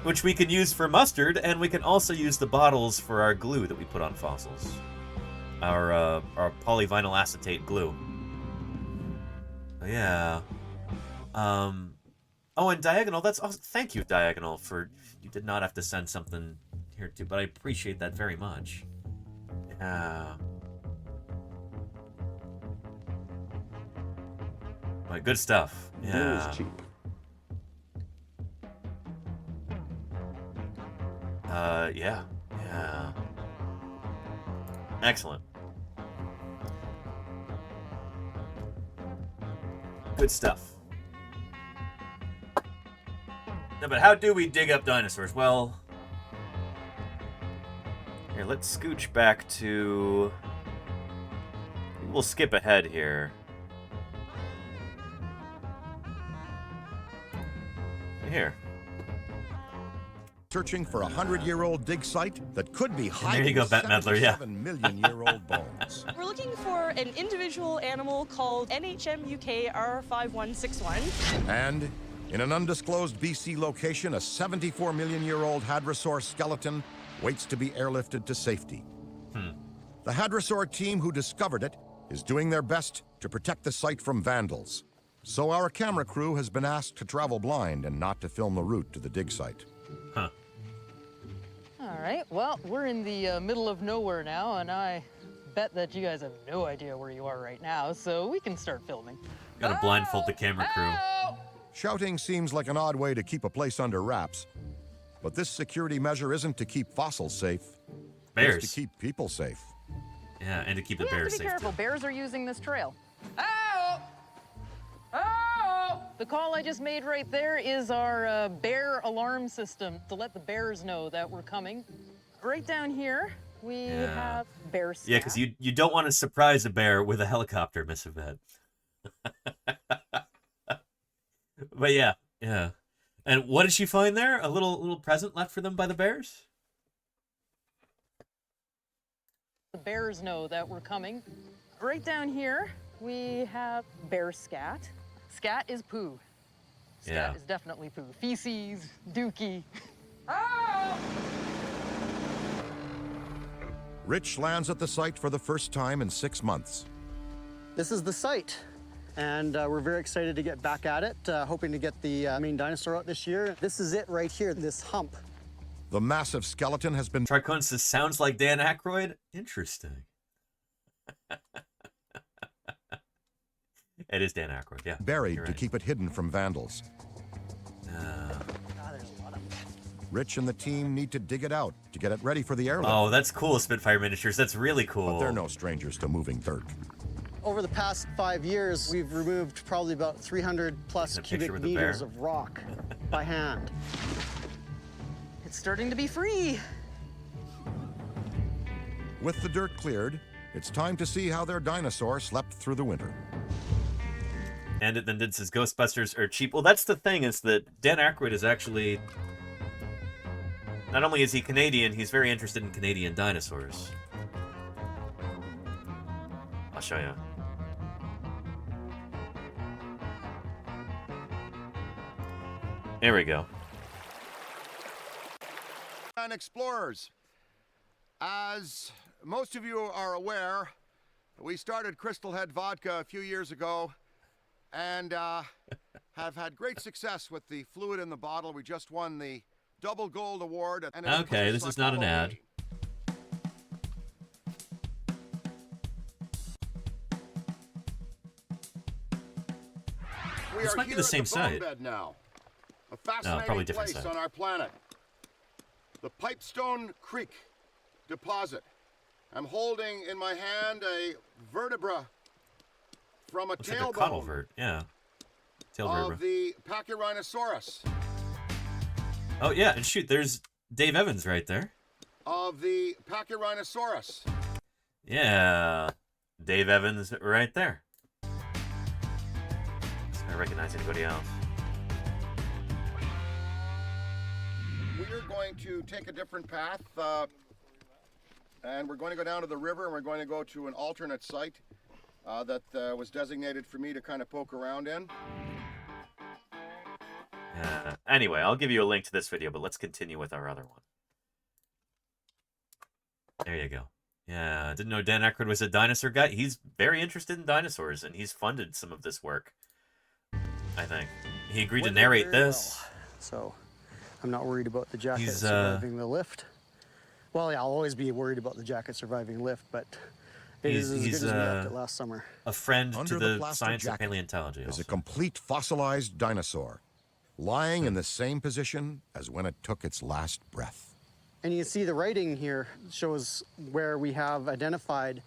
Which we can use for mustard, and we can also use the bottles for our glue that we put on fossils. Our polyvinyl acetate glue. Yeah. Oh, and Diagonal, that's awesome. Thank you, Diagonal, for... You did not have to send something here, too, but I appreciate that very much. Yeah. My good stuff. Yeah. Glue is cheap. Yeah. Yeah. Excellent. Good stuff. No, but how do we dig up dinosaurs? Well, here, let's scooch back to... We'll skip ahead here. Here. Searching for a 100-year-old dig site that could be hiding there you go, Bat Medler, yeah. 7-million-year-old bones. We're looking for an individual animal called NHMUK R5161. And in an undisclosed BC location, a 74-million-year-old hadrosaur skeleton waits to be airlifted to safety. The hadrosaur team who discovered it is doing their best to protect the site from vandals. So our camera crew has been asked to travel blind and not to film the route to the dig site. Huh. All right, well, we're in the middle of nowhere now, and I bet that you guys have no idea where you are right now, so we can start filming. Gotta blindfold the camera crew. Shouting seems like an odd way to keep a place under wraps, but this security measure isn't to keep fossils safe. Bears. It's to keep people safe. Yeah, and to keep the We have bears to be safe. careful. Bears are using this trail. Ow! Ow! The call I just made right there is our bear alarm system to let the bears know that we're coming. Right down here, we have bear scat. Yeah, because you don't want to surprise a bear with a helicopter, Miss Yvette. But yeah. And what did she find there? A little present left for them by the bears? The bears know that we're coming. Right down here, we have bear scat. Scat is poo. Scat is definitely poo. Feces, dookie. Rich lands at the site for the first time in 6 months. This is the site, and we're very excited to get back at it, hoping to get the main dinosaur out this year. This is it right here, this hump. The massive skeleton has been... Charcon says, sounds like Dan Aykroyd? Interesting. It is Dan Aykroyd, yeah. Buried You're to right. keep it hidden from vandals. Rich and the team need to dig it out to get it ready for the airlift. Oh, that's cool, Spitfire miniatures. That's really cool. But they're no strangers to moving dirt. Over the past 5 years, we've removed probably about 300 plus cubic meters of rock by hand. It's starting to be free. With the dirt cleared, it's time to see how their dinosaur slept through the winter. And it then says Ghostbusters are cheap. Well, that's the thing, is that Dan Aykroyd is actually... Not only is he Canadian, he's very interested in Canadian dinosaurs. I'll show you. There we go. And explorers, as most of you are aware, we started Crystal Head Vodka a few years ago and have had great success with the fluid in the bottle. We just won the Double Gold Award. Okay, this is not an ad. This might be the same site. Now. A No, fascinating probably different place site. on our planet. The Pipestone Creek deposit. I'm holding in my hand a vertebra from a Looks like a tailbone caudal vert, yeah. Tail vertebra. of the Pachyrhinosaurus. Oh yeah, and shoot, there's Dave Evans right there. Of the Pachyrhinosaurus. Yeah, Dave Evans right there. I recognize anybody else. We're going to take a different path, and we're going to go down to the river, and we're going to go to an alternate site that was designated for me to kind of poke around in. Anyway, I'll give you a link to this video, but let's continue with our other one. There you go. Yeah, didn't know Dan Aykroyd was a dinosaur guy. He's very interested in dinosaurs, and he's funded some of this work, I think. He agreed to narrate this. So I'm not worried about the jacket surviving the lift. Well, yeah, I'll always be worried about the jacket surviving lift, but it is as good as we left it last summer. A friend Under to the plastic science of jacket paleontology. is a complete fossilized dinosaur, lying in the same position as when it took its last breath. And you can see the writing here shows where we have identified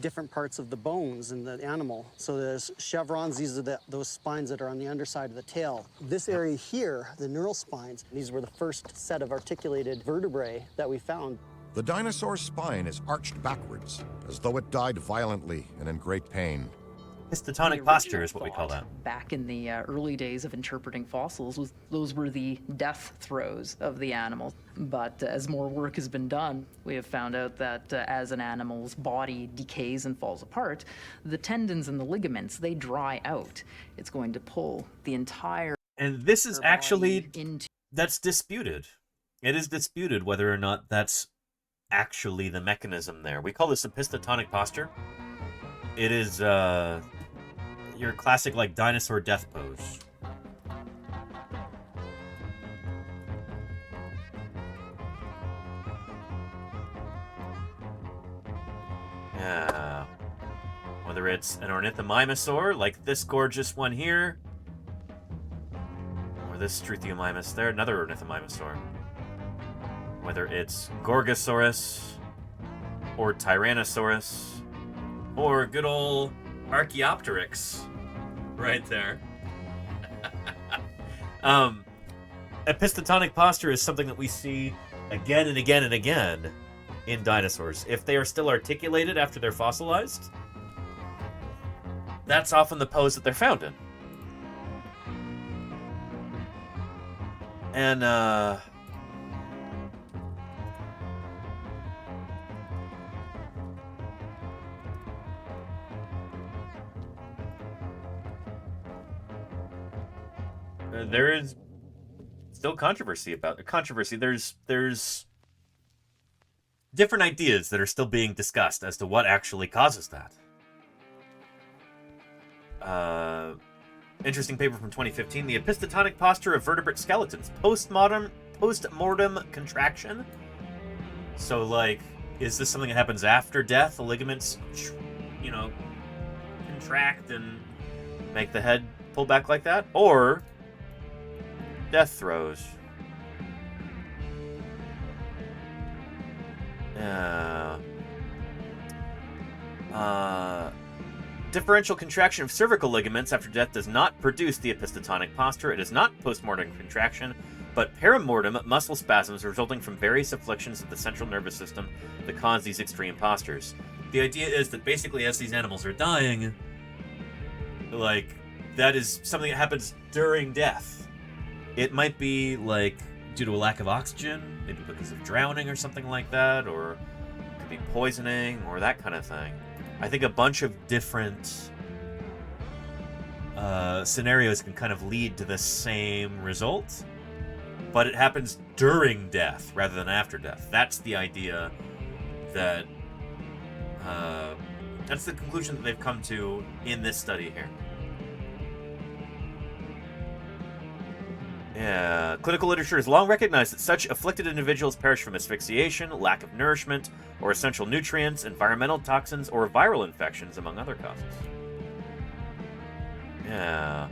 different parts of the bones in the animal. So there's chevrons, these are those spines that are on the underside of the tail. This area here, the neural spines, these were the first set of articulated vertebrae that we found. The dinosaur's spine is arched backwards, as though it died violently and in great pain. Histotonic posture is what we call that. Back in the early days of interpreting fossils, those were the death throes of the animal. But as more work has been done, we have found out that as an animal's body decays and falls apart, the tendons and the ligaments, they dry out. It's going to pull the entire... And this is actually, that's disputed. It is disputed whether or not that's actually the mechanism there. We call this a histotonic posture. It is your classic like dinosaur death pose. Yeah. Whether it's an ornithomimosaur like this gorgeous one here, or this Struthiomimus there, another ornithomimosaur. Whether it's Gorgosaurus or Tyrannosaurus, or good old Archaeopteryx, right there. Epistotonic posture is something that we see again and again and again in dinosaurs. If they are still articulated after they're fossilized, that's often the pose that they're found in. And, there is still controversy about there's different ideas that are still being discussed as to what actually causes that. Interesting paper from 2015, the epistotonic posture of vertebrate skeletons, post-mortem contraction. So like, is this something that happens after death? The ligaments, you know, contract and make the head pull back like that? Or death throes. Differential contraction of cervical ligaments after death does not produce the epistotonic posture. It is not postmortem contraction, but perimortem muscle spasms resulting from various afflictions of the central nervous system that cause these extreme postures. The idea is that basically as these animals are dying, like, that is something that happens during death. It might be, like, due to a lack of oxygen, maybe because of drowning or something like that, or it could be poisoning or that kind of thing. I think a bunch of different scenarios can kind of lead to the same result, but it happens during death rather than after death. That's the idea that... that's the conclusion that they've come to in this study here. Yeah, clinical literature has long recognized that such afflicted individuals perish from asphyxiation, lack of nourishment, or essential nutrients, environmental toxins, or viral infections, among other causes. Yeah.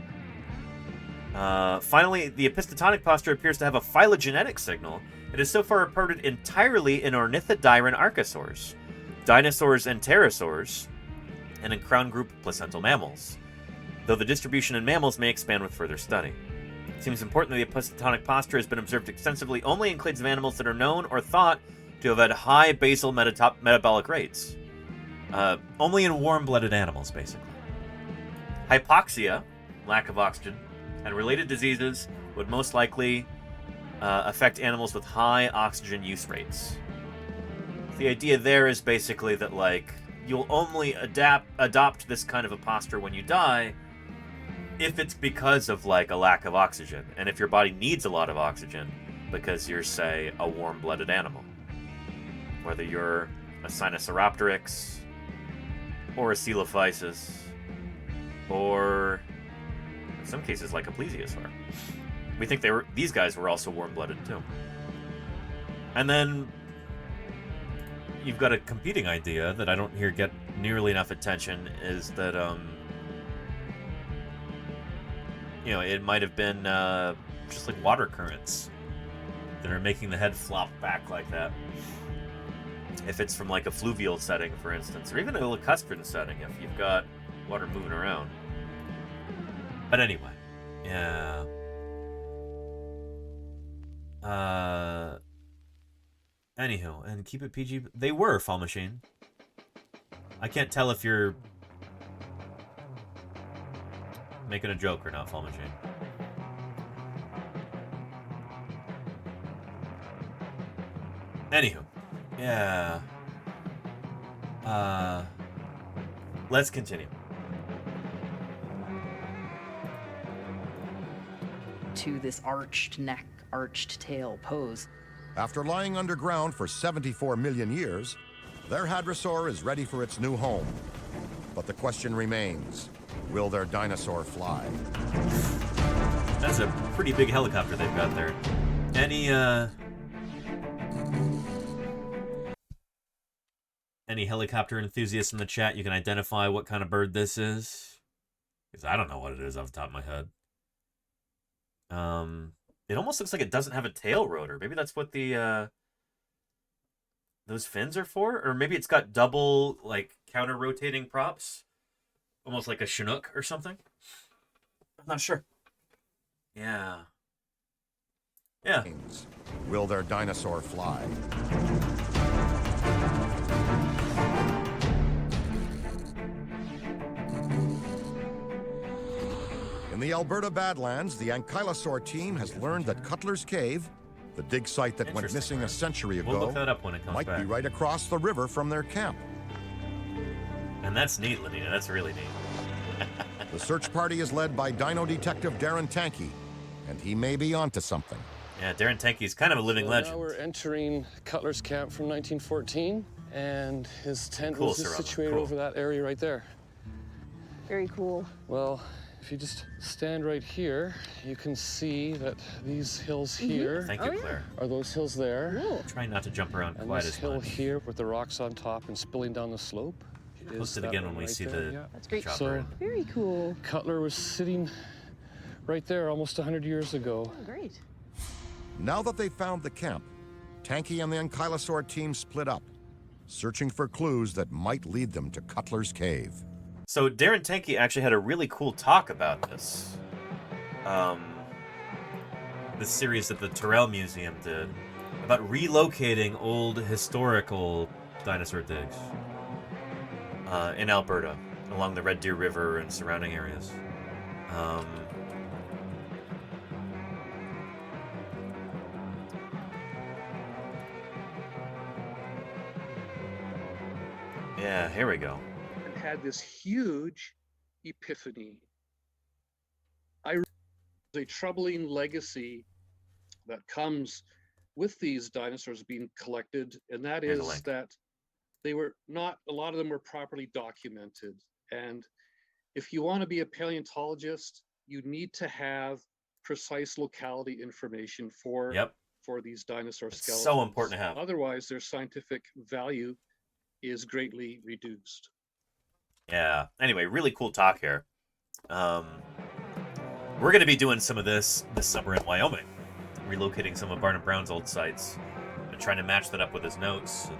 Finally, the epistotonic posture appears to have a phylogenetic signal. It is so far reported entirely in ornithodiran archosaurs, dinosaurs and pterosaurs, and in crown group placental mammals, though the distribution in mammals may expand with further study. It seems important that the epistotonic posture has been observed extensively only in clades of animals that are known or thought to have had high basal metabolic rates. Only in warm-blooded animals, basically. Hypoxia, lack of oxygen, and related diseases would most likely affect animals with high oxygen use rates. The idea there is basically that, like, you'll only adopt this kind of a posture when you die if it's because of, like, a lack of oxygen, and if your body needs a lot of oxygen because you're, say, a warm-blooded animal. Whether you're a Sinosauropteryx, or a Coelophysis, or in some cases like a Plesiosaur. We think these guys were also warm-blooded too. And then you've got a competing idea that I don't hear get nearly enough attention, is that it might have been just like water currents that are making the head flop back like that. If it's from like a fluvial setting, for instance, or even a lacustrine setting, if you've got water moving around. But anyway, yeah. Anywho, and keep it PG. They were Fall Machine. I can't tell if you're making a joke or not, Fall Machine. Anywho, yeah. Let's continue. To this arched neck, arched tail pose. After lying underground for 74 million years, their hadrosaur is ready for its new home. But the question remains, will their dinosaur fly? That's a pretty big helicopter they've got there. Any helicopter enthusiasts in the chat, you can identify what kind of bird this is? Because I don't know what it is off the top of my head. It almost looks like it doesn't have a tail rotor. Maybe that's what the those fins are for? Or maybe it's got double, like, counter-rotating props? Almost like a Chinook or something? I'm not sure. Yeah. Yeah. Will their dinosaur fly? In the Alberta Badlands, the Ankylosaur team has learned that Cutler's Cave, the dig site that went missing a century ago, We'll look that up when it comes might back. be right across the river from their camp. And that's neat, Lenina. That's really neat. The search party is led by Dino Detective Darren Tankey, and he may be onto something. Yeah, Darren Tankey's kind of a living legend. Now we're entering Cutler's camp from 1914, and his tent Cool, was just Sarah. situated Cool. over that area right there. Very cool. Well, if you just stand right here, you can see that these hills here Thank you, Claire. are those hills there. Try not to jump around And quite this as hill much. here with the rocks on top and spilling down the slope. Post is it that again one when we right see there, the yeah. That's great. chopper. So Very cool. Cutler was sitting right there almost 100 years ago. Oh, great. Now that they've found the camp, Tankey and the Ankylosaur team split up. searching for clues that might lead them to Cutler's Cave. So Darren Tanke actually had a really cool talk about this. This series that the Terrell Museum did about relocating old historical dinosaur digs in Alberta along the Red Deer River and surrounding areas. Yeah, here we go. And had this huge epiphany. A troubling legacy that comes with these dinosaurs being collected, and that is that they were not, a lot of them were properly documented. And if you want to be a paleontologist, you need to have precise locality information for these dinosaur skeletons. So important to have. Otherwise, their scientific value is greatly reduced. Yeah. Anyway, really cool talk here. We're going to be doing some of this summer in Wyoming, relocating some of Barnum Brown's old sites and trying to match that up with his notes and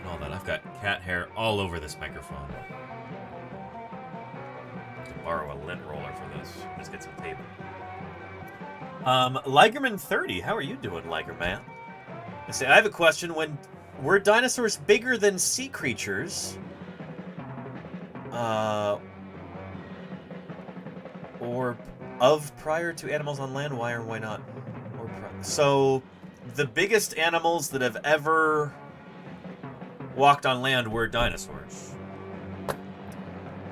all that. I've got cat hair all over this microphone. I have to borrow a lint roller for this. Let's get some tape. Ligerman30, how are you doing, Ligerman? I have a question. Were dinosaurs bigger than sea creatures? Or prior to animals on land? Why or why not? So, the biggest animals that have ever walked on land were dinosaurs.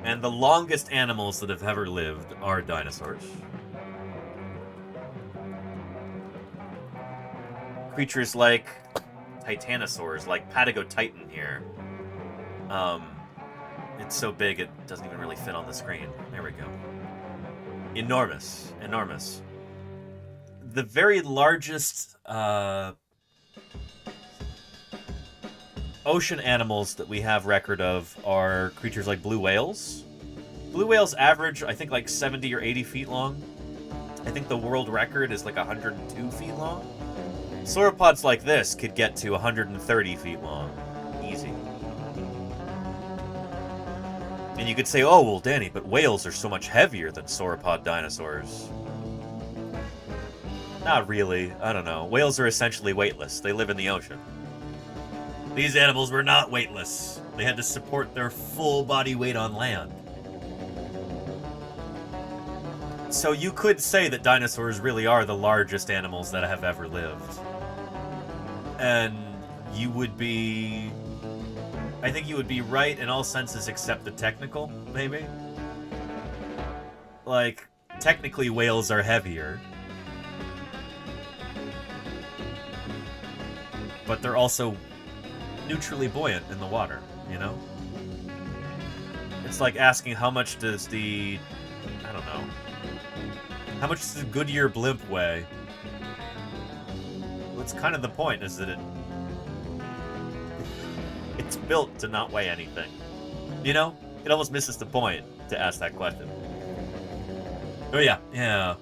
And the longest animals that have ever lived are dinosaurs. Creatures like titanosaurs, like Patagotitan here. It's so big it doesn't even really fit on the screen. There we go. Enormous. Enormous. The very largest ocean animals that we have record of are creatures like blue whales. Blue whales average, I think, like 70 or 80 feet long. I think the world record is like 102 feet long. Sauropods like this could get to 130 feet long. Easy. And you could say, oh, well, Danny, but whales are so much heavier than sauropod dinosaurs. Not really. I don't know. Whales are essentially weightless. They live in the ocean. These animals were not weightless. They had to support their full body weight on land. So you could say that dinosaurs really are the largest animals that have ever lived. And you would be... I think you would be right in all senses except the technical, maybe. Like, technically whales are heavier. But they're also neutrally buoyant in the water, you know? It's like asking how much does the... I don't know. How much does the Goodyear blimp weigh? Well, it's kind of the point, is that it's built to not weigh anything. You know? It almost misses the point to ask that question. Oh yeah, yeah.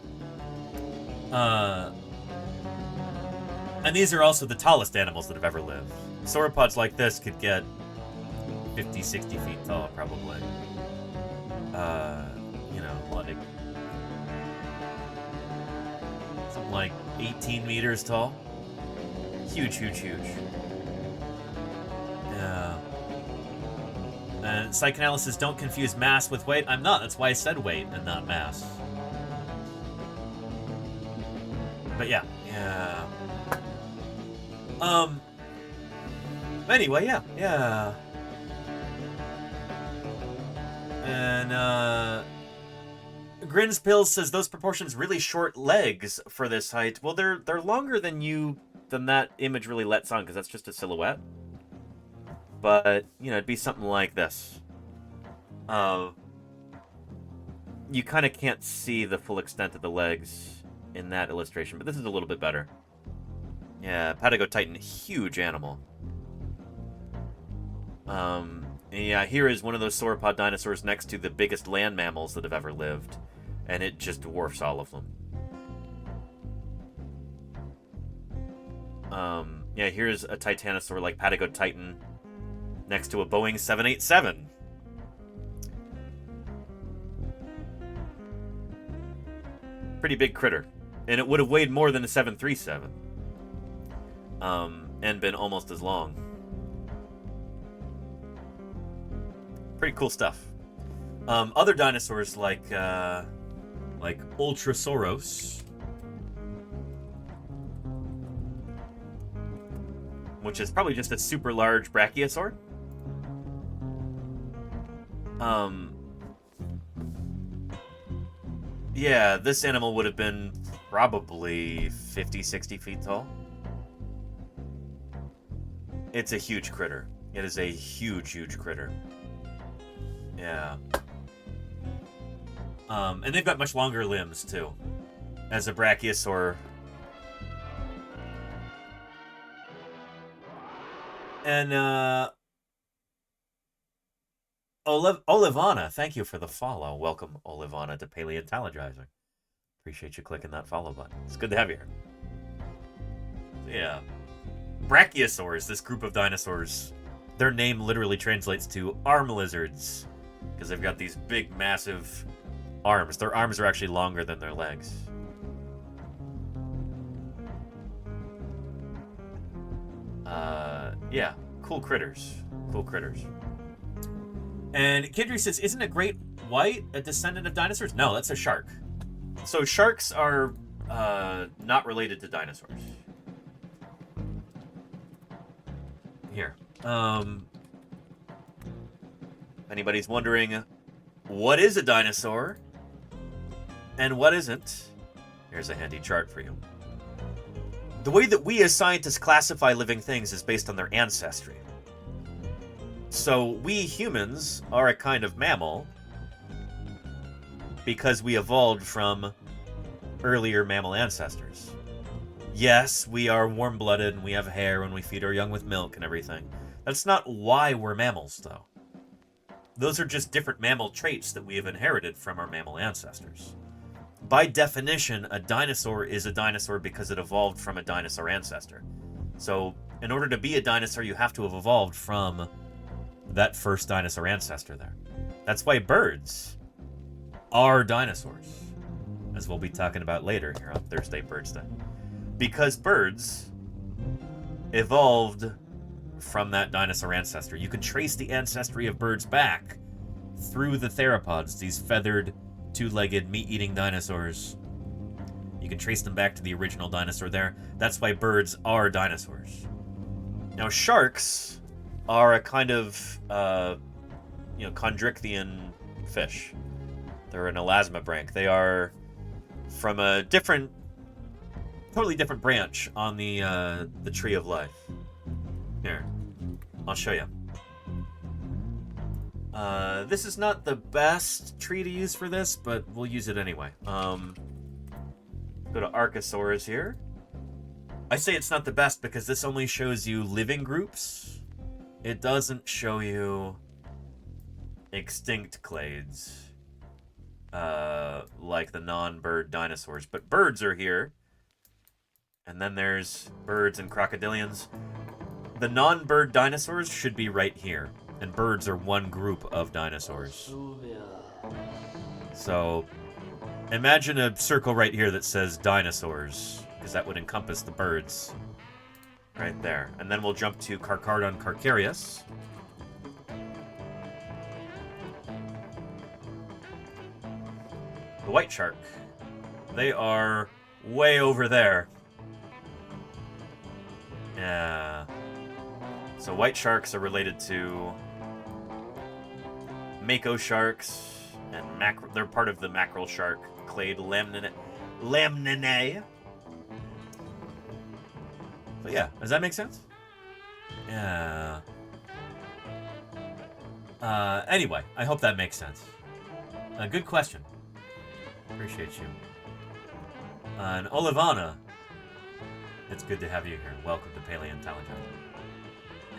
And these are also the tallest animals that have ever lived. Sauropods like this could get 50, 60 feet tall, probably. You know, like... something like 18 meters tall. Huge, huge, huge. Yeah. And psychoanalysis, don't confuse mass with weight. I'm not. That's why I said weight and not mass. But yeah. Yeah. Anyway, yeah. Yeah. And, Grins Pills says those proportions really short legs for this height. Well, they're longer than that image really lets on, because that's just a silhouette. But, you know, it'd be something like this. You kind of can't see the full extent of the legs in that illustration, but this is a little bit better. Yeah, Patagotitan, huge animal. And yeah, here is one of those sauropod dinosaurs next to the biggest land mammals that have ever lived. And it just dwarfs all of them. Yeah, here's a titanosaur like Patagotitan next to a Boeing 787. Pretty big critter. And it would have weighed more than a 737. And been almost as long. Pretty cool stuff. Other dinosaurs like Ultrasaurus, which is probably just a super large brachiosaur. Yeah, this animal would have been probably 50, 60 feet tall. It's a huge critter. It is a huge, huge critter. Yeah. And they've got much longer limbs, too. As a brachiosaur. And, Olivana, thank you for the follow. Welcome, Olivana, to Paleontologizing. Appreciate you clicking that follow button. It's good to have you here. Yeah. Brachiosaurs, this group of dinosaurs, their name literally translates to arm lizards. Because they've got these big, massive arms. Their arms are actually longer than their legs. Yeah, cool critters. Cool critters. And Kidri says, isn't a great white a descendant of dinosaurs? No, that's a shark. So sharks are not related to dinosaurs. Here. If anybody's wondering what is a dinosaur and what isn't, here's a handy chart for you. The way that we as scientists classify living things is based on their ancestry. So we humans are a kind of mammal because we evolved from earlier mammal ancestors. Yes, we are warm-blooded and we have hair and we feed our young with milk and everything. That's not why we're mammals, though. Those are just different mammal traits that we have inherited from our mammal ancestors. By definition, a dinosaur is a dinosaur because it evolved from a dinosaur ancestor. So, in order to be a dinosaur, you have to have evolved from that first dinosaur ancestor there. That's why birds are dinosaurs, as we'll be talking about later here on Thursday BIRDSday. Because birds evolved from that dinosaur ancestor. You can trace the ancestry of birds back through the theropods, these feathered, two-legged, meat-eating dinosaurs. You can trace them back to the original dinosaur there. That's why birds are dinosaurs. Now, sharks are a kind of, chondrichthyan fish. They're an elasmobranch. They are from a totally different branch on the tree of life. Here, I'll show you. This is not the best tree to use for this, but we'll use it anyway. Go to Archosaurus here. I say it's not the best because this only shows you living groups. It doesn't show you extinct clades, like the non-bird dinosaurs. But birds are here. And then there's birds and crocodilians. The non-bird dinosaurs should be right here. And birds are one group of dinosaurs. So, imagine a circle right here that says dinosaurs, because that would encompass the birds. Right there. And then we'll jump to Carcharodon carcharias. The white shark. They are way over there. Yeah. So white sharks are related to mako sharks and they're part of the mackerel shark clade Lamninae. So yeah, does that make sense? Yeah. Anyway, I hope that makes sense. Good question. Appreciate you. And Olivana, it's good to have you here. Welcome to Paleontologizing.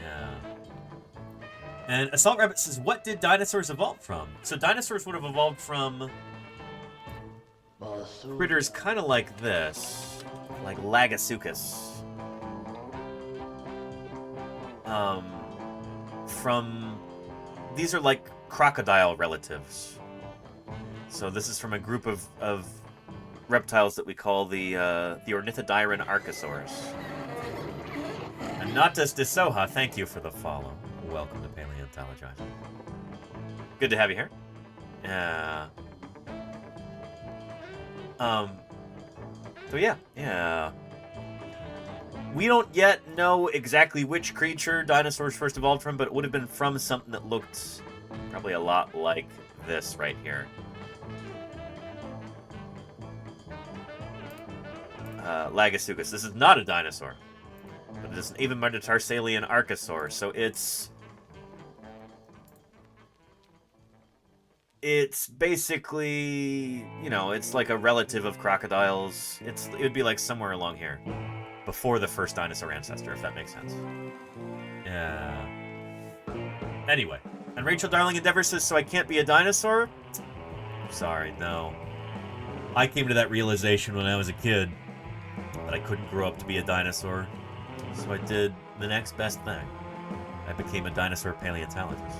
Yeah. And Assault Rabbit says, what did dinosaurs evolve from? So dinosaurs would have evolved from critters kind of like this, like Lagasuchus. from... These are like crocodile relatives. So this is from a group of reptiles that we call the Ornithodyryn archosaurs. And Natas de Soha, thank you for the follow. Welcome to Paleontologizing. Good to have you here. So yeah. We don't yet know exactly which creature dinosaurs first evolved from, but it would have been from something that looked probably a lot like this right here. Lagasugus. This is not a dinosaur, but it is an Avemetatarsalia archosaur, so it's basically, you know, it's like a relative of crocodiles. It would be like somewhere along here, before the first dinosaur ancestor, if that makes sense. Yeah. Anyway, and Rachel Darling Endeavor says, so I can't be a dinosaur? Sorry, no. I came to that realization when I was a kid, that I couldn't grow up to be a dinosaur, so I did the next best thing. I became a dinosaur paleontologist.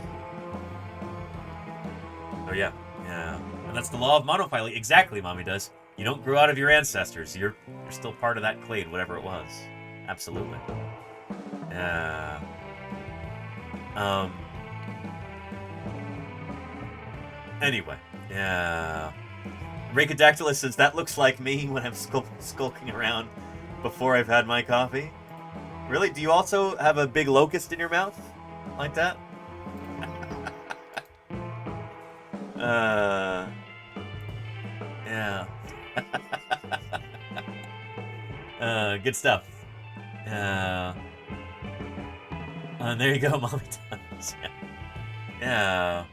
Oh yeah. And that's the law of monophyly. Exactly, Mommy does. You don't grow out of your ancestors. You're still part of that clade, whatever it was. Absolutely. Anyway. Rhacodactylus says, that looks like me when I'm skulking around before I've had my coffee. Really? Do you also have a big locust in your mouth? Like that? Yeah. Good stuff. There you go, Mommy Tons. Yeah.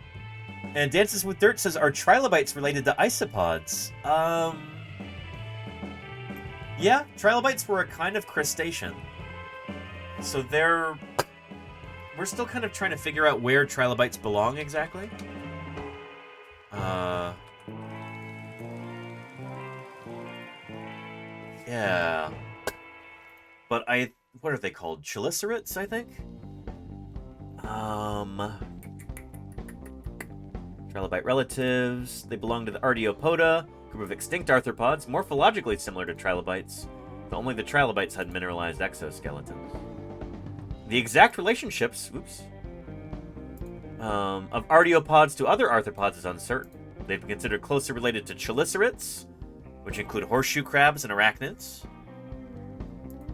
And Dances with Dirt says, are trilobites related to isopods? Yeah, trilobites were a kind of crustacean. So we're still kind of trying to figure out where trilobites belong exactly. Yeah. But what are they called? Chelicerates, I think? Trilobite relatives. They belong to the Artiopoda, group of extinct arthropods, morphologically similar to trilobites, but only the trilobites had mineralized exoskeletons. The exact relationships, of artiopods to other arthropods is uncertain. They've been considered closely related to chelicerates, which include horseshoe crabs and arachnids,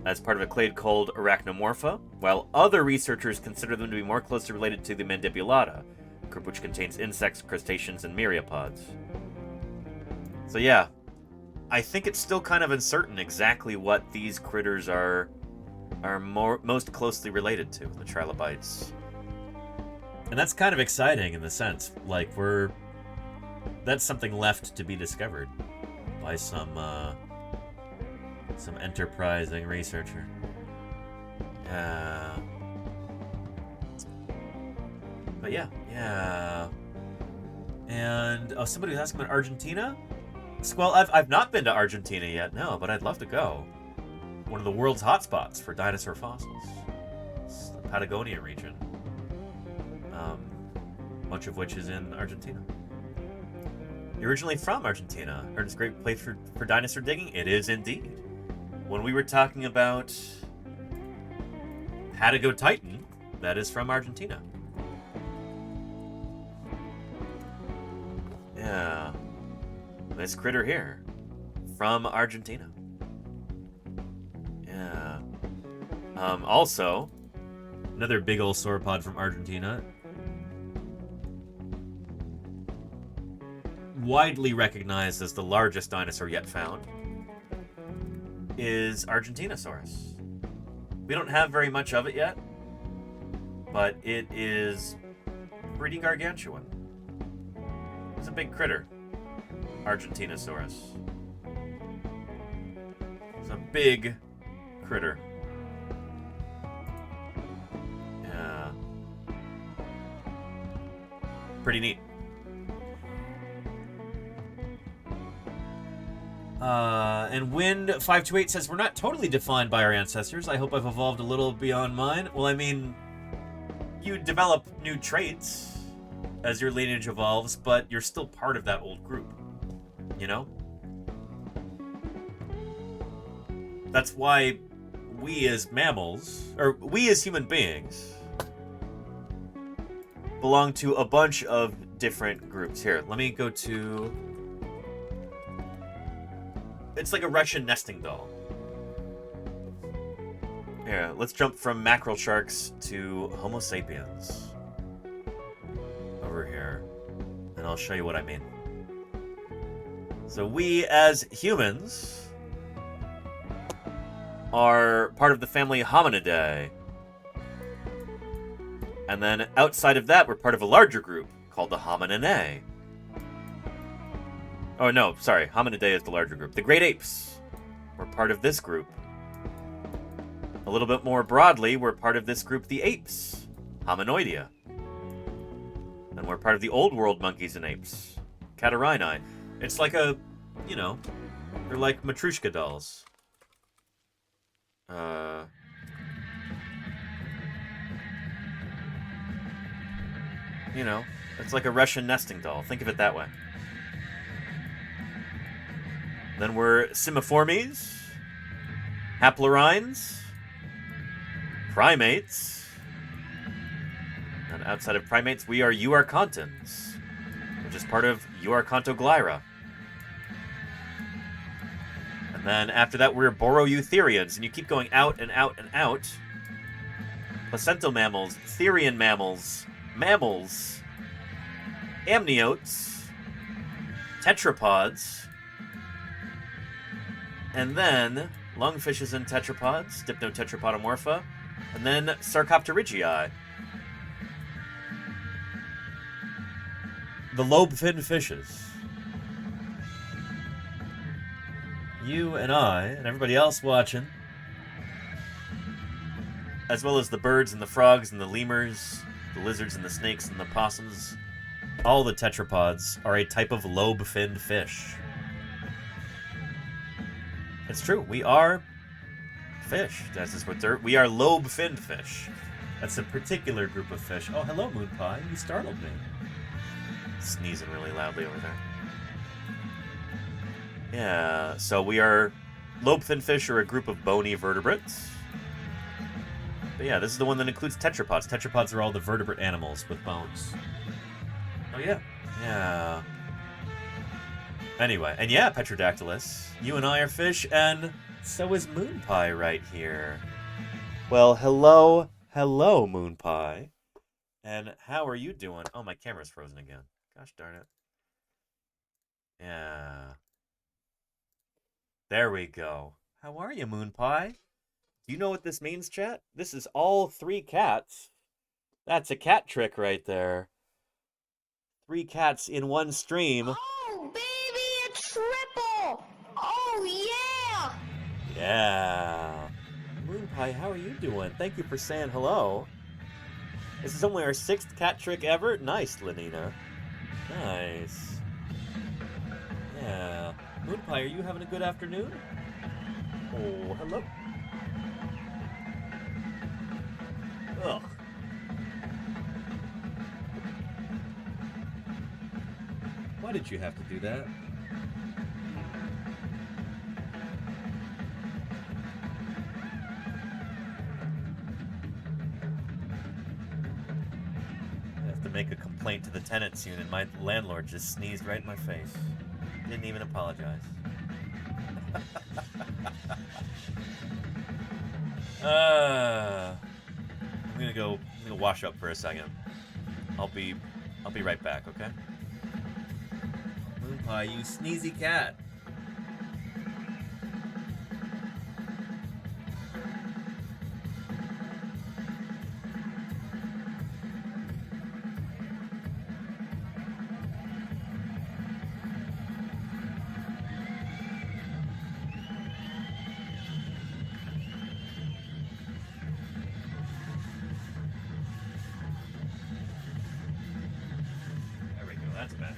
as part of a clade called Arachnomorpha, while other researchers consider them to be more closely related to the Mandibulata, a group which contains insects, crustaceans, and myriapods. So yeah, I think it's still kind of uncertain exactly what these critters are most closely related to, the trilobites. And that's kind of exciting in the sense, like, that's something left to be discovered by some enterprising researcher. But yeah. And somebody was asking about Argentina. Well, I've not been to Argentina yet, no, but I'd love to go. One of the world's hotspots for dinosaur fossils. It's the Patagonia region. Much of which is in Argentina. You're originally from Argentina. Heard it's a great place for dinosaur digging? It is indeed. When we were talking about Patagotitan, that is from Argentina. Yeah. This critter here. From Argentina. Yeah. Also, another big old sauropod from Argentina. Widely recognized as the largest dinosaur yet found is Argentinosaurus. We don't have very much of it yet, but it is pretty gargantuan. It's a big critter, Argentinosaurus. It's a big critter. Yeah. Pretty neat. And Wind528 says, we're not totally defined by our ancestors. I hope I've evolved a little beyond mine. Well, I mean, you develop new traits as your lineage evolves, but you're still part of that old group. You know? That's why we as mammals, or we as human beings, belong to a bunch of different groups. Here, let me go to... It's like a Russian nesting doll. Here, let's jump from mackerel sharks to Homo sapiens. Over here. And I'll show you what I mean. So we, as humans, are part of the family Hominidae. And then outside of that, we're part of a larger group called the Homininae. Oh, no, sorry. Hominidae is the larger group. The great apes were part of this group. A little bit more broadly, we're part of this group, the apes. Hominoidea. And we're part of the old world monkeys and apes. Catarrhinae. It's like a, you know, they're like Matryoshka dolls. You know, it's like a Russian nesting doll. Think of it that way. Then we're Simiformes, Haplorhines, Primates, and outside of primates, we are Euarchontans, which is part of Euarchontoglyra. And then after that, we're Boroeutherians, and you keep going out and out and out. Placental mammals, Therian mammals, mammals, amniotes, tetrapods, and then lungfishes and tetrapods, Dipnotetrapodomorpha, and then Sarcopterygii. The lobe-finned fishes. You and I, and everybody else watching, as well as the birds and the frogs and the lemurs, the lizards and the snakes and the possums, all the tetrapods are a type of lobe-finned fish. It's true. We are fish. We are lobe-finned fish. That's a particular group of fish. Oh, hello, Moon Pie. You startled me. Sneezing really loudly over there. Yeah, so we are lobe-finned fish, or a group of bony vertebrates. But yeah, this is the one that includes tetrapods. Tetrapods are all the vertebrate animals with bones. Oh yeah. Yeah. Anyway, and yeah, Petrodactylus, you and I are fish, and so is Moon Pie right here. Well, hello, Moon Pie. And how are you doing? Oh, my camera's frozen again. Gosh darn it. Yeah. There we go. How are you, Moon Pie? Do you know what this means, chat? This is all 3 cats. That's a cat trick right there. 3 cats in one stream. Oh, baby, a triple! Oh, yeah! Yeah. Moon Pie, how are you doing? Thank you for saying hello. This is only our 6th cat trick ever. Nice, Lenina. Nice. Yeah. Moon Pie, are you having a good afternoon? Oh, hello. Ugh. Why did you have to do that? I have to make a complaint to the tenant soon, and my landlord just sneezed right in my face. Didn't even apologize. I'm gonna go wash up for a second. I'll be right back, okay? Moon Pie, you sneezy cat. That's better.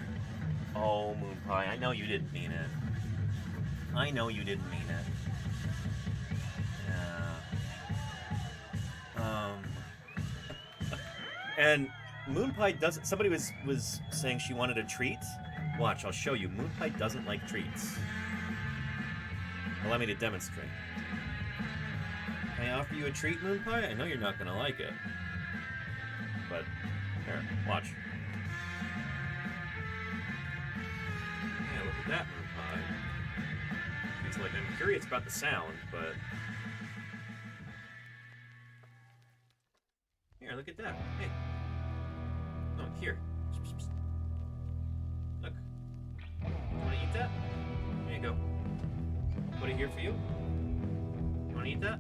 Oh, Moon Pie, I know you didn't mean it. I know you didn't mean it. Yeah. And Moonpie doesn't. Somebody was saying she wanted a treat. Watch, I'll show you. Moonpie doesn't like treats. Allow me to demonstrate. Can I offer you a treat, Moonpie? I know you're not gonna like it. But, here, watch. Yeah, look at that, Moonpie. It's like, I'm curious about the sound, but... Here, look at that. Hey. No, here. Look. You wanna eat that? There you go. Put it here for you. You wanna eat that?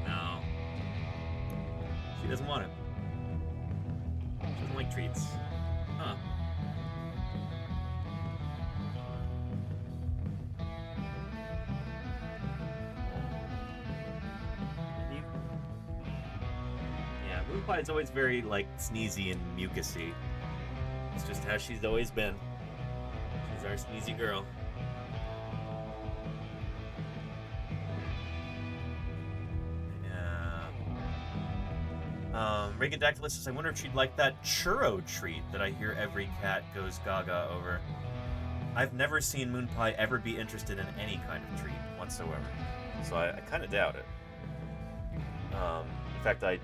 No. She doesn't want it. She doesn't like treats. Huh. Yeah, Moonpie's always very, like, sneezy and mucusy. It's just how she's always been. She's our sneezy girl. Regadactylus says, I wonder if she'd like that churro treat that I hear every cat goes gaga over. I've never seen Moonpie ever be interested in any kind of treat whatsoever. So I kind of doubt it. In fact, I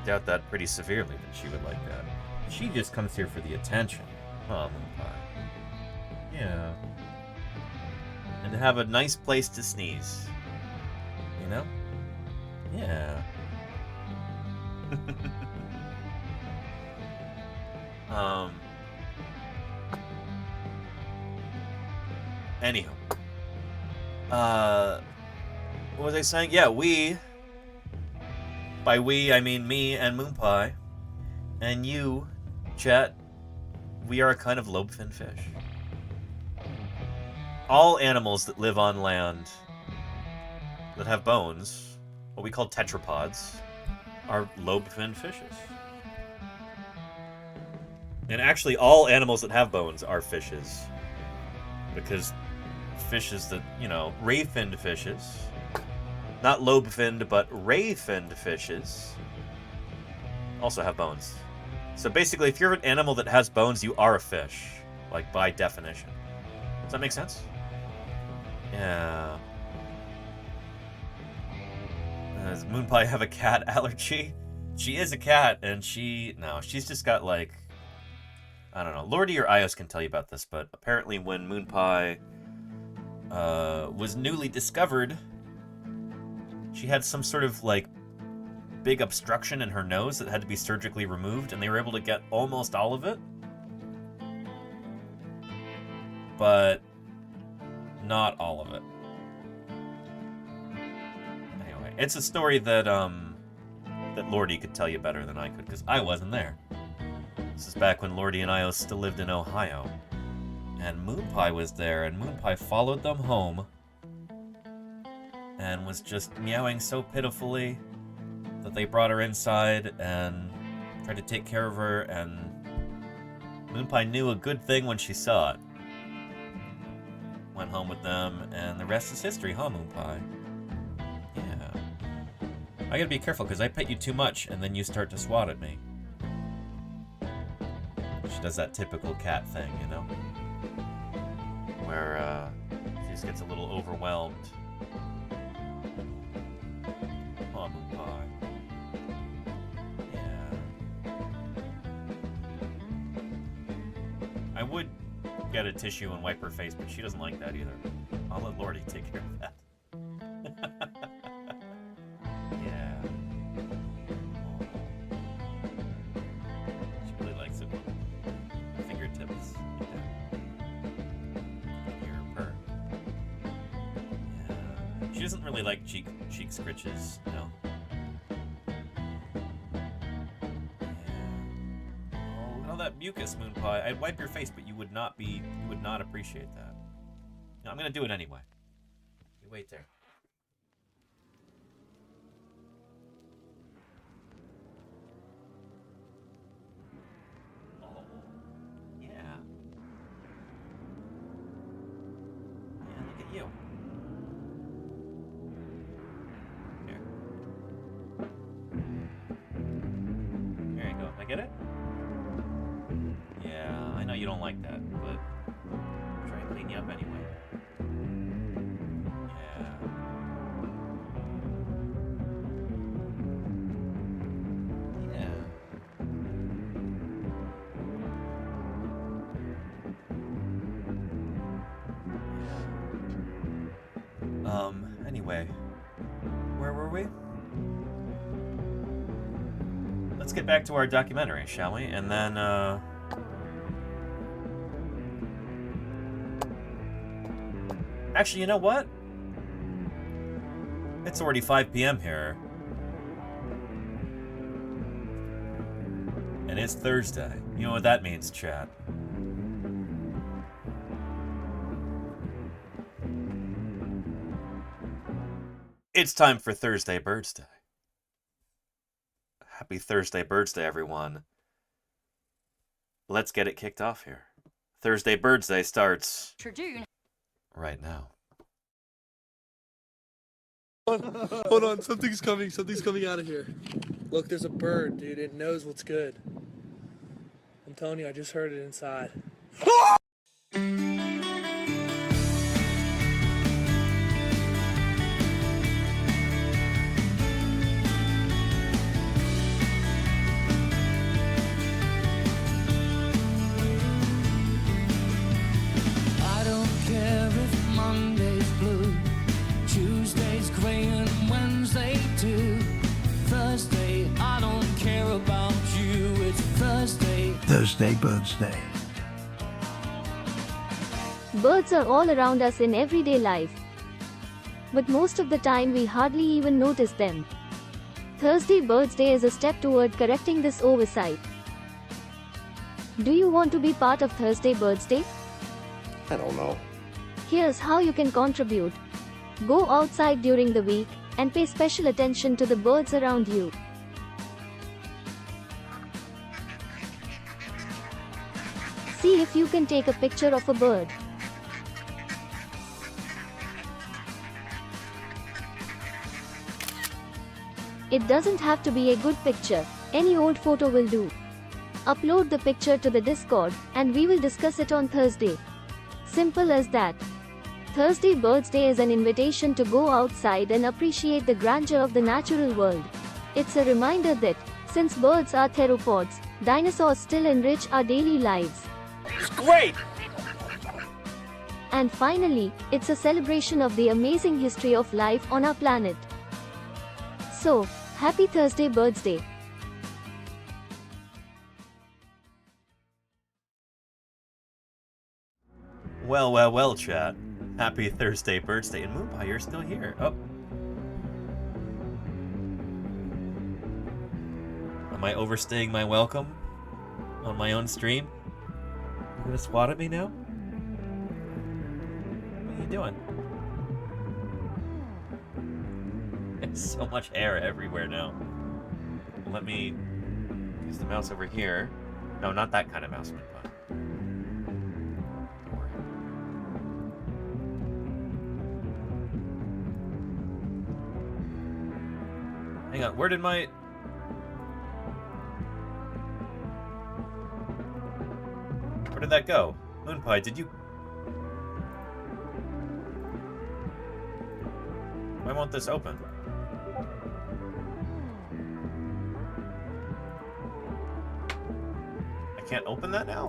doubt that pretty severely that she would like that. She just comes here for the attention. Oh, Moonpie. Yeah. And to have a nice place to sneeze. You know? Yeah. Anyhow. What was I saying? Yeah, by we, I mean me and Moonpie. And you, chat, we are a kind of lobe-finned fish. All animals that live on land that have bones, what we call tetrapods, are lobe-finned fishes. And actually, all animals that have bones are fishes. Because fishes that, you know, ray-finned fishes, not lobe-finned, but ray-finned fishes, also have bones. So basically, if you're an animal that has bones, you are a fish, like, by definition. Does that make sense? Yeah. Does Moonpie have a cat allergy? She is a cat, and she's just got, like, I don't know. Lordy or Ios can tell you about this, but apparently when Moonpie was newly discovered, she had some sort of, like, big obstruction in her nose that had to be surgically removed, and they were able to get almost all of it. But not all of it. Anyway, it's a story that that Lordy could tell you better than I could, because I wasn't there. This is back when Lordy and Ios still lived in Ohio. And Moonpie was there, and Moonpie followed them home and was just meowing so pitifully that they brought her inside and tried to take care of her, and Moonpie knew a good thing when she saw it. Went home with them, and the rest is history, huh, Moonpie? Yeah. I gotta be careful, because I pet you too much, and then you start to swat at me. She does that typical cat thing, you know? Where, she just gets a little overwhelmed. Oh, Moonpie. Yeah. I would get a tissue and wipe her face, but she doesn't like that either. I'll let Lordy take care of that. Yeah. She really likes it when fingertips get down. Hear her purr. Yeah. She doesn't really like cheek scritches, no. Oh, that mucus, Moonpie. I'd wipe your face, but you would not appreciate that. No, I'm gonna do it anyway. You wait there. Oh, yeah. Yeah, look at you. Here. you don't like that, but I'll try and clean you up anyway. Anyway, where were we? Let's get back to our documentary, shall we? And then, actually, you know what? It's already 5 p.m. here. And it's Thursday. You know what that means, chat. It's time for Thursday BIRDSday. Happy Thursday BIRDSday, everyone. Let's get it kicked off here. Thursday BIRDSday starts right now. Hold on, something's coming out of here. Look, there's a bird, dude. It knows what's good. I'm telling you, I just heard it inside. Monday's blue, Tuesday's gray, and Wednesday too. Thursday, I don't care about you. It's Thursday. Thursday BIRDSday. Birds are all around us in everyday life. But most of the time we hardly even notice them. Thursday BIRDSday is a step toward correcting this oversight. Do you want to be part of Thursday BIRDSday? I don't know. Here's how you can contribute. Go outside during the week and pay special attention to the birds around you. See if you can take a picture of a bird. It doesn't have to be a good picture, any old photo will do. Upload the picture to the Discord and we will discuss it on Thursday. Simple as that. Thursday BIRDSday is an invitation to go outside and appreciate the grandeur of the natural world. It's a reminder that, since birds are theropods, dinosaurs still enrich our daily lives. It's great! And finally, it's a celebration of the amazing history of life on our planet. So, happy Thursday BIRDSday! Well, chat. Happy Thursday BIRDSday. And Moonpie, you're still here. Oh. Am I overstaying my welcome on my own stream? You're gonna swat at me now? What are you doing? There's so much hair everywhere now. Let me use the mouse over here. No, not that kind of mouse, Moonpie. Hang on, where did my... Where did that go? Moonpie, did you... Why won't this open? I can't open that now?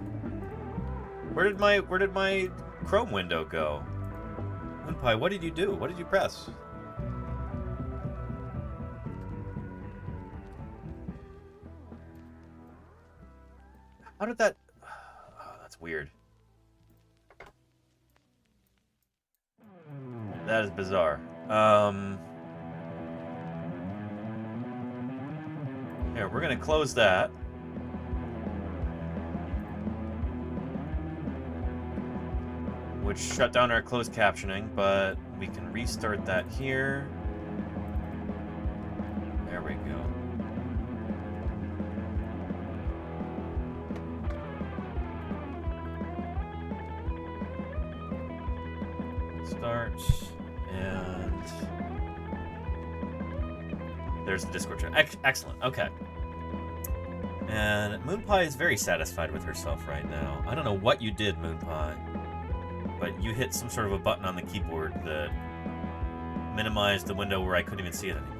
Where did my Chrome window go? Moonpie, what did you do? What did you press? How did that... Oh, that's weird. That is bizarre. Here, we're gonna close that. Which shut down our closed captioning, but we can restart that here. There we go. Start, and there's the Discord chat. Excellent. Okay. And Moon Pie is very satisfied with herself right now. I don't know what you did, Moon Pie, but you hit some sort of a button on the keyboard that minimized the window where I couldn't even see it anymore.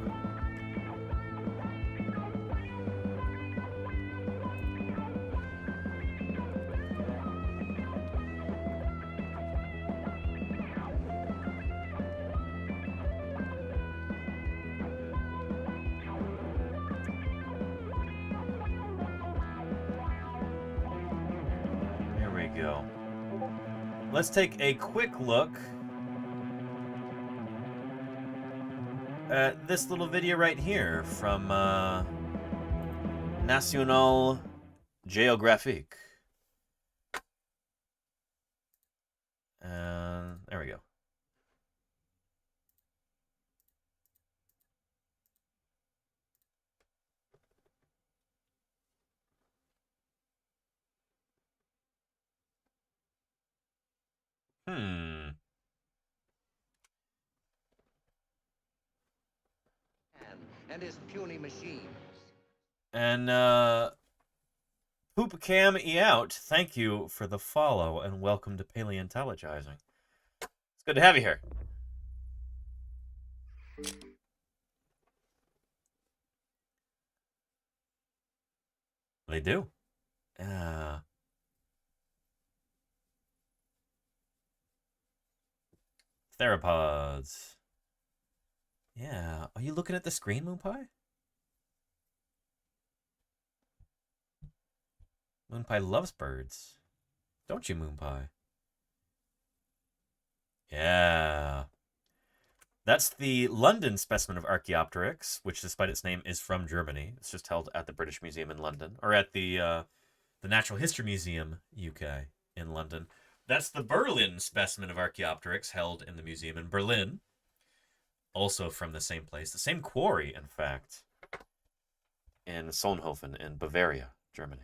Let's take a quick look at this little video right here from National Geographic. And there we go. And his puny machines. And Poop Cam E out, thank you for the follow and welcome to Paleontologizing. It's good to have you here. They do. Theropods. Yeah. Are you looking at the screen, Moon Pie? Moon Pie loves birds. Don't you, Moon Pie? Yeah. That's the London specimen of Archaeopteryx, which, despite its name, is from Germany. It's just held at the British Museum in London, or at the Natural History Museum, UK, in London. That's the Berlin specimen of Archaeopteryx, held in the museum in Berlin. Also from the same place, the same quarry, in fact, in Solnhofen in Bavaria, Germany.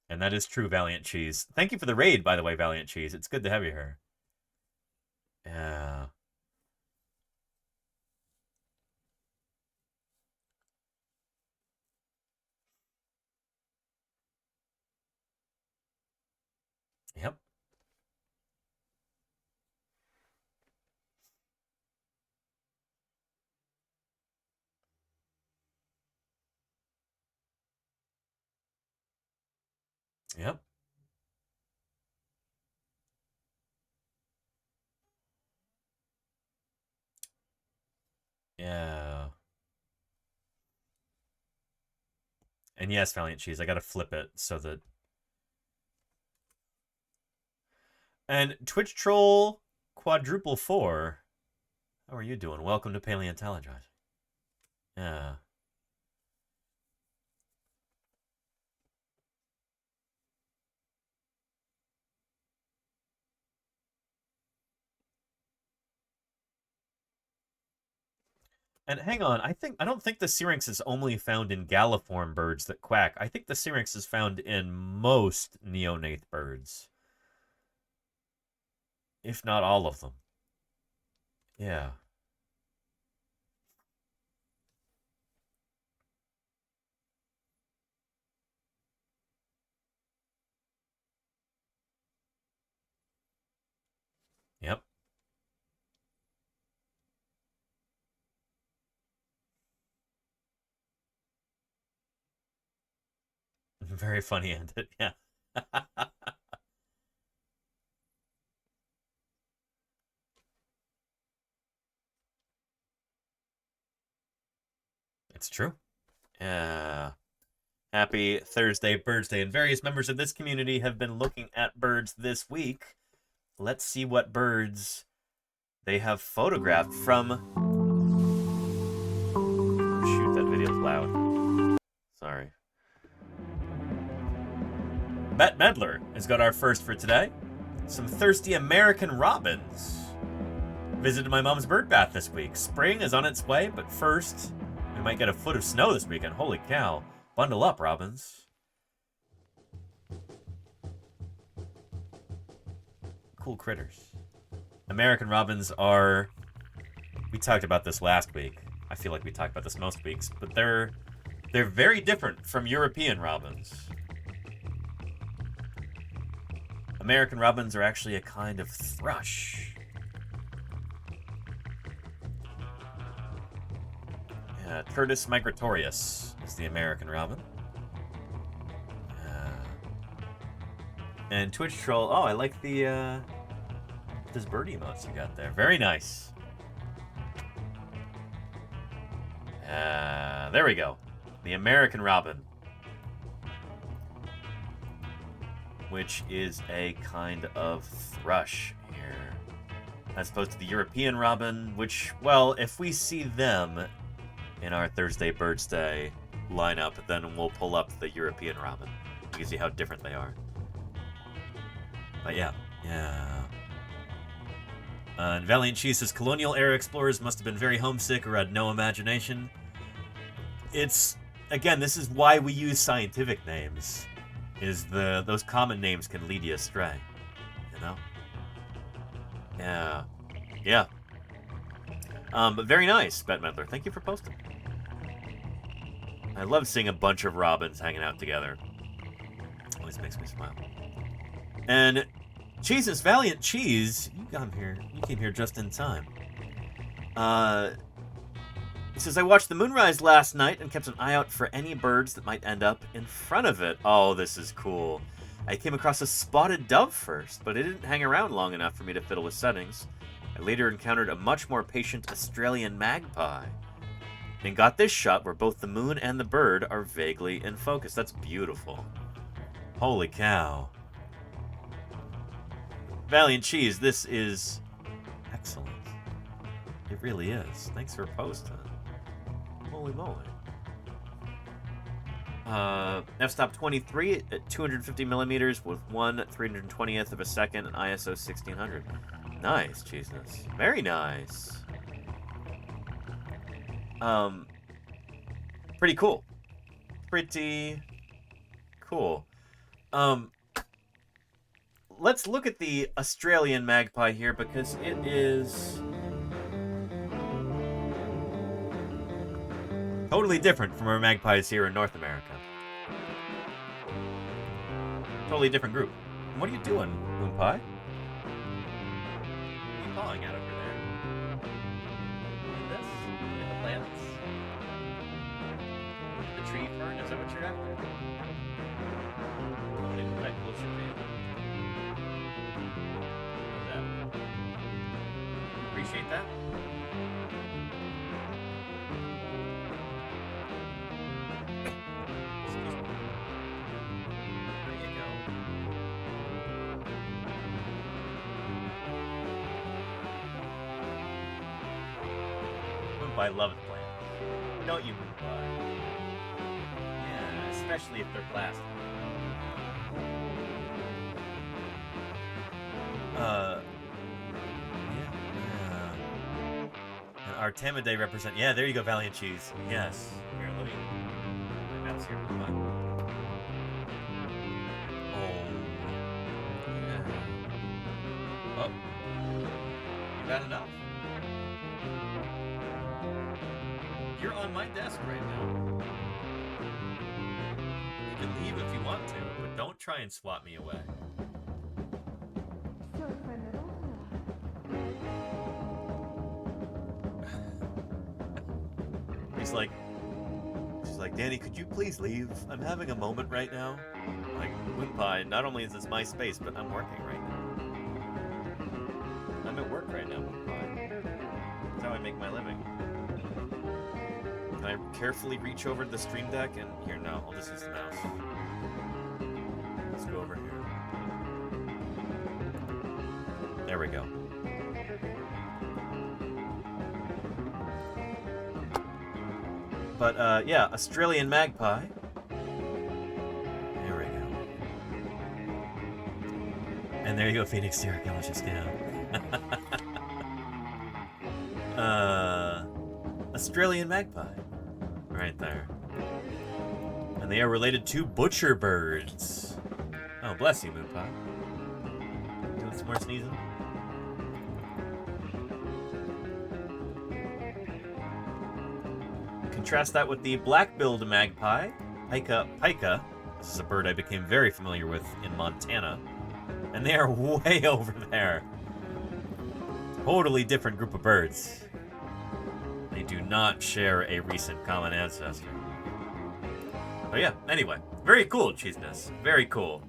And that is true, Valiant Cheese. Thank you for the raid, by the way, Valiant Cheese. It's good to have you here. Yeah. Yep. Yep. Yeah. And yes, Valiant Cheese, I gotta flip it so that... And Twitch Troll Quadruple 4. How are you doing? Welcome to Paleontologizing. Yeah. And hang on, I don't think the syrinx is only found in galliform birds that quack. I think the syrinx is found in most neonate birds, if not all of them. Yeah. Yep. Very funny ended, yeah. It's true. Yeah. Happy Thursday BIRDSday, and various members of this community have been looking at birds this week. Let's see what birds they have photographed from... Shoot, that video's loud. Sorry. Matt Medler has got our first for today. Some thirsty American robins. Visited my mom's bird bath this week. Spring is on its way, but first, we might get a foot of snow this weekend. Holy cow. Bundle up, robins. Cool critters. American robins are we talked about this last week. I feel like we talked about this most weeks, but they're very different from European robins. American robins are actually a kind of thrush. Turdus migratorius is the American robin. And Twitch Troll, oh, I like the this bird emotes you got there. Very nice. There we go. The American robin. Which is a kind of thrush here. As opposed to the European robin, which, well, if we see them in our Thursday BIRDSday lineup, then we'll pull up the European robin. You can see how different they are. But yeah. And Valiant Cheese says, colonial era explorers must have been very homesick or had no imagination. It's, again, this is why we use scientific names. Is those common names can lead you astray. You know? Yeah. But very nice, Bet Meddler. Thank you for posting. I love seeing a bunch of robins hanging out together. Always makes me smile. And Cheese's Valiant Cheese, you came here just in time. He says, I watched the moonrise last night and kept an eye out for any birds that might end up in front of it. Oh, this is cool. I came across a spotted dove first, but it didn't hang around long enough for me to fiddle with settings. I later encountered a much more patient Australian magpie and got this shot where both the moon and the bird are vaguely in focus. That's beautiful. Holy cow. Valiant Cheese, this is excellent. It really is. Thanks for posting. Holy moly. F-stop 23 at 250 millimeters with 1/320th of a second and ISO 1600. Nice, Jesus. Very nice. Pretty cool. Pretty cool. Let's look at the Australian magpie here because it is totally different from our magpies here in North America. Totally different group. What are you doing, Moon Pie? What are you pawing at over there? Look at this. Look at the planets. Look at the tree fern. Is that what you're after? Maybe put that closer to you. How's that? Appreciate that? I love the plant. Don't you, Moonpie? Yeah, especially if they're plastic. And Artemidae represent. Yeah, there you go, Valiant Cheese. Yes. Here, let me. My map's here. Come on. Oh. Yeah. Oh. You've had enough. You're on my desk right now. You can leave if you want to, but don't try and swat me away. She's like, Danny, could you please leave? I'm having a moment right now. Like, Moonpie, not only is this my space, but I'm working right now. I'm at work right now, Moonpie. That's how I make my living. Can I carefully reach over to the stream deck and here? No, I'll just use the mouse. Let's go over here. There we go. But yeah, Australian magpie. There we go. And there you go, Phoenix Archaeologist. Yeah. Australian magpie. Right there. And they are related to butcher birds. Oh, bless you, Moonpie. Doing some more sneezing? Contrast that with the black-billed magpie, pica. This is a bird I became very familiar with in Montana. And they are way over there. Totally different group of birds. They do not share a recent common ancestor. But yeah, anyway. Very cool, Cheesiness. Very cool.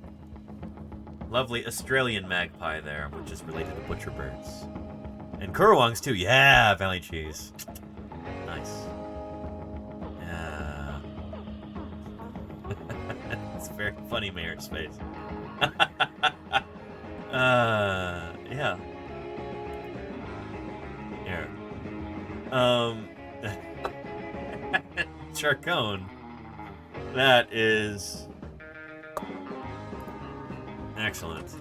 Lovely Australian magpie there, which is related to butcher birds. And Currawongs too. Yeah, Valley Cheese. Nice. Yeah. It's very funny, Mayor's face. Yeah. Here. Charcone. That is excellent.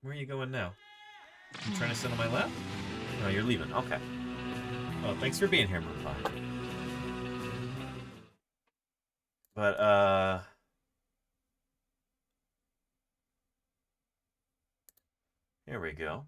Where are you going now? You trying to sit on my lap? No, you're leaving. Okay. Well, thanks for being here, Moonpie. But, here we go.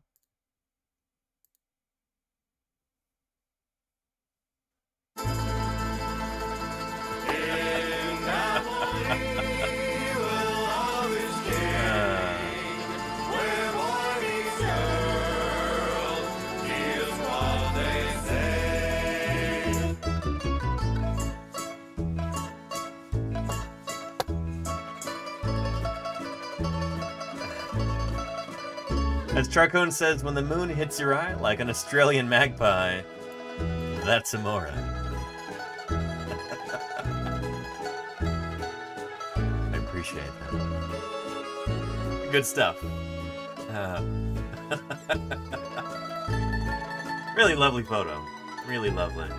As Charcone says, when the moon hits your eye like an Australian magpie, that's amore. I appreciate that. Good stuff. Really lovely photo. Really lovely.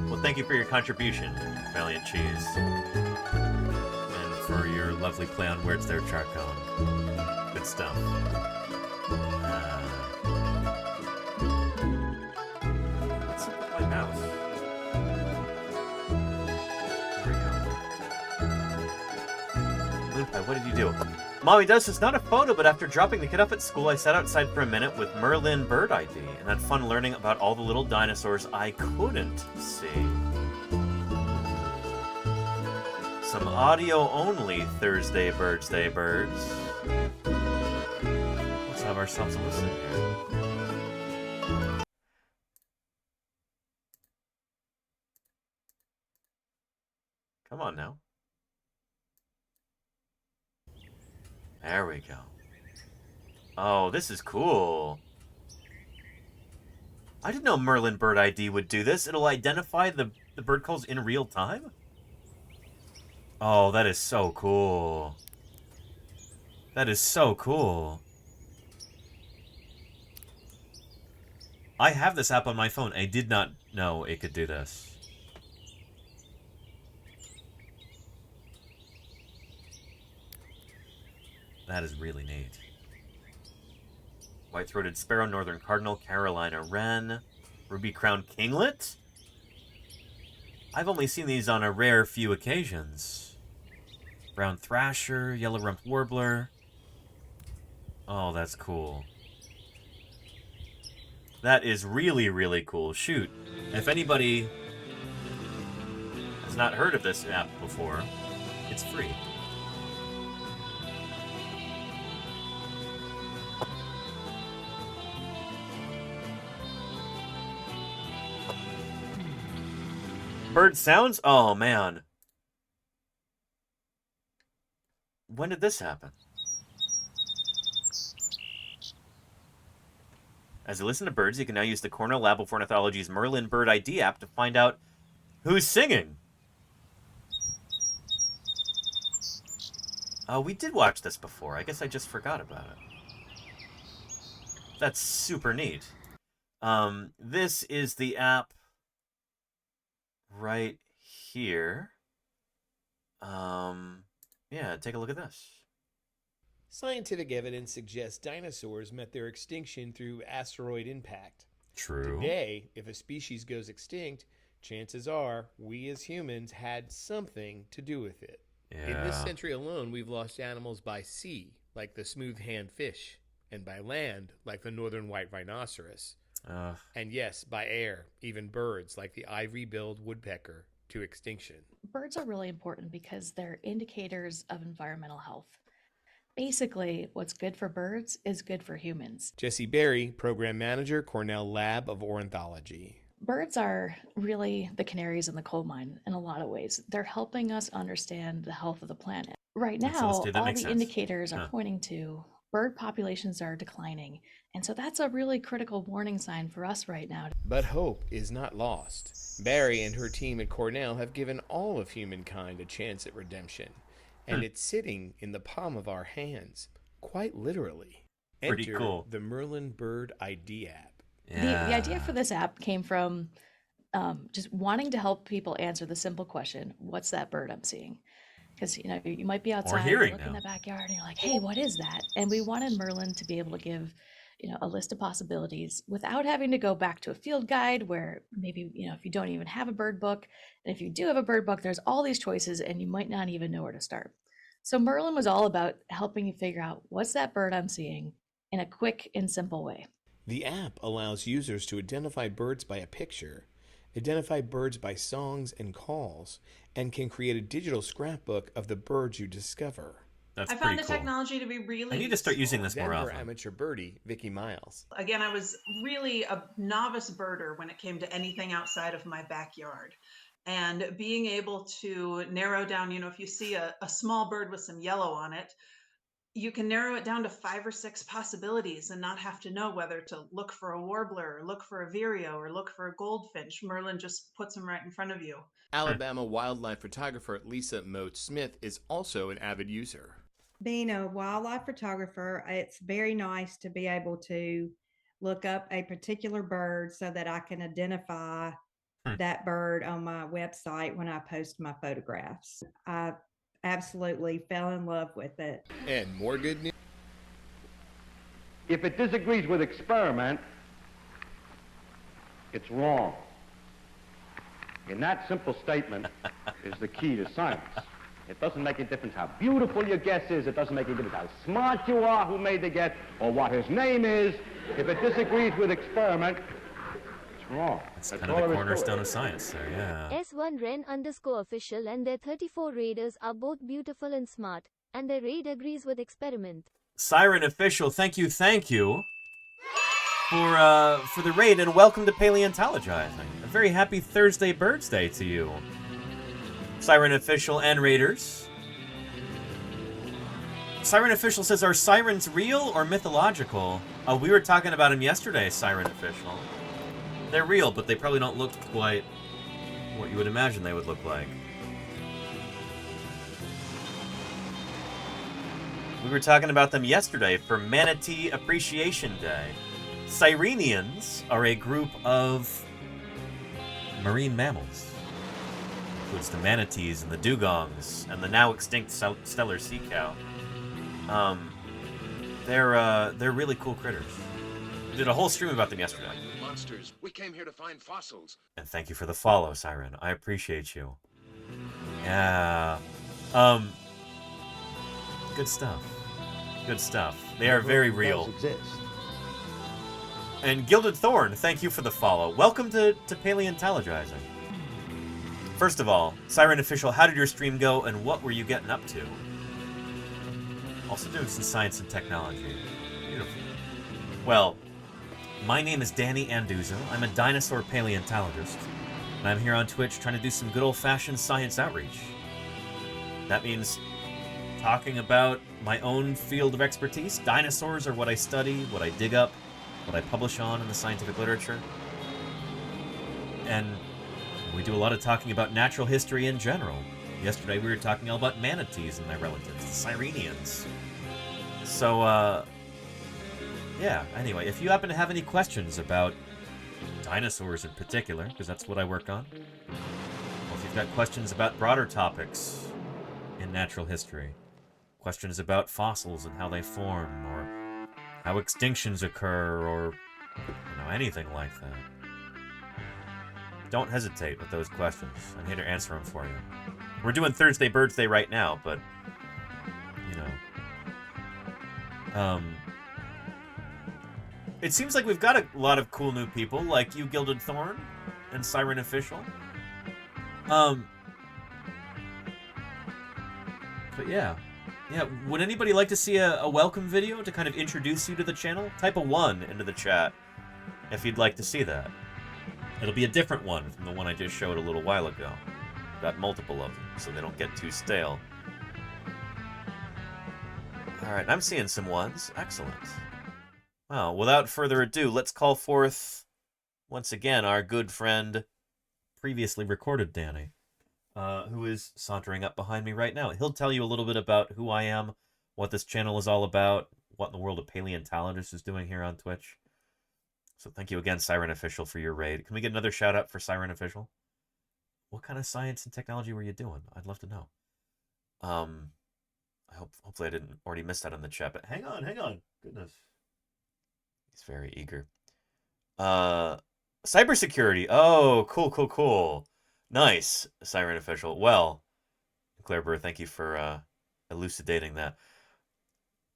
Well, thank you for your contribution, Valiant Cheese. For your lovely play on words there, Charcone. Good stuff. What's up with my mouse? There we go. Moonpie, what did you do? Mommy does. It's not a photo, but after dropping the kid off at school, I sat outside for a minute with Merlin Bird ID and had fun learning about all the little dinosaurs I couldn't see. Some audio-only Thursday BIRDSday birds. Let's have ourselves a listen here. Come on now. There we go. Oh, this is cool. I didn't know Merlin Bird ID would do this. It'll identify the bird calls in real time? Oh, that is so cool. That is so cool. I have this app on my phone. I did not know it could do this. That is really neat. White-throated sparrow, northern cardinal, Carolina wren, ruby-crowned kinglet? I've only seen these on a rare few occasions. Brown thrasher, yellow-rumped warbler. Oh, that's cool. That is really, really cool. Shoot. If anybody has not heard of this app before, it's free. Bird sounds? Oh, man. When did this happen? As you listen to birds, you can now use the Cornell Lab of Ornithology's Merlin Bird ID app to find out who's singing. Oh, we did watch this before. I guess I just forgot about it. That's super neat. This is the app right here. Yeah, take a look at this. Scientific evidence suggests dinosaurs met their extinction through asteroid impact. True. Today, if a species goes extinct, chances are we as humans had something to do with it. Yeah. In this century alone, we've lost animals by sea, like the smooth-hand fish, and by land, like the northern white rhinoceros. And yes, by air, even birds, like the ivory-billed woodpecker, to extinction. Birds are really important because they're indicators of environmental health. Basically, what's good for birds is good for humans. Jesse Berry, Program Manager, Cornell Lab of Ornithology. Birds are really the canaries in the coal mine in a lot of ways. They're helping us understand the health of the planet. Right now, all the indicators are pointing to bird populations are declining. And so that's a really critical warning sign for us right now. But hope is not lost. Barry and her team at Cornell have given all of humankind a chance at redemption. And it's sitting in the palm of our hands, quite literally. Pretty Enter cool. the Merlin Bird ID app. The idea for this app came from just wanting to help people answer the simple question, what's that bird I'm seeing? Because, you know, you might be outside, you look in the backyard, and you're like, hey, what is that? And we wanted Merlin to be able to give, you know, a list of possibilities without having to go back to a field guide where maybe, you know, if you don't even have a bird book, and if you do have a bird book, there's all these choices and you might not even know where to start. So Merlin was all about helping you figure out what's that bird I'm seeing in a quick and simple way. The app allows users to identify birds by a picture, identify birds by songs and calls, and can create a digital scrapbook of the birds you discover. That's I found the technology to be really I need to start using this more Denver often. amateur birdie, Vicky Miles. Again, I was really a novice birder when it came to anything outside of my backyard. And being able to narrow down, you know, if you see a small bird with some yellow on it, you can narrow it down to 5 or 6 possibilities and not have to know whether to look for a warbler, or look for a vireo, or look for a goldfinch. Merlin just puts them right in front of you. Alabama wildlife photographer Lisa Mote Smith is also an avid user. Being a wildlife photographer, it's very nice to be able to look up a particular bird so that I can identify that bird on my website when I post my photographs. I absolutely fell in love with it. And more good news. If it disagrees with experiment, it's wrong. And that simple statement is the key to science. It doesn't make a difference how beautiful your guess is. It doesn't make a difference how smart you are, who made the guess, or what his name is. If it disagrees with experiment, it's wrong. That's kind of the cornerstone of science there, yeah. S1 Ren_official and their 34 raiders are both beautiful and smart, and their raid agrees with experiment. Siren Official, thank you for the raid, and welcome to Paleontologizing. A very happy Thursday birdsday to you. Siren Official and Raiders. Siren Official says, are sirens real or mythological? We were talking about them yesterday, Siren Official. They're real, but they probably don't look quite what you would imagine they would look like. We were talking about them yesterday for Manatee Appreciation Day. Sirenians are a group of marine mammals. Includes the manatees and the dugongs and the now extinct stellar sea cow. They're really cool critters. We did a whole stream about them yesterday. Monsters, we came here to find fossils. And thank you for the follow, Siren. I appreciate you. Yeah. Good stuff. Good stuff. They are very real. And Gilded Thorn, thank you for the follow. Welcome to Paleontologizing. First of all, Siren Official, how did your stream go, and what were you getting up to? Also doing some science and technology. Beautiful. Well, my name is Danny Anduzo. I'm a dinosaur paleontologist, and I'm here on Twitch trying to do some good old-fashioned science outreach. That means talking about my own field of expertise. Dinosaurs are what I study, what I dig up, what I publish on in the scientific literature. And we do a lot of talking about natural history in general. Yesterday we were talking all about manatees and their relatives, the Sirenians. So, yeah, anyway, if you happen to have any questions about dinosaurs in particular, because that's what I work on, or if you've Got questions about broader topics in natural history. Questions about fossils and how they form, or how extinctions occur, or anything like that. Don't hesitate with those questions. I'm here to answer them for you. We're doing Thursday BIRDSday right now, but it seems like we've got a lot of cool new people, like you, Gilded Thorn, and Siren Official. But yeah, would anybody like to see a welcome video to kind of introduce you to the channel? Type a 1 into the chat if you'd like to see that. It'll be a different one from the one I just showed a little while ago. Got multiple of them, so they don't get too stale. Alright, I'm seeing some ones. Excellent. Well, without further ado, let's call forth, once again, our good friend, previously recorded Danny, who is sauntering up behind me right now. He'll tell you a little bit about who I am, what this channel is all about, what in the world a paleontologist is doing here on Twitch. So thank you again, Siren Official, for your raid. Can we get another shout-out for Siren Official? What kind of science and technology were you doing? I'd love to know. Hopefully I didn't already miss that in the chat, but hang on. Goodness. He's very eager. Cybersecurity. Oh, cool. Nice, Siren Official. Well, Claire Burr, thank you for elucidating that.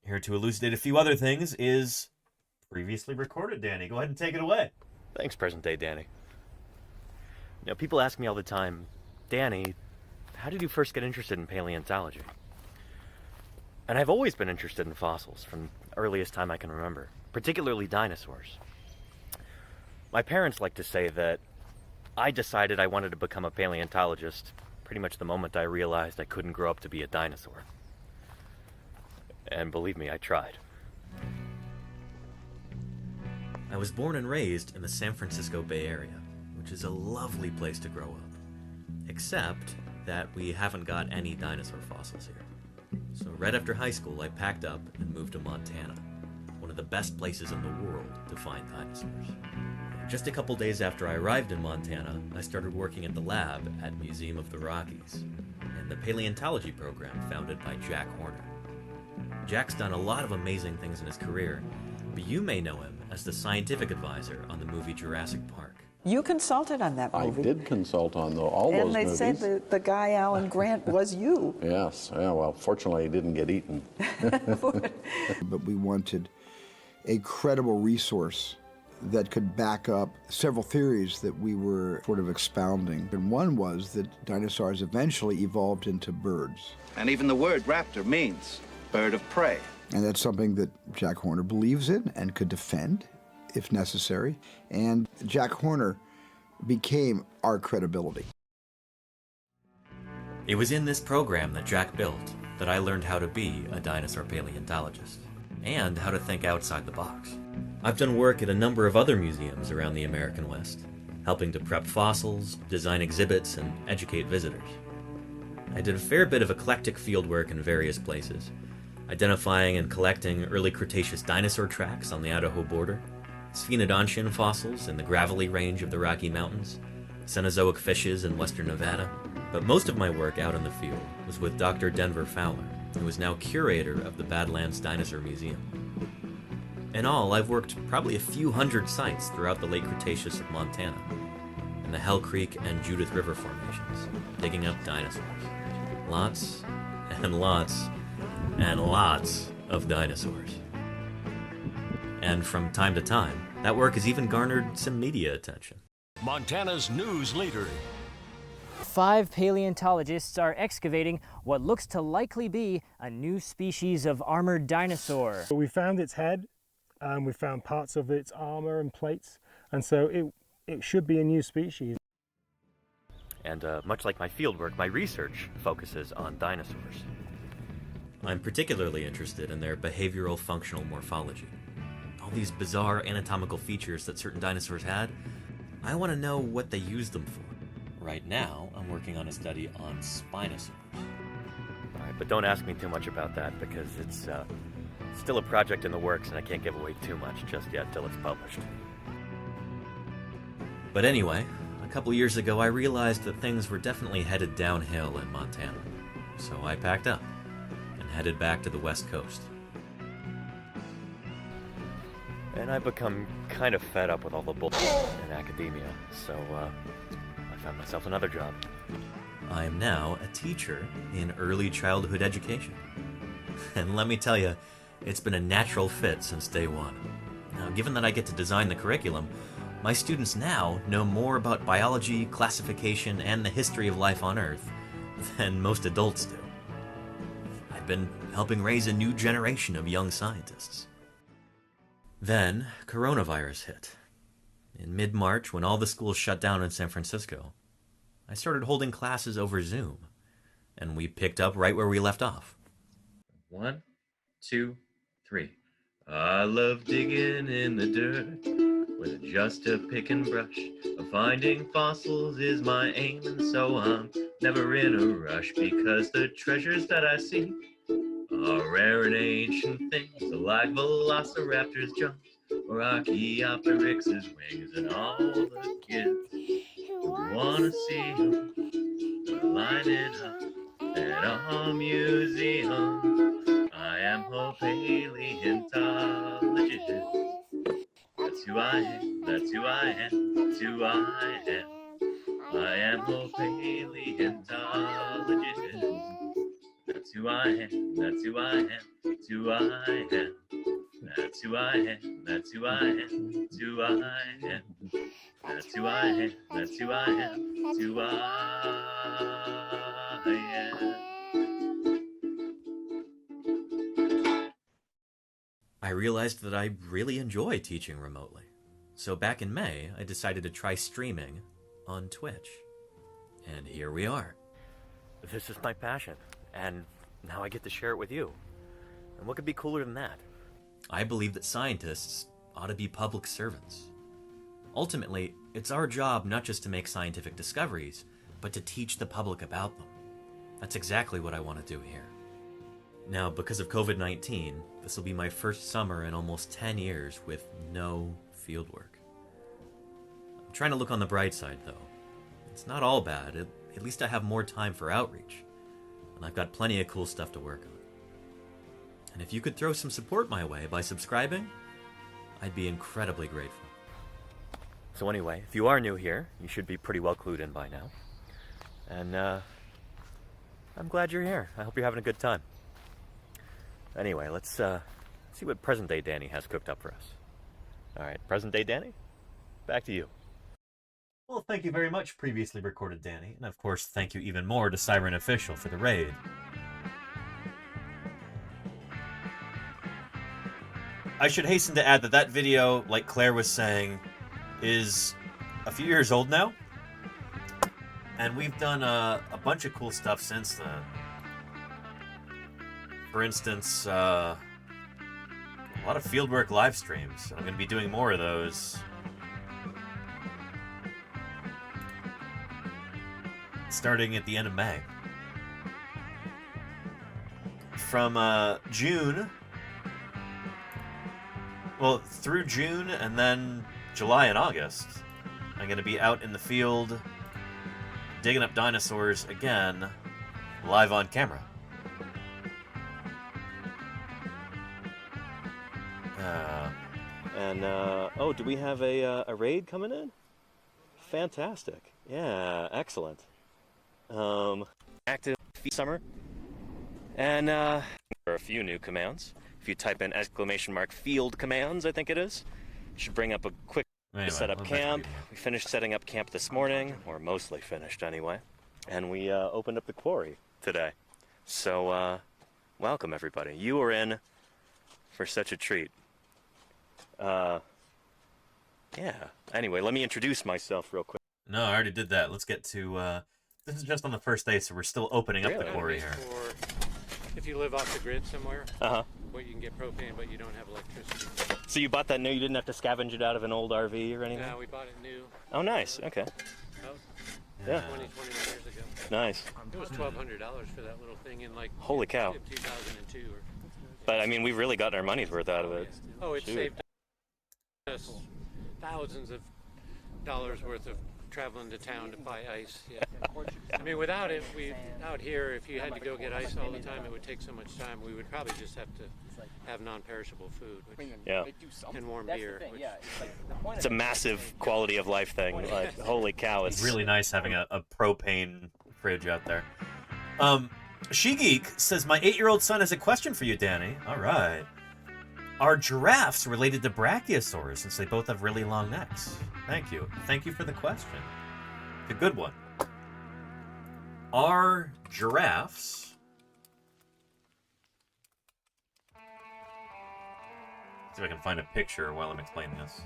Here to elucidate a few other things is previously recorded Danny. Go ahead and take it away. Thanks, present day Danny. Now, people ask me all the time, Danny, how did you first get interested in paleontology? And I've always been interested in fossils from the earliest time I can remember, particularly dinosaurs. My parents like to say that I decided I wanted to become a paleontologist pretty much the moment I realized I couldn't grow up to be a dinosaur. And believe me, I tried. I was born and raised in the San Francisco Bay Area, which is a lovely place to grow up. Except that we haven't got any dinosaur fossils here. So right after high school, I packed up and moved to Montana, one of the best places in the world to find dinosaurs. Just a couple days after I arrived in Montana, I started working at the lab at Museum of the Rockies and the paleontology program founded by Jack Horner. Jack's done a lot of amazing things in his career, but you may know him as the scientific advisor on the movie Jurassic Park. You consulted on that movie. I did consult on all those movies. And they said the guy, Alan Grant, was you. Yes. Yeah, well, fortunately, he didn't get eaten. But we wanted a credible resource that could back up several theories that we were sort of expounding. And one was that dinosaurs eventually evolved into birds. And even the word raptor means bird of prey. And that's something that Jack Horner believes in and could defend if necessary. And Jack Horner became our credibility. It was in this program that Jack built that I learned how to be a dinosaur paleontologist and how to think outside the box. I've done work at a number of other museums around the American West, helping to prep fossils, design exhibits, and educate visitors. I did a fair bit of eclectic fieldwork in various places, identifying and collecting early Cretaceous dinosaur tracks on the Idaho border, Sphenodontian fossils in the gravelly range of the Rocky Mountains, Cenozoic fishes in western Nevada. But most of my work out in the field was with Dr. Denver Fowler, who is now curator of the Badlands Dinosaur Museum. In all, I've worked probably a few hundred sites throughout the late Cretaceous of Montana, in the Hell Creek and Judith River formations, digging up dinosaurs. Lots and lots and lots of dinosaurs. And from time to time, that work has even garnered some media attention. Montana's news leader. 5 paleontologists are excavating what looks to likely be a new species of armored dinosaur. We found its head, we found parts of its armor and plates, and so it should be a new species. And much like my fieldwork, my research focuses on dinosaurs. I'm particularly interested in their behavioral functional morphology. All these bizarre anatomical features that certain dinosaurs had, I want to know what they used them for. Right now, I'm working on a study on spinosaurs. All right, but don't ask me too much about that because it's still a project in the works and I can't give away too much just yet till it's published. But anyway, I couple years ago, I realized that things were definitely headed downhill in Montana. So I packed up and headed back to the West Coast. And I've become kind of fed up with all the bullshit in academia, so I found myself another job. I am now a teacher in early childhood education. And let me tell you, it's been a natural fit since day one. Now, given that I get to design the curriculum, my students now know more about biology, classification, and the history of life on Earth than most adults do. I've been helping raise a new generation of young scientists. Then, coronavirus hit. In mid-March, when all the schools shut down in San Francisco, I started holding classes over Zoom, and we picked up right where we left off. 1, 2, 3. I love digging in the dirt with just a pick and brush. Finding fossils is my aim, and so I'm never in a rush, because the treasures that I see are rare and ancient things, like velociraptors' jumps or Archaeopteryx's wings, and all the kids who wanna see them lining up at our museum. I am a paleontologist. That's who I am, that's who I am, that's who I am. I am a paleontologist. That's who I am, that's who I am, that's who I am. That's who I am, that's who I am, that's who I am. That's who I am, that's who I am, that's who I am. I realized that I really enjoy teaching remotely. So back in May, I decided to try streaming on Twitch. And here we are. This is my passion, and now I get to share it with you. And what could be cooler than that? I believe that scientists ought to be public servants. Ultimately, it's our job not just to make scientific discoveries, but to teach the public about them. That's exactly what I want to do here. Now, because of COVID-19, this will be my first summer in almost 10 years with no fieldwork. I'm trying to look on the bright side, though. It's not all bad. At least I have more time for outreach. And I've got plenty of cool stuff to work on. And if you could throw some support my way by subscribing, I'd be incredibly grateful. So anyway, if you are new here, you should be pretty well clued in by now. And I'm glad you're here. I hope you're having a good time. Anyway, let's see what present-day Danny has cooked up for us. All right, present-day Danny, back to you. Well, thank you very much, previously recorded Danny. And of course, thank you even more to Siren Official for the raid. I should hasten to add that that video, like Claire was saying, is a few years old now. And we've done a bunch of cool stuff since then. For instance, a lot of fieldwork live streams. I'm going to be doing more of those. Starting at the end of May. From June, well, through June and then July and August, I'm going to be out in the field digging up dinosaurs again, live on camera. Oh, do we have a raid coming in? Fantastic. Yeah, excellent. Active summer. And there are a few new commands. If you type in !field commands, I think it is, it should bring up a quick set up camp. We finished setting up camp this morning, or mostly finished anyway. And we opened up the quarry today. So, welcome everybody. You are in for such a treat. Yeah. Anyway, let me introduce myself real quick. No, I already did that. Let's get to, this is just on the first day, so we're still opening up the quarry here. If you live off the grid somewhere, where you can get propane, but you don't have electricity. So you bought that new, you didn't have to scavenge it out of an old RV or anything? No, we bought it new. Oh, nice. Okay. Yeah. 21 years ago. Nice. It was $1,200 for that little thing in like Holy cow. 2002. But I mean, we've really gotten our money's worth out of it. Oh, it saved us thousands of dollars worth of traveling to town to buy ice. Yeah. I mean, without it, out here, if you had to go get ice all the time, it would take so much time. We would probably just have to have non-perishable food, and warm beer. It's a massive quality of life thing. Like, holy cow! It's really nice having a propane fridge out there. She Geek says, my 8-year-old son has a question for you, Danny. All right. Are giraffes related to brachiosaurs since they both have really long necks? Thank you. Thank you for the question. It's a good one. Are giraffes... See if I can find a picture while I'm explaining this.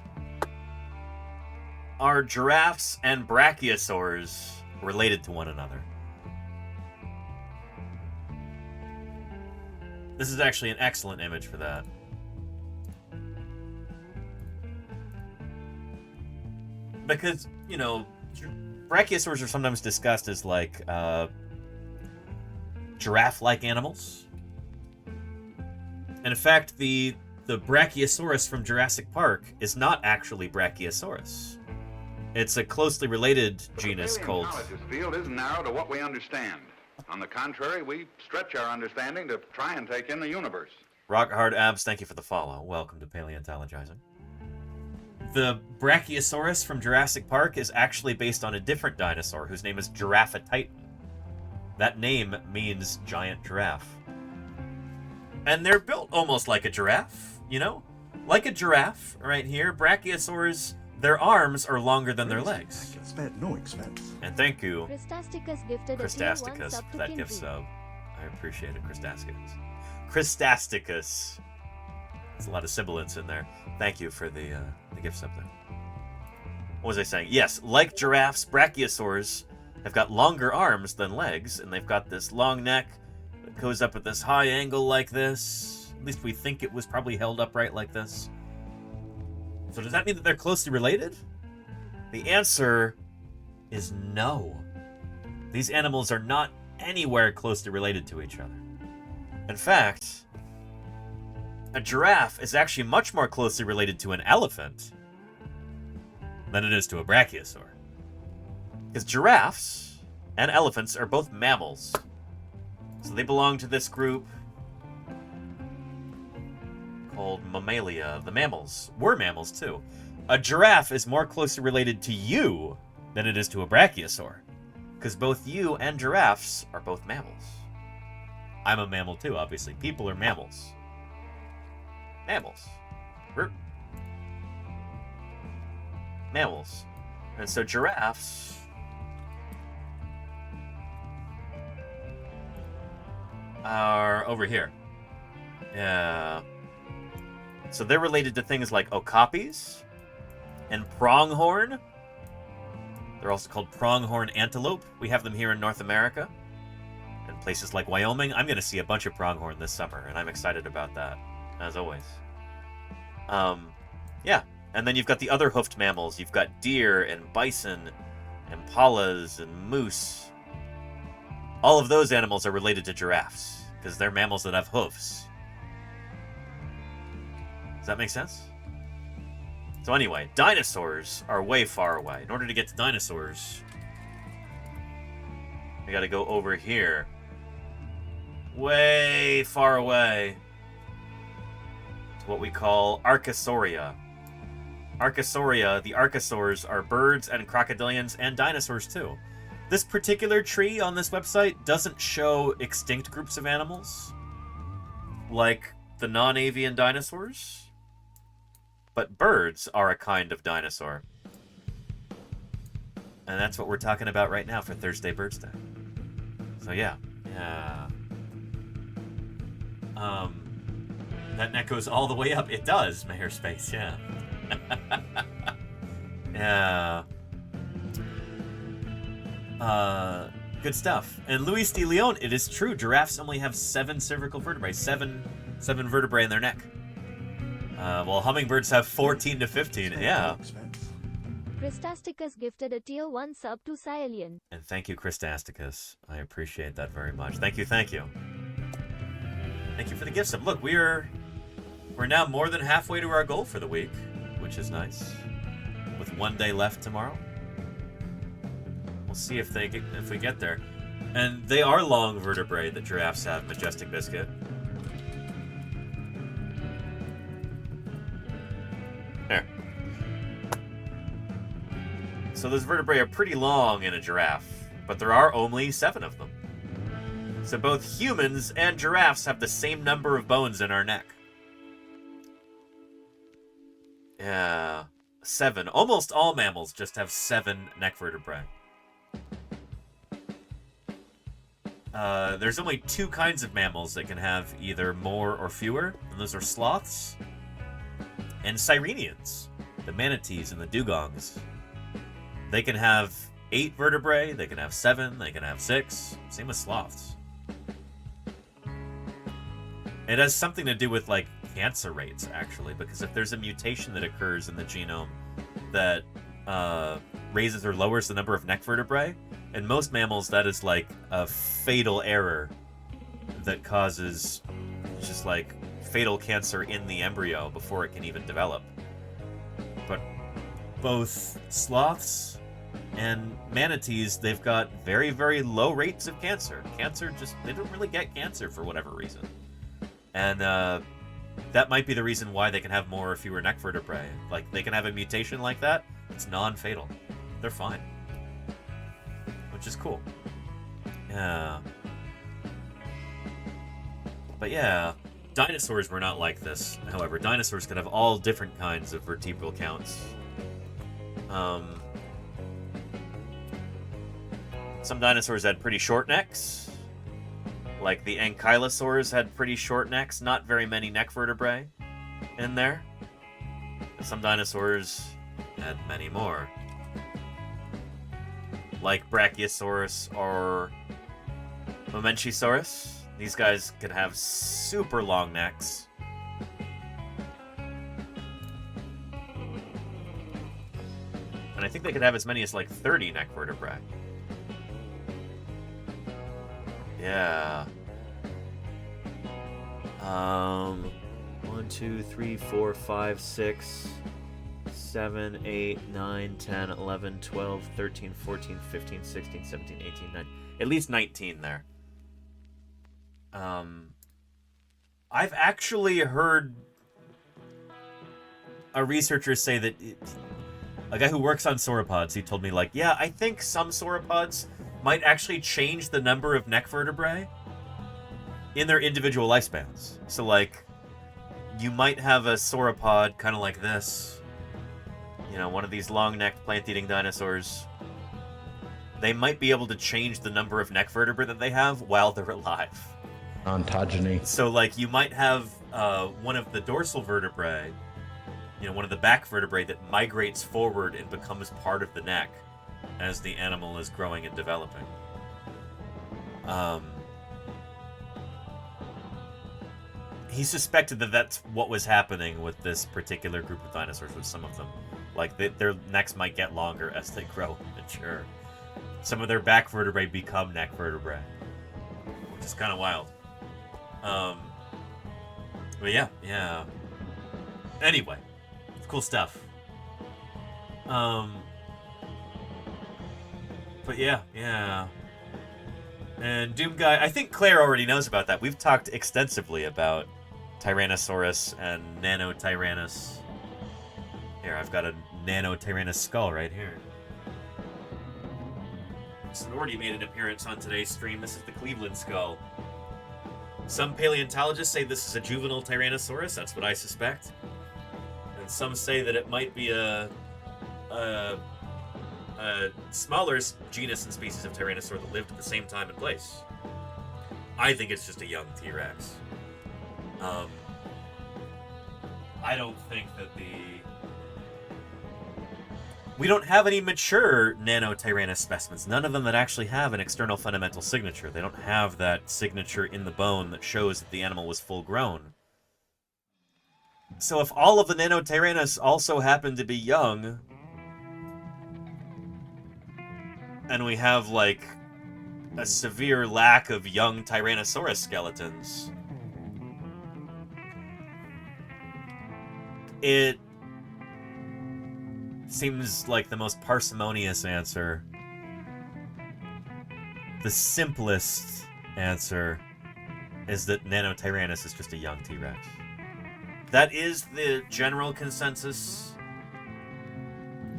Are giraffes and brachiosaurs related to one another? This is actually an excellent image for that. Because, you know, brachiosaurs are sometimes discussed as like giraffe-like animals. And in fact, the Brachiosaurus from Jurassic Park is not actually Brachiosaurus. It's a closely related genus called... The paleontologist field isn't narrow to what we understand. On the contrary, we stretch our understanding to try and take in the universe. Rock Hard Abs, thank you for the follow. Welcome to Paleontologizing. The Brachiosaurus from Jurassic Park is actually based on a different dinosaur whose name is Giraffatitan. That name means giant giraffe. And they're built almost like a giraffe, you know? Like a giraffe, right here. Brachiosaurs, their arms are longer than their legs. No expense. And thank you, Christasticus, gifted a Christasticus, sub for to that gift sub. I appreciate it, Christasticus. Christasticus. There's a lot of sibilants in there. Thank you for the gift sub there. What was I saying? Yes, like giraffes, brachiosaurs have got longer arms than legs, and they've got this long neck that goes up at this high angle like this. At least we think it was probably held upright like this. So does that mean that they're closely related? The answer is no. These animals are not anywhere closely related to each other. In fact, a giraffe is actually much more closely related to an elephant than it is to a brachiosaur. Because giraffes and elephants are both mammals. So they belong to this group called Mammalia. The mammals were mammals too. A giraffe is more closely related to you than it is to a brachiosaur. Because both you and giraffes are both mammals. I'm a mammal too, obviously. People are mammals. Mammals. We're mammals. And so giraffes are over here. Yeah. So they're related to things like okapis and pronghorn. They're also called pronghorn antelope. We have them here in North America. In places like Wyoming. I'm going to see a bunch of pronghorn this summer, and I'm excited about that, as always. Yeah. And then you've got the other hoofed mammals. You've got deer and bison, impalas and moose. All of those animals are related to giraffes, because they're mammals that have hoofs. Does that make sense? So anyway, dinosaurs are way far away. In order to get to dinosaurs, we gotta go over here. Way far away. To what we call Archosauria. Archosauria, the archosaurs, are birds and crocodilians and dinosaurs too. This particular tree on this website doesn't show extinct groups of animals, like the non-avian dinosaurs. But birds are a kind of dinosaur. And that's what we're talking about right now for Thursday BIRDSday. So yeah. That neck goes all the way up. It does, Mayor Space, yeah. Yeah. Good stuff. And Luis de Leon, it is true. Giraffes only have 7 cervical vertebrae. 7 vertebrae in their neck. While hummingbirds have 14 to 15. Yeah. Christasticus gifted a tier 1 sub to Scielian. And thank you, Christasticus. I appreciate that very much. Thank you, thank you. Thank you for the gift sub. Look, we're now more than halfway to our goal for the week, which is nice. With 1 day left tomorrow. We'll see if we get there. And they are long vertebrae that giraffes have, Majestic Biscuit. There. So those vertebrae are pretty long in a giraffe, but there are only 7 of them. So both humans and giraffes have the same number of bones in our neck. Yeah, 7. Almost all mammals just have 7 neck vertebrae. There's only 2 kinds of mammals that can have either more or fewer, and those are sloths and sirenians, the manatees and the dugongs. They can have 8 vertebrae, they can have 7, they can have 6. Same with sloths. It has something to do with, like, cancer rates, actually, because if there's a mutation that occurs in the genome that raises or lowers the number of neck vertebrae, in most mammals, that is, like, a fatal error that causes just, like, fatal cancer in the embryo before it can even develop. But both sloths and manatees, they've got very, very low rates of cancer. They don't really get cancer for whatever reason. And that might be the reason why they can have more or fewer neck vertebrae. Like, they can have a mutation like that, it's non-fatal. They're fine. Which is cool. Yeah. But yeah, dinosaurs were not like this. However, dinosaurs could have all different kinds of vertebral counts. Some dinosaurs had pretty short necks. Like the ankylosaurs had pretty short necks, not very many neck vertebrae in there. Some dinosaurs had many more. Like Brachiosaurus or Mamenchisaurus. These guys could have super long necks. And I think they could have as many as like 30 neck vertebrae. Yeah. 1, 2, 3, 4, 5, 6, 7, 8, 9, 10, 11, 12, 13, 14, 15, 16, 17, 18, 19. At least 19 there. I've actually heard a researcher say that a guy who works on sauropods, he told me, like, yeah, I think some sauropods might actually change the number of neck vertebrae in their individual lifespans. So, like, you might have a sauropod kind of like this. You know, one of these long-necked plant-eating dinosaurs. They might be able to change the number of neck vertebrae that they have while they're alive. Ontogeny. So, like, you might have one of the dorsal vertebrae, you know, one of the back vertebrae that migrates forward and becomes part of the neck as the animal is growing and developing. He suspected that that's what was happening with this particular group of dinosaurs, with some of them. Like, their necks might get longer as they grow and mature. Some of their back vertebrae become neck vertebrae, which is kind of wild. But yeah. Anyway, cool stuff. But yeah. And Doom Guy, I think Claire already knows about that. We've talked extensively about Tyrannosaurus and Nanotyrannus. Here, I've got a Nanotyrannus skull right here. It's already made an appearance on today's stream. This is the Cleveland skull. Some paleontologists say this is a juvenile Tyrannosaurus. That's what I suspect. And some say that it might be a smaller genus and species of Tyrannosaur that lived at the same time and place. I think it's just a young T-Rex. I don't think that we don't have any mature Nanotyrannus specimens. None of them that actually have an external fundamental signature. They don't have that signature in the bone that shows that the animal was full grown. So if all of the Nanotyrannus also happen to be young, and we have, like, a severe lack of young Tyrannosaurus skeletons, it seems like the most parsimonious answer the simplest answer is that Nanotyrannus is just a young T-Rex. That is the general consensus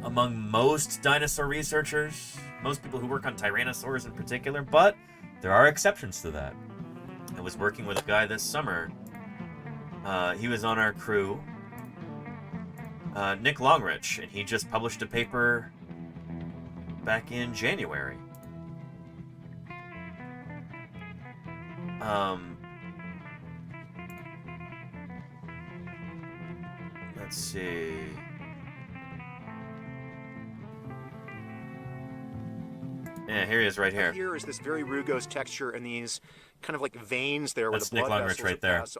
among most dinosaur researchers, most people who work on tyrannosaurs in particular, but there are exceptions to that. I was working with a guy this summer. He was on our crew, Nick Longrich, and he just published a paper back in January. Let's see. Yeah, here he is right here. Here is this very rugose texture and these kind of like veins there where That's the blood Nick Longrich vessels right there. pass,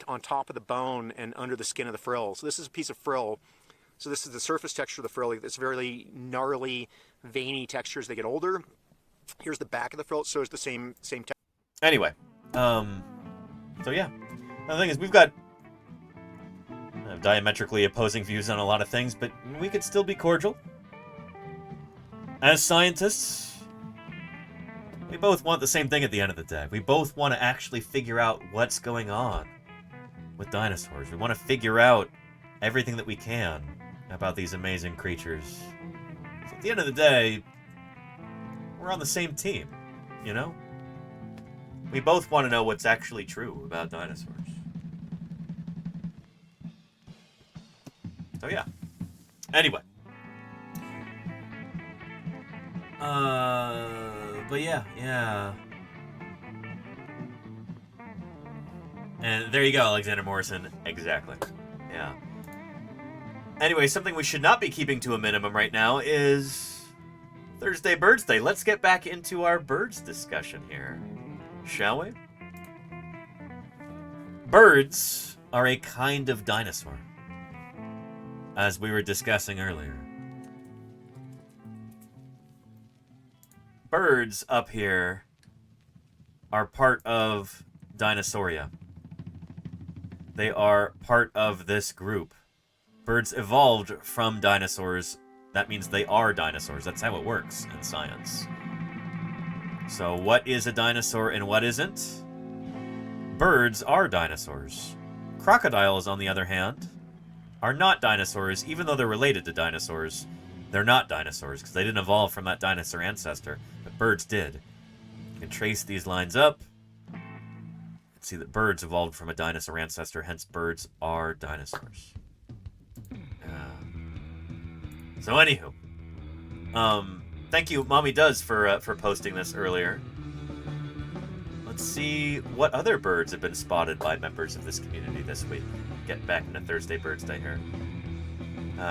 on top of the bone and under the skin of the frill. So this is a piece of frill. So this is the surface texture of the frill. It's very gnarly, veiny texture as they get older. Here's the back of the frill. It shows the same texture. Anyway, so yeah. The thing is, we've got diametrically opposing views on a lot of things, but we could still be cordial. As scientists, we both want the same thing at the end of the day. We both want to actually figure out what's going on with dinosaurs. We want to figure out everything that we can about these amazing creatures. So at the end of the day, we're on the same team, you know? We both want to know what's actually true about dinosaurs. So yeah. Anyway. But yeah. And there you go, Alexander Morrison. Exactly. Yeah. Anyway, something we should not be keeping to a minimum right now is Thursday BIRDSday. Let's get back into our birds discussion here, shall we? Birds are a kind of dinosaur, as we were discussing earlier. Birds up here are part of Dinosauria. They are part of this group. Birds evolved from dinosaurs. That means they are dinosaurs. That's how it works in science. So what is a dinosaur and what isn't? Birds are dinosaurs. Crocodiles, on the other hand, are not dinosaurs, even though they're related to dinosaurs. They're not dinosaurs because they didn't evolve from that dinosaur ancestor, but birds did. You can trace these lines up and see that birds evolved from a dinosaur ancestor, hence birds are dinosaurs. So anywho, thank you, Mommy Does, for posting this earlier. Let's see what other birds have been spotted by members of this community this week. Get back into Thursday BIRDSday here.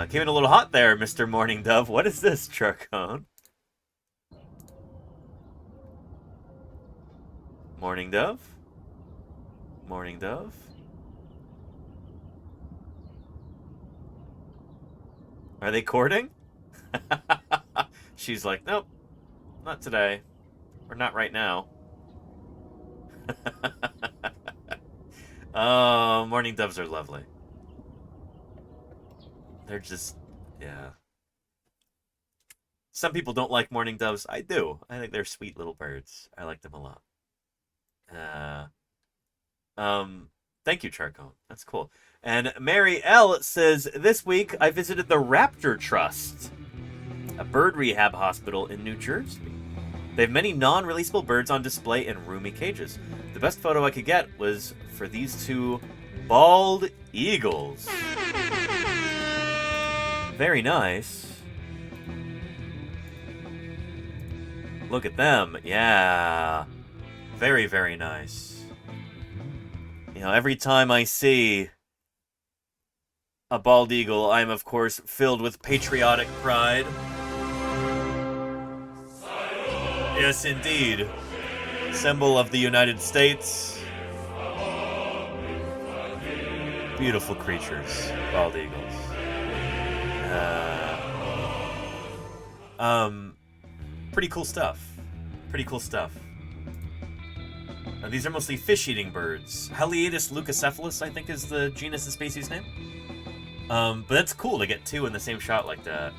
Came in a little hot there, Mr. Morning Dove. What is this, Charcone? Morning Dove? Morning Dove? Are they courting? She's like, nope, not today. Or not right now. Oh, morning doves are lovely. They're just, yeah. Some people don't like morning doves. I do. I think they're sweet little birds. I like them a lot. Thank you, Charcone. That's cool. And Mary L. says, this week I visited the Raptor Trust, a bird rehab hospital in New Jersey. They have many non-releasable birds on display in roomy cages. The best photo I could get was for these two bald eagles. Very nice. Look at them. Yeah. Very, very nice. You know, every time I see a bald eagle, I'm of course filled with patriotic pride. Yes, indeed. Symbol of the United States. Beautiful creatures, bald eagles. Pretty cool stuff. Pretty cool stuff. Now, these are mostly fish-eating birds. Heliatus leucocephalus, I think, is the genus and species name. But that's cool to get two in the same shot like that.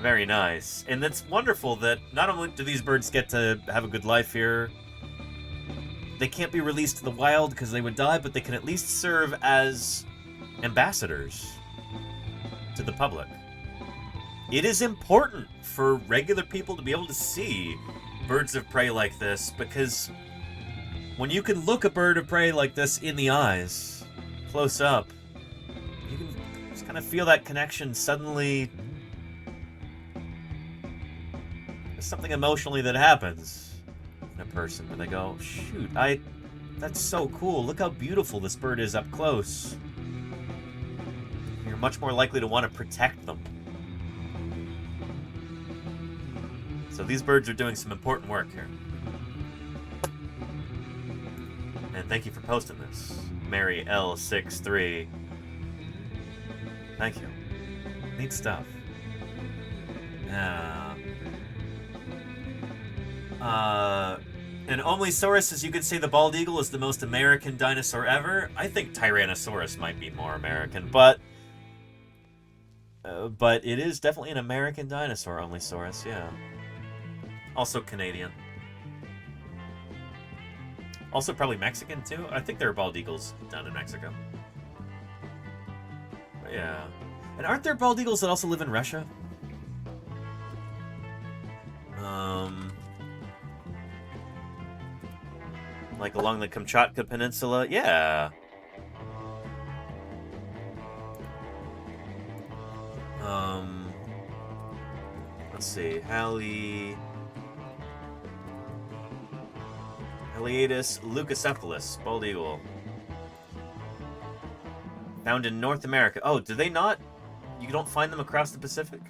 Very nice. And it's wonderful that not only do these birds get to have a good life here, they can't be released to the wild because they would die, but they can at least serve as ambassadors to the public. It is important for regular people to be able to see birds of prey like this, because when you can look a bird of prey like this in the eyes, close up, you can just kind of feel that connection suddenly. There's something emotionally that happens in a person where they go, shoot, that's so cool. Look how beautiful this bird is up close. You're much more likely to want to protect them. So these birds are doing some important work here. And thank you for posting this, Mary L63. Thank you. Neat stuff. And Omlisaurus says, you could say the bald eagle is the most American dinosaur ever. I think Tyrannosaurus might be more American, but it is definitely an American dinosaur, Omlisaurus, yeah. Also Canadian. Also probably Mexican, too. I think there are bald eagles down in Mexico. But yeah. And aren't there bald eagles that also live in Russia? Like along the Kamchatka Peninsula? Yeah. Let's see. Haliaetus leucocephalus, bald eagle. Found in North America. Oh, do they not? You don't find them across the Pacific?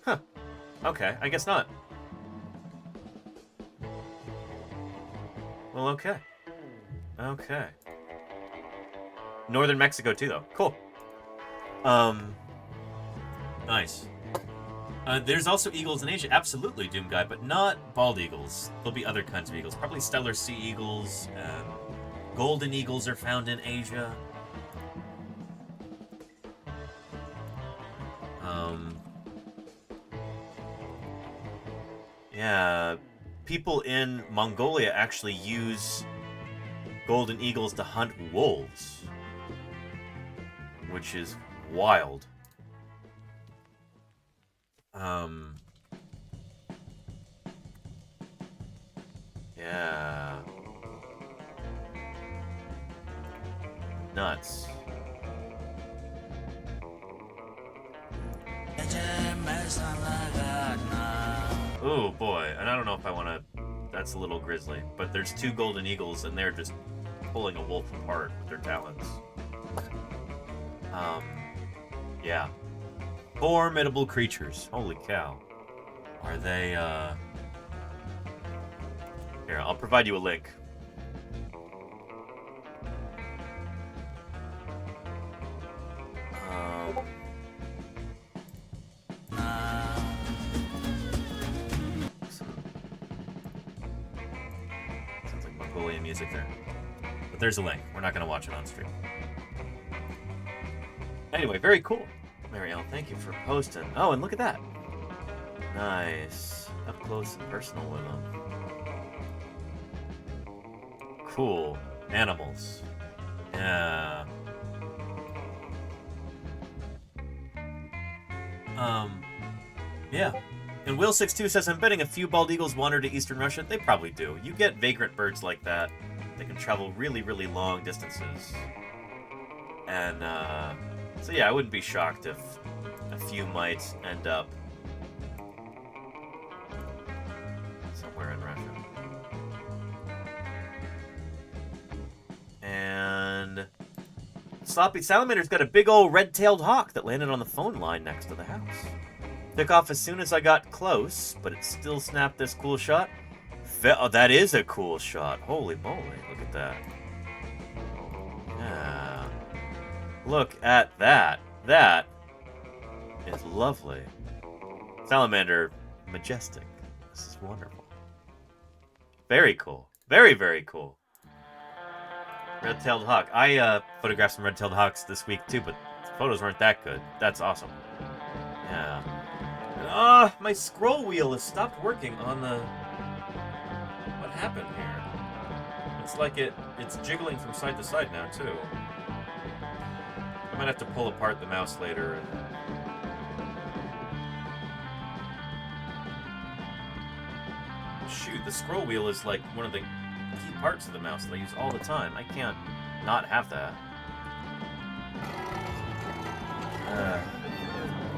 Huh. Okay, I guess not. Well, okay. Okay. Northern Mexico, too, though. Cool. Nice. There's also eagles in Asia. Absolutely, Doom Guy, but not bald eagles. There'll be other kinds of eagles. Probably stellar sea eagles. Golden eagles are found in Asia. Yeah. People in Mongolia actually use golden eagles to hunt wolves, which is wild. Yeah. Nuts. Oh boy, and I don't know if I want to. That's a little grisly, but there's two golden eagles and they're just pulling a wolf apart with their talons. Yeah. Formidable creatures. Holy cow. Are they, Here, I'll provide you a link. Sounds like Mongolian music there. But there's a link. We're not going to watch it on stream. Anyway, very cool. Marielle, thank you for posting. Oh, and look at that. Nice. Up close and personal with them. Cool. Animals. Yeah. Yeah. And Will62 says, I'm betting a few bald eagles wander to eastern Russia. They probably do. You get vagrant birds like that. They can travel really, really long distances. And, so yeah, I wouldn't be shocked if a few might end up somewhere in Russia. And Sloppy Salamander's got a big old red-tailed hawk that landed on the phone line next to the house. Took off as soon as I got close, but it still snapped this cool shot. Oh, that is a cool shot. Holy moly, look at that. Yeah. Look at that. That is lovely. Salamander, majestic. This is wonderful. Very cool. Very, very cool. Red-tailed hawk. I photographed some red-tailed hawks this week too, but it's Photos weren't that good. That's awesome. Yeah. My scroll wheel has stopped working on the... What happened here? It's like it's jiggling from side to side now, too. I might have to pull apart the mouse later. Shoot, the scroll wheel is like one of the key parts of the mouse that I use all the time. I can't not have that.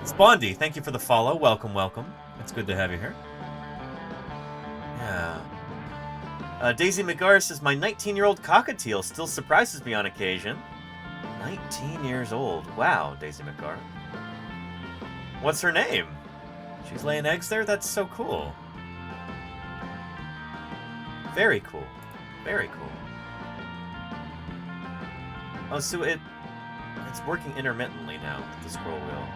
Spondy, thank you for the follow. Welcome, welcome. It's good to have you here. Yeah. Daisy McGar says, my 19-year-old cockatiel still surprises me on occasion. 19 years old. Wow, Daisy McGar. What's her name? She's laying eggs there? That's so cool. Very cool. Very cool. Oh, so it's working intermittently now, the scroll wheel.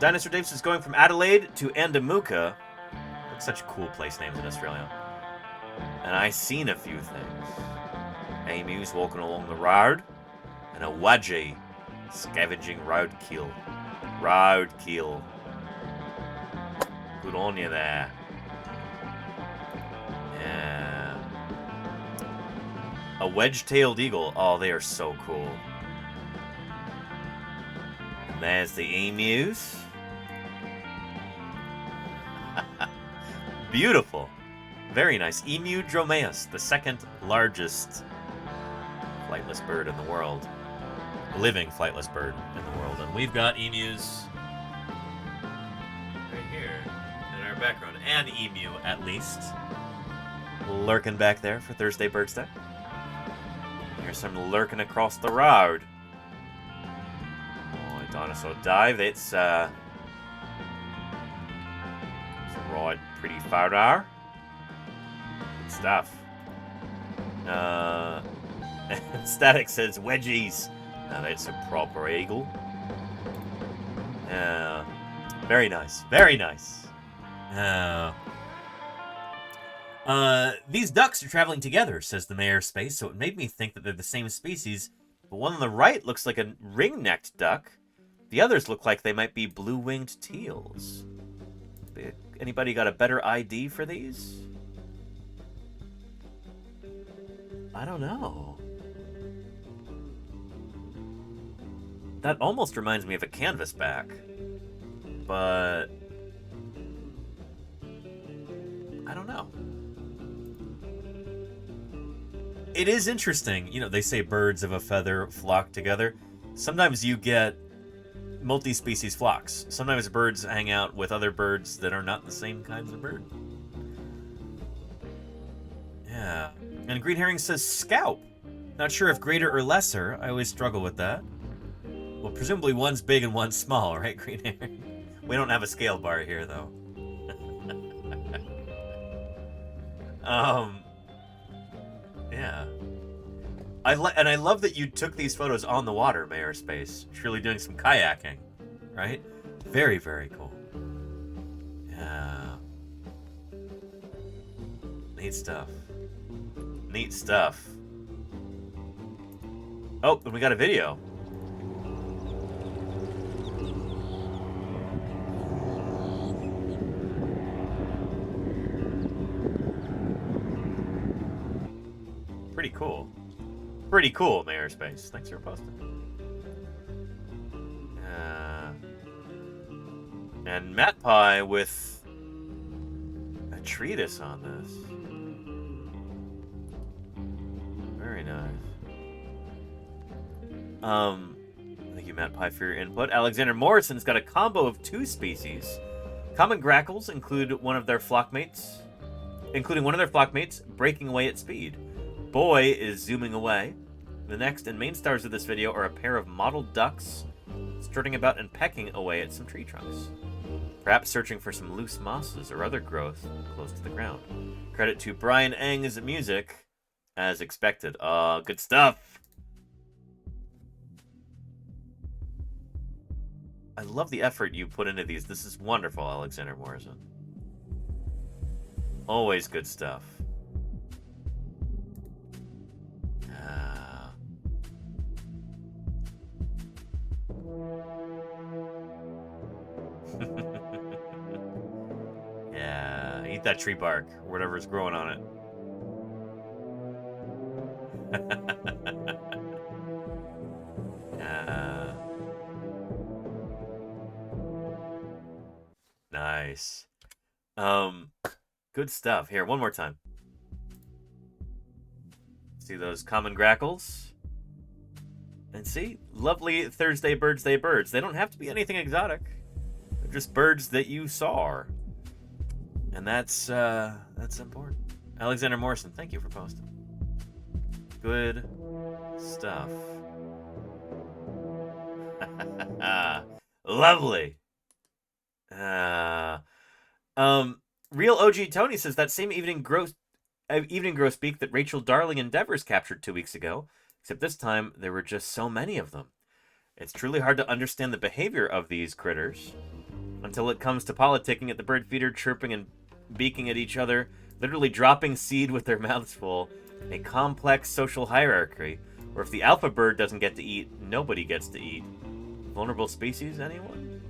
Dinosaur Dave is going from Adelaide to Andamuka. That's such cool place names in Australia. And I seen a few things. Emus walking along the road, and a wadgie scavenging roadkill. Roadkill. Good on you there. Yeah. A wedge-tailed eagle. Oh, they are so cool. And there's the emus. Beautiful. Very nice. Emu dromaeus, the second largest flightless bird in the world. Living flightless bird in the world. And we've got emus right here in our background. An emu, at least. Lurking back there for Thursday BIRDSday. Here's some lurking across the road. Oh, dinosaur dive. It's right pretty photo. Good stuff. Static says wedgies. Now that's a proper eagle. Very nice. Very nice. These ducks are traveling together, says the Mayor Space, so it made me think that they're the same species. The one on the right looks like a ring-necked duck. The others look like they might be blue-winged teals. Anybody got a better ID for these? I don't know. That almost reminds me of a canvasback. But I don't know. It is interesting. You know, they say birds of a feather flock together. Sometimes you get multi-species flocks. Sometimes birds hang out with other birds that are not the same kinds of bird. Yeah. And Green Herring says scalp. Not sure if greater or lesser. I always struggle with that. Well, presumably one's big and one's small, right, Green Herring? We don't have a scale bar here, though. Yeah. I love that you took these photos on the water, Mayor Space. Surely doing some kayaking, right? Very, very cool. Yeah. Neat stuff. Neat stuff. Oh, and we got a video. Pretty cool. Pretty cool, Mayor Space. Thanks for posting. And Matt Pie with a treatise on this. Very nice. Thank you, Matt Pie, for your input. Alexander Morrison's got a combo of two species. Common grackles including one of their flockmates breaking away at speed. Boy is zooming away. The next and main stars of this video are a pair of mottled ducks strutting about and pecking away at some tree trunks. Perhaps searching for some loose mosses or other growth close to the ground. Credit to Brian Eng's music, as expected. Good stuff. I love the effort you put into these. This is wonderful, Alexander Morrison. Always good stuff. Eat that tree bark, or whatever's growing on it. Nice. Good stuff. Here, one more time. See those common grackles? And see, lovely Thursday BIRDSday birds. They don't have to be anything exotic. They're just birds that you saw. And that's important. Alexander Morrison, thank you for posting. Good stuff. Lovely. Real OG Tony says that same evening grosbeak that Rachel Darling Endeavors captured 2 weeks ago, except this time there were just so many of them. It's truly hard to understand the behavior of these critters until it comes to politicking at the bird feeder, chirping and beaking at each other, literally dropping seed with their mouths full, a complex social hierarchy, where if the alpha bird doesn't get to eat, nobody gets to eat. Vulnerable species, anyone?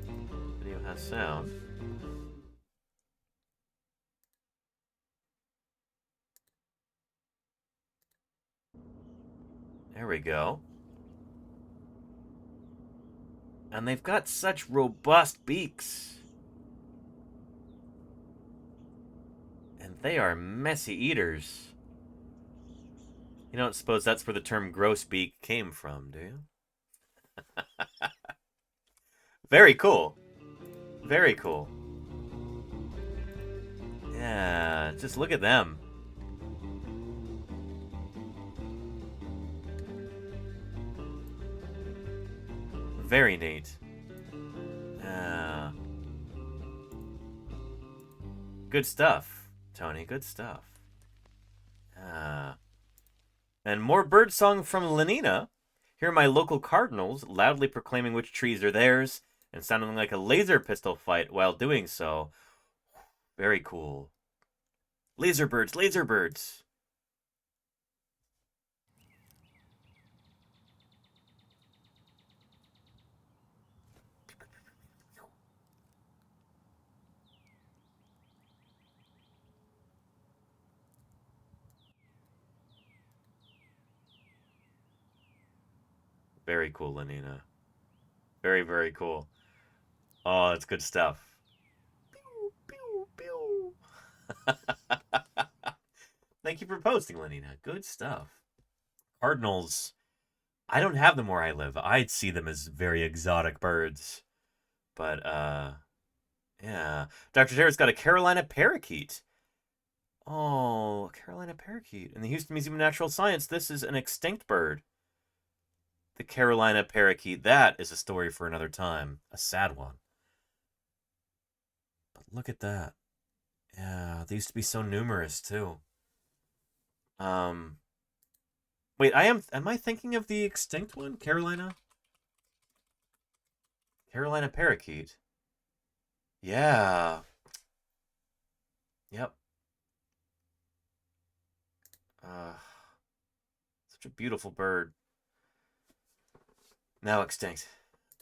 Video has sound. There we go. And they've got such robust beaks. And they are messy eaters. You don't suppose that's where the term grosbeak came from, do you? Very cool. Very cool. Yeah, just look at them. Very neat. Good stuff, Tony. Good stuff. And more birdsong from Lenina. Here are my local cardinals loudly proclaiming which trees are theirs and sounding like a laser pistol fight while doing so. Very cool. Laser birds, laser birds. Very cool, Lenina. Very, very cool. Oh, that's good stuff. Pew, pew, pew. Thank you for posting, Lenina. Good stuff. Cardinals. I don't have them where I live. I'd see them as very exotic birds. But, yeah. Dr. Tara's got a Carolina parakeet. Oh, Carolina parakeet. In the Houston Museum of Natural Science, this is an extinct bird. The Carolina parakeet. That is a story for another time. A sad one. But look at that. Yeah, they used to be so numerous, too. Wait, am I thinking of the extinct one? Carolina parakeet. Yeah. Yep. Such a beautiful bird. Now extinct.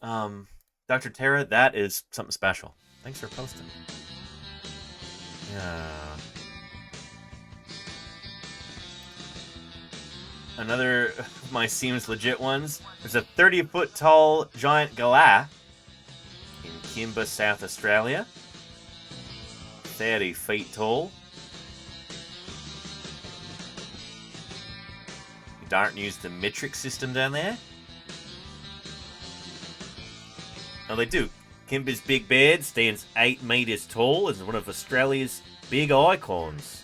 Dr. Tara, that is something special. Thanks for posting. Yeah. Another of my seems legit ones. There's a 30-foot tall giant galah in Kimba, South Australia. 30 feet tall. You don't use the metric system down there. No, they do. Kimber's big bird stands 8 metres tall as one of Australia's big icons.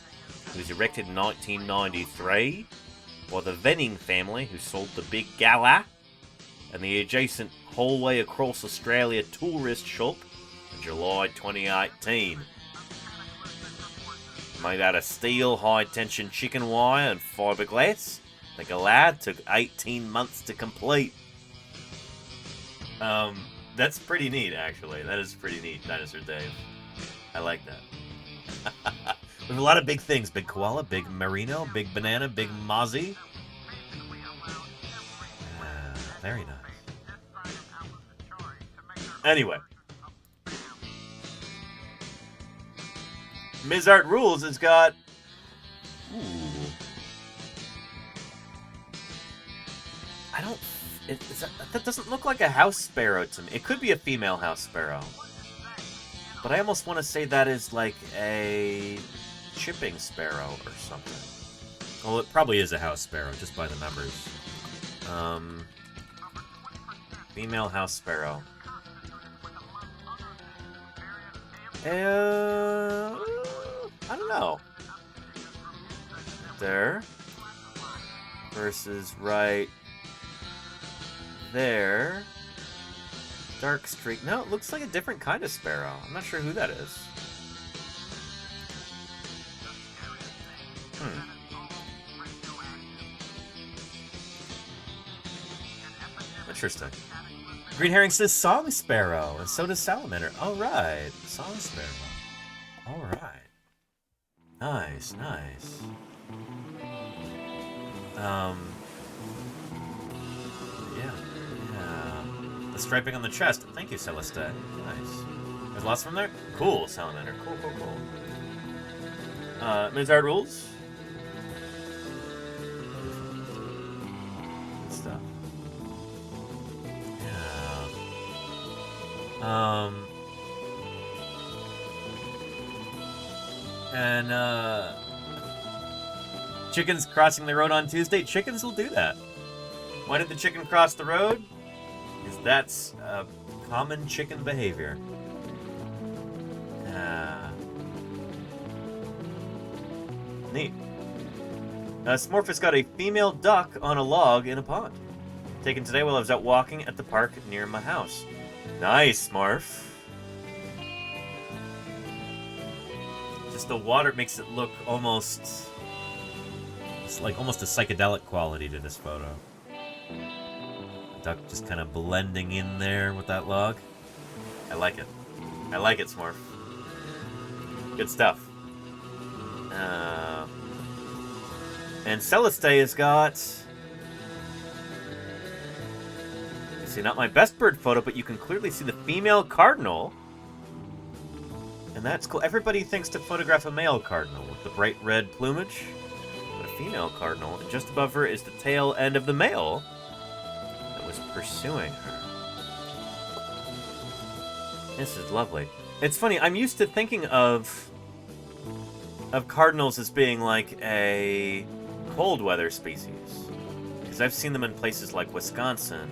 It was erected in 1993 by the Venning family, who sold the big galah and the adjacent Hallway Across Australia tourist shop in July 2018. Made out of steel, high-tension chicken wire and fiberglass, the galah took 18 months to complete. That's pretty neat, actually. That is pretty neat, Dinosaur Dave. I like that. There's a lot of big things. Big koala, big merino, big banana, big mozzie. Very nice. Anyway. Ms. Art Rules has got... Ooh. I don't... that doesn't look like a house sparrow to me. It could be a female house sparrow. But I almost want to say that is like a chipping sparrow or something. Well, it probably is a house sparrow, just by the numbers. Female house sparrow. I don't know. There. Versus right there. Dark streak. No, it looks like a different kind of sparrow. I'm not sure who that is. Interesting. Green Herring says song sparrow, and so does salamander. All right, song sparrow. All right. Nice, nice. Yeah. The striping on the chest. Thank you, Celeste. Nice. There's lots from there? Cool, salamander. Cool. Mizard rules. Good stuff. Yeah. And, chickens crossing the road on Tuesday. Chickens will do that. Why did the chicken cross the road? Because that's common chicken behavior. Neat. Smurf got a female duck on a log in a pond. Taken today while I was out walking at the park near my house. Nice, Smurf. Just the water makes it look almost... It's like almost a psychedelic quality to this photo. Duck just kind of blending in there with that log. I like it. I like it, Smurf. Good stuff. And Celeste has got... You see, not my best bird photo, but you can clearly see the female cardinal. And that's cool. Everybody thinks to photograph a male cardinal with the bright red plumage. But a female cardinal, and just above her is the tail end of the male that was pursuing her. This is lovely. It's funny, I'm used to thinking of cardinals as being like a cold weather species. Because I've seen them in places like Wisconsin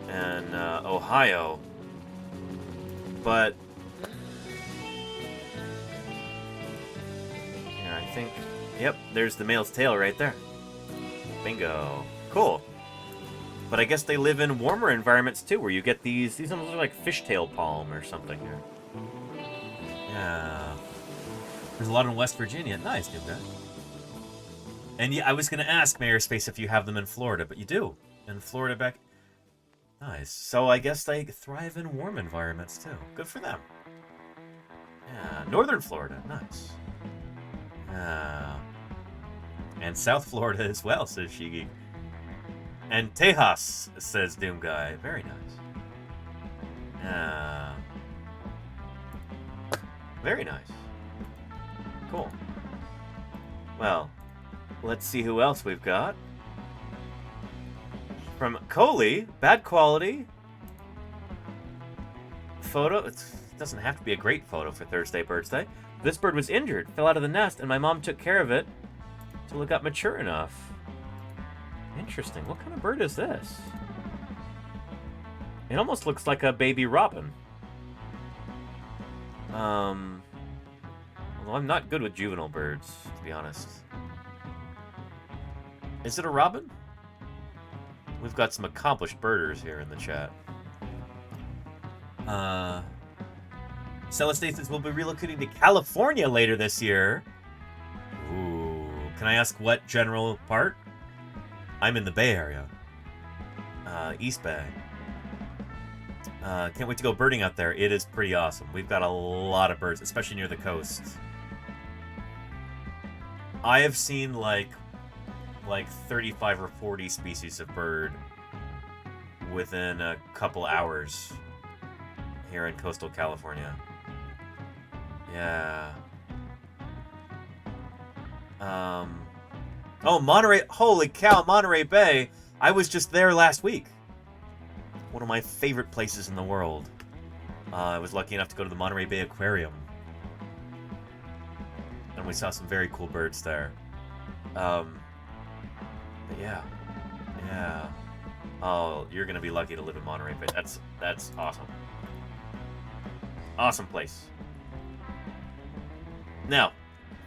and Ohio. But here, I think, yep, there's the male's tail right there. Bingo. Cool. But I guess they live in warmer environments too, where you get these almost look like fishtail palm or something here. Yeah. There's a lot in West Virginia. Nice, new guy. And yeah, I was going to ask Mayor Space if you have them in Florida, but you do. In Florida back... Nice. So I guess they thrive in warm environments too. Good for them. Yeah. Northern Florida. Nice. And South Florida as well, says Shigi. And Tejas, says Doom Guy. Very nice. Very nice. Cool. Well, let's see who else we've got. From Coley, bad quality photo. It doesn't have to be a great photo for Thursday BIRDSday. This bird was injured, fell out of the nest, and my mom took care of it till it got mature enough. Interesting. What kind of bird is this? It almost looks like a baby robin. Although I'm not good with juvenile birds, to be honest. Is it a robin? We've got some accomplished birders here in the chat. Celeste says we'll be relocating to California later this year. Ooh. Can I ask what general part? I'm in the Bay Area. East Bay. Can't wait to go birding out there. It is pretty awesome. We've got a lot of birds, especially near the coast. I have seen like 35 or 40 species of bird within a couple hours here in coastal California. Yeah. Oh, Monterey. Holy cow, Monterey Bay. I was just there last week. One of my favorite places in the world. I was lucky enough to go to the Monterey Bay Aquarium. And we saw some very cool birds there. But yeah. Yeah. Oh, you're going to be lucky to live in Monterey Bay. That's awesome. Awesome place. Now,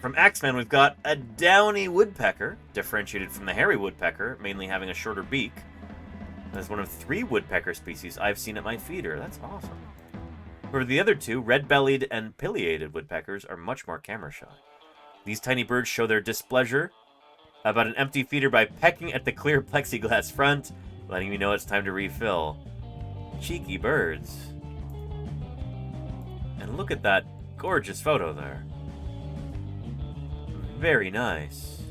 from Axeman, we've got a downy woodpecker, differentiated from the hairy woodpecker, mainly having a shorter beak. That's one of 3 woodpecker species I've seen at my feeder. That's awesome. For the other 2, red-bellied and pileated woodpeckers are much more camera shy. These tiny birds show their displeasure about an empty feeder by pecking at the clear plexiglass front, letting me know it's time to refill. Cheeky birds. And look at that gorgeous photo there. Very nice.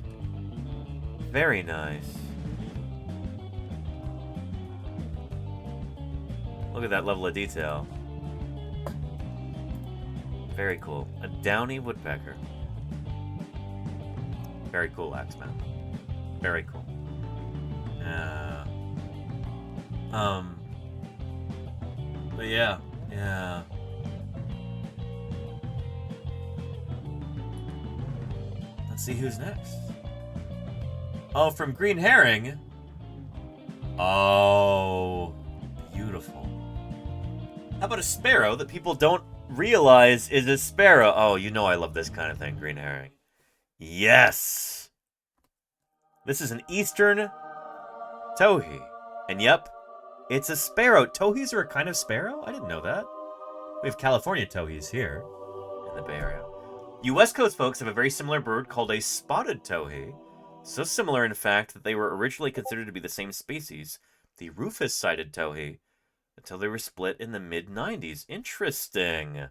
Very nice. Look at that level of detail. Very cool. A downy woodpecker. Very cool, Axeman. Very cool. But yeah. Let's see who's next. Oh, from Green Herring. Oh, beautiful. How about a sparrow that people don't realize is a sparrow? Oh, you know I love this kind of thing, Green Herring. Yes! This is an eastern towhee. And yep, it's a sparrow. Towhees are a kind of sparrow? I didn't know that. We have California towhees here in the Bay Area. You West Coast folks have a very similar bird called a spotted towhee. So similar, in fact, that they were originally considered to be the same species, the rufous-sided towhee, until they were split in the mid-90s. Interesting.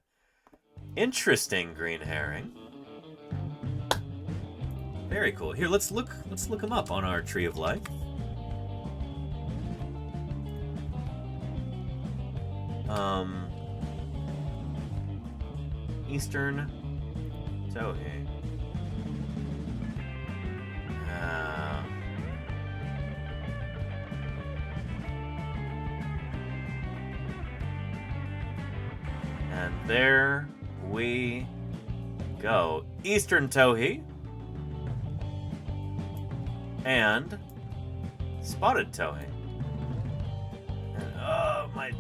Interesting, Green Herring. Very cool. Here, let's look them up on our Tree of Life. Eastern towhee. And there we go. Eastern towhee. And spotted towhee. And, oh, my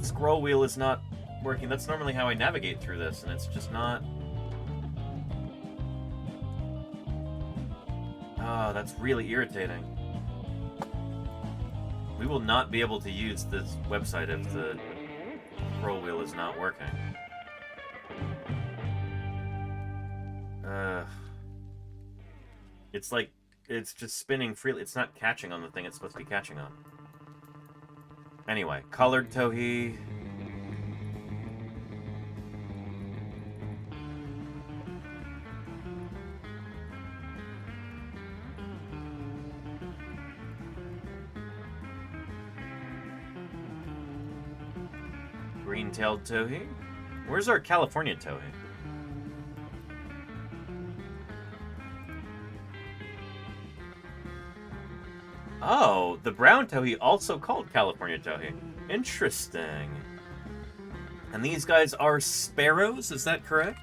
scroll wheel is not working. That's normally how I navigate through this, and it's just not. Oh, that's really irritating. We will not be able to use this website if the scroll wheel is not working. It's like, it's just spinning freely. It's not catching on the thing it's supposed to be catching on. Anyway, collared towhee. Green-tailed towhee. Where's our California towhee? Oh, the brown towhee, also called California towhee. Interesting. And these guys are sparrows, is that correct?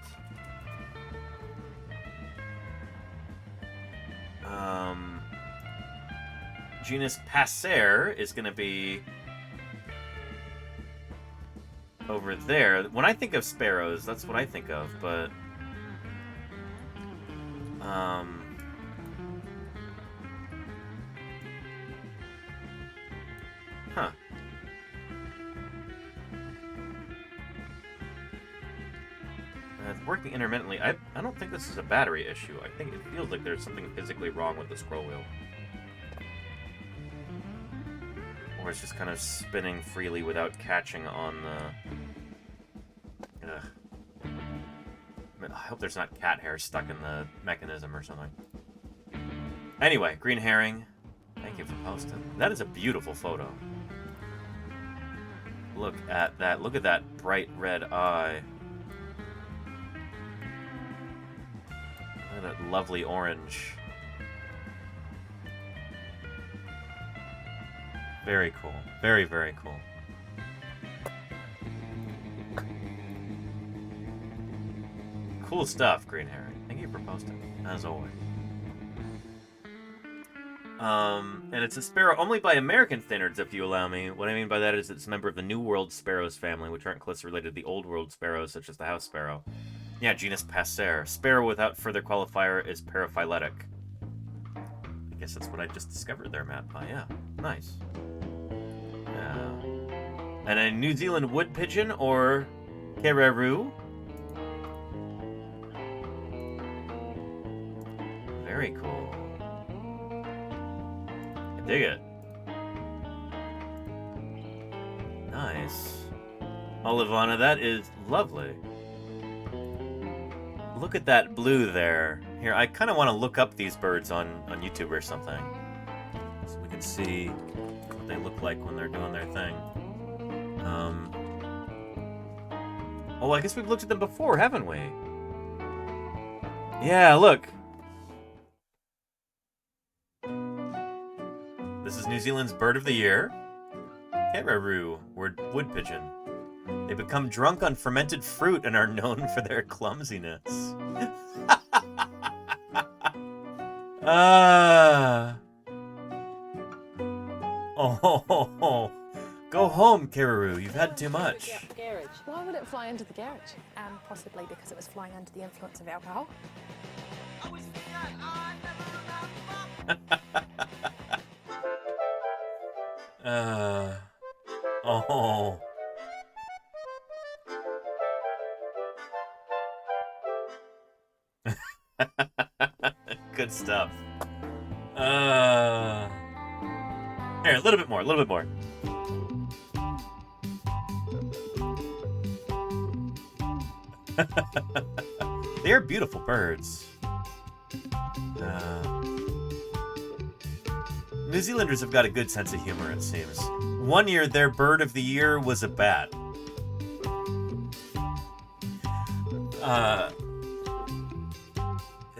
Genus Passer is going to be over there. When I think of sparrows, that's what I think of, but huh. It's working intermittently. I don't think this is a battery issue. I think it feels like there's something physically wrong with the scroll wheel. Or it's just kind of spinning freely without catching on the... I hope there's not cat hair stuck in the mechanism or something. Anyway, Green Herring, thank you for posting. That is a beautiful photo. Look at that. Look at that bright red eye. Look at that lovely orange. Very cool. Very, very cool. Cool stuff, Green Harry. Thank you for posting, as always. And it's a sparrow only by American standards, if you allow me. What I mean by that is it's a member of the New World sparrows family, which aren't closely related to the Old World sparrows, such as the house sparrow. Yeah, genus Passer. Sparrow without further qualifier is paraphyletic. I guess that's what I just discovered there, Matt. Oh, yeah. Nice. Yeah. And a New Zealand wood pigeon, or Kereroo. Very cool. I dig it. Nice. Oh, Ivana, that is lovely. Look at that blue there. Here, I kind of want to look up these birds on YouTube or something, so we can see what they look like when they're doing their thing. Oh, I guess we've looked at them before, haven't we? Yeah, look. This is New Zealand's bird of the year. Kereroo, or wood pigeon. They become drunk on fermented fruit and are known for their clumsiness. Oh, go home, Kereroo. You've had too much. Why would it fly into the garage? Possibly because it was flying under the influence of alcohol. Oh. Good stuff. Here, a little bit more, a little bit more. They are beautiful birds. New Zealanders have got a good sense of humor, it seems. One year, their bird of the year was a bat.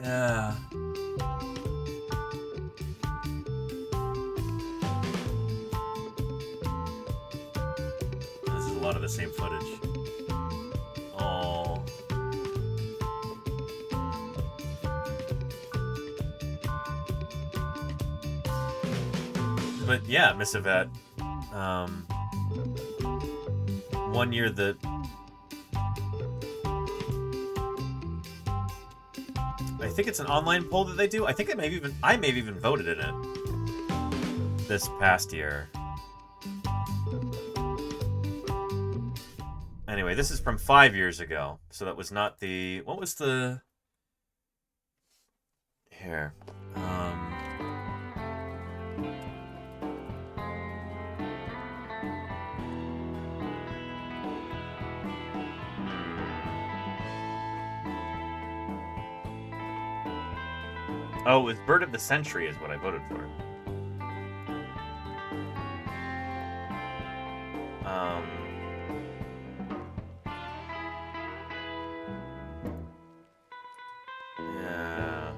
Yeah. This is a lot of the same footage. Oh. But yeah, Miss Yvette. One year that I think it's an online poll that they do. I think I may have even voted in it this past year. Anyway, this is from 5 years ago, so that was not the. What was the? Here. Oh, it's Bird of the Century is what I voted for. Yeah.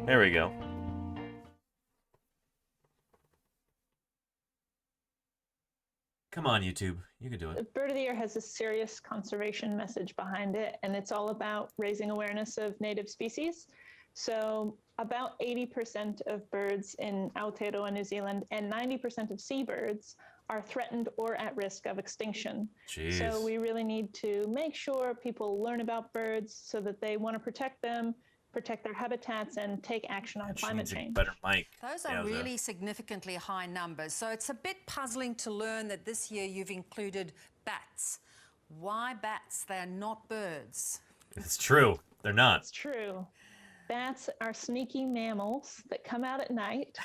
There we go. Come on, YouTube. You can do it. Bird of the Year has a serious conservation message behind it, and it's all about raising awareness of native species. So about 80% of birds in Aotearoa, New Zealand, and 90% of seabirds are threatened or at risk of extinction. Jeez. So we really need to make sure people learn about birds so that they want to protect them, protect their habitats, and take action on climate change. Better mic. Those are really significantly high numbers. So it's a bit puzzling to learn that this year you've included bats. Why bats? They are not birds. It's true. They're not. It's true. Bats are sneaky mammals that come out at night,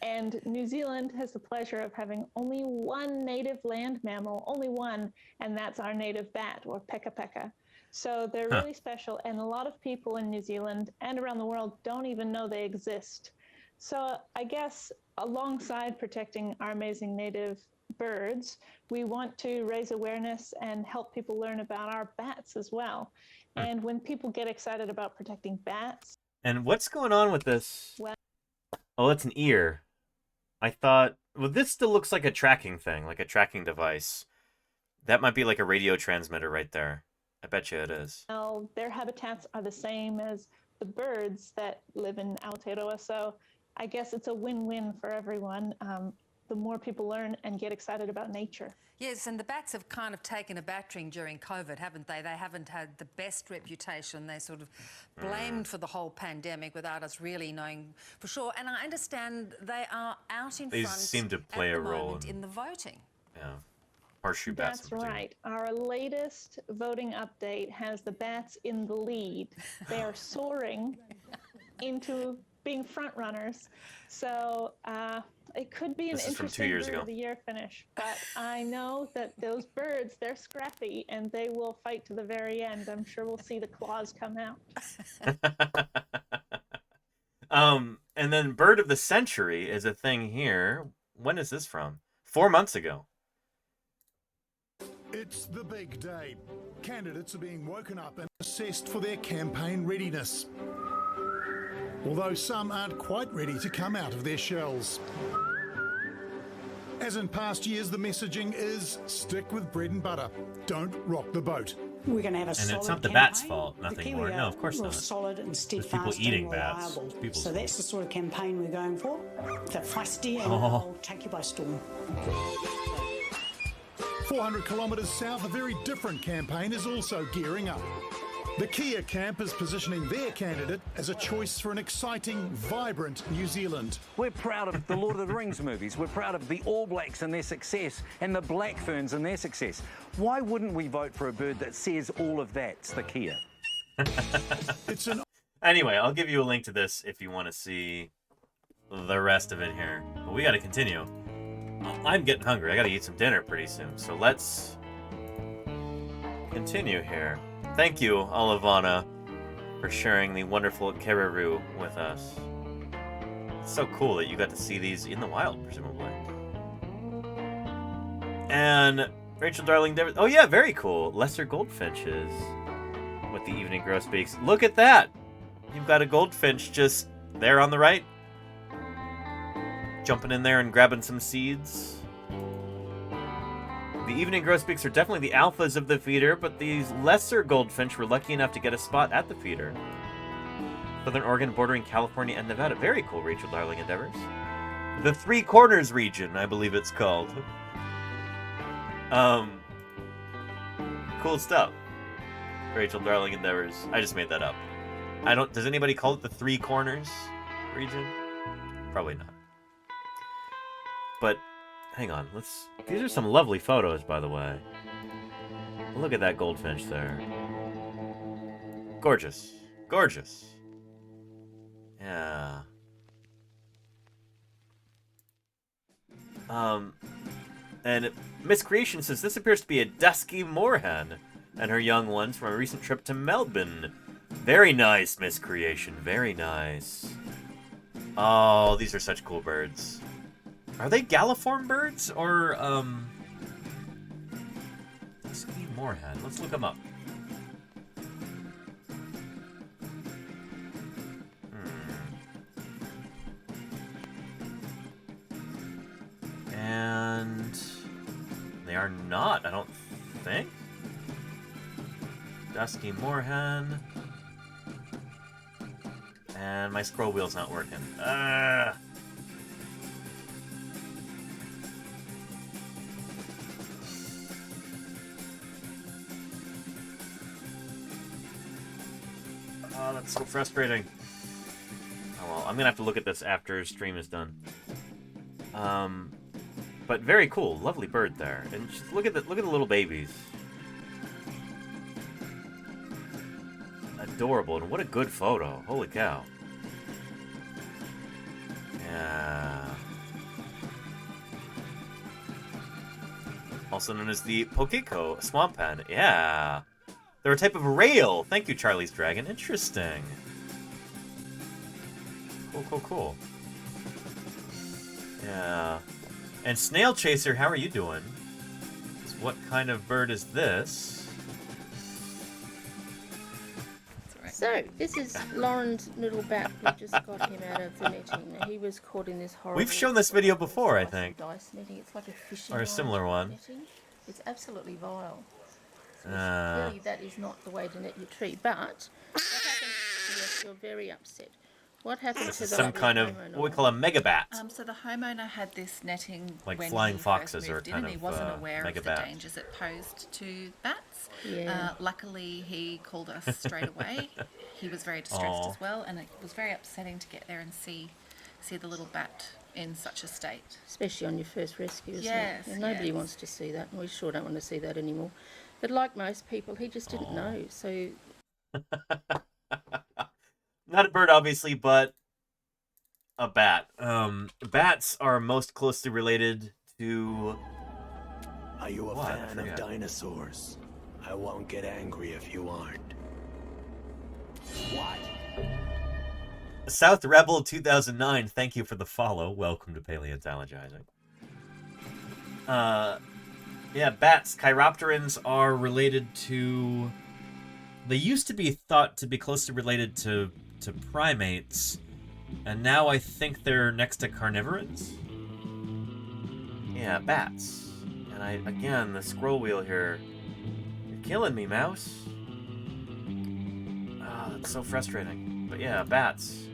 and New Zealand has the pleasure of having only one native land mammal, only one, and that's our native bat, or peka peka. So they're really special, and a lot of people in New Zealand and around the world don't even know they exist. So I guess alongside protecting our amazing native birds, we want to raise awareness and help people learn about our bats as well. And when people get excited about protecting bats... And what's going on with this? Well, oh, that's an ear. I thought... Well, this still looks like a tracking thing, like a tracking device. That might be like a radio transmitter right there. I bet you it is. well, their habitats are the same as the birds that live in Aotearoa, so I guess it's a win-win for everyone. The more people learn and get excited about nature. Yes, and the bats have kind of taken a battering during COVID, haven't they? They haven't had the best reputation. They sort of blamed for the whole pandemic without us really knowing for sure. And I understand they are out in They front seem to play at a the role moment in the voting. Yeah. Horseshoe bats. That's right. Our latest voting update has the bats in the lead. They are soaring into being front runners. So it could be an This is from 2 interesting years bird ago. of the year finish. But I know that those birds, they're scrappy and they will fight to the very end. I'm sure we'll see the claws come out. And then Bird of the Century is a thing here. When is this from? 4 months ago. It's the big day. Candidates are being woken up and assessed for their campaign readiness. Although some aren't quite ready to come out of their shells. As in past years, the messaging is stick with bread and butter. Don't rock the boat. We're going to have a And solid it's not the campaign. bats' fault, The nothing Kiwi more. are No, of course real not. solid and There's steadfast people eating and bats. reliable. People's So that's fault. the sort of campaign we're going for. They're feisty and Oh. they'll take you by storm. 400 kilometres south, a very different campaign is also gearing up. The Kia camp is positioning their candidate as a choice for an exciting, vibrant New Zealand. We're proud of the Lord of the Rings movies. We're proud of the All Blacks and their success and the Black Ferns and their success. Why wouldn't we vote for a bird that says all of that's the Kia? Anyway, I'll give you a link to this if you want to see the rest of it here. But we got to continue. I'm getting hungry. I got to eat some dinner pretty soon. So let's continue here. Thank you, Olivana, for sharing the wonderful Kereroo with us. It's so cool that you got to see these in the wild, presumably. And Rachel Darling, oh yeah, very cool. Lesser goldfinches with the evening grosbeaks. Look at that! You've got a goldfinch just there on the right. Jumping in there and grabbing some seeds. The evening grosbeaks are definitely the alphas of the feeder, but these lesser goldfinch were lucky enough to get a spot at the feeder. Southern Oregon bordering California and Nevada. Very cool, Rachel Darling Endeavors. The Three Corners region, I believe it's called. Cool stuff. Rachel Darling Endeavors. I just made that up. Does anybody call it the Three Corners region? Probably not. But hang on, these are some lovely photos, by the way. Look at that goldfinch there. Gorgeous. Gorgeous. Yeah. And Miss Creation says this appears to be a dusky moorhen and her young ones from a recent trip to Melbourne. Very nice, Miss Creation. Very nice. Oh, these are such cool birds. Are they galliform birds or dusky moorhen? Let's look them up. And they are not, I don't think. Dusky moorhen. And my scroll wheel's not working. Oh, that's so frustrating. Oh well, I'm gonna have to look at this after stream is done. But very cool, lovely bird there, and just look at the little babies. Adorable, and what a good photo! Holy cow! Yeah. Also known as the Pokeko swamp hen. Yeah. They're a type of rail. Thank you, Charlie's Dragon. Interesting. Cool. Yeah. And Snail Chaser, how are you doing? What kind of bird is this? So, this is Lauren's little bat. We just got him out of the netting. He was caught in this horrible... We've shown this video before, I think. Dice netting. It's like a fishing or a similar one. Netting. It's absolutely vile. So Uh, clearly that is not the way to net your tree, but what happened... Yes, you're very upset. What happened this to is the some kind of what we call a megabat. So the homeowner had this netting Like when flying he foxes first are moved in, kind and he of, wasn't aware of the megabat. dangers it posed to bats. Yeah. Luckily, he called us straight away. He was very distressed Aw. as well, and it was very upsetting to get there and see the little bat in such a state. Especially on your first rescue, isn't Yes, it? And nobody yes. wants to see that, and we sure don't want to see that anymore. But like most people, he just didn't know, so... Not a bird, obviously, but a bat. Bats are most closely related to... Are you a What? I fan of forget. dinosaurs? I won't get angry if you aren't. What? South Rebel 2009, thank you for the follow. Welcome to Paleontologizing. Yeah, bats. Chiropterans are related to... They used to be thought to be closely related to primates, and now I think they're next to carnivorans. Yeah, bats. And again, the scroll wheel here. You're killing me, mouse. Ah, that's so frustrating. But yeah, bats.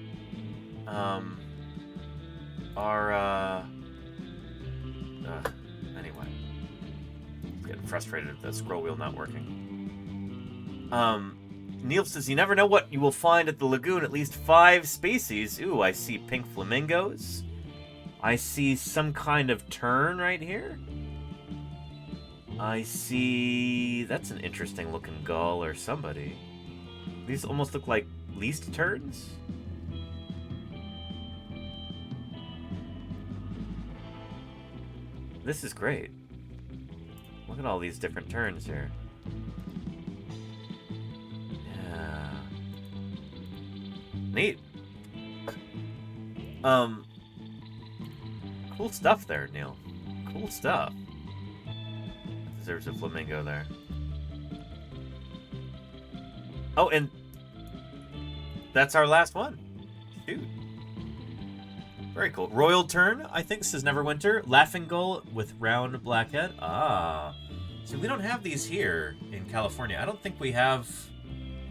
Anyway. I'm getting frustrated at the scroll wheel not working. Neil says, you never know what you will find at the lagoon. At least 5 species. Ooh, I see pink flamingos. I see some kind of tern right here. I see... That's an interesting looking gull or somebody. These almost look like least terns. This is great. Look at all these different terns here. Yeah. Neat. Cool stuff there, Neil. Cool stuff. There's a flamingo there. Oh, and that's our last one. Shoot. Very cool. Royal tern, I think, says Neverwinter. Laughing gull with round black head. Ah. So we don't have these here in California. I don't think we have...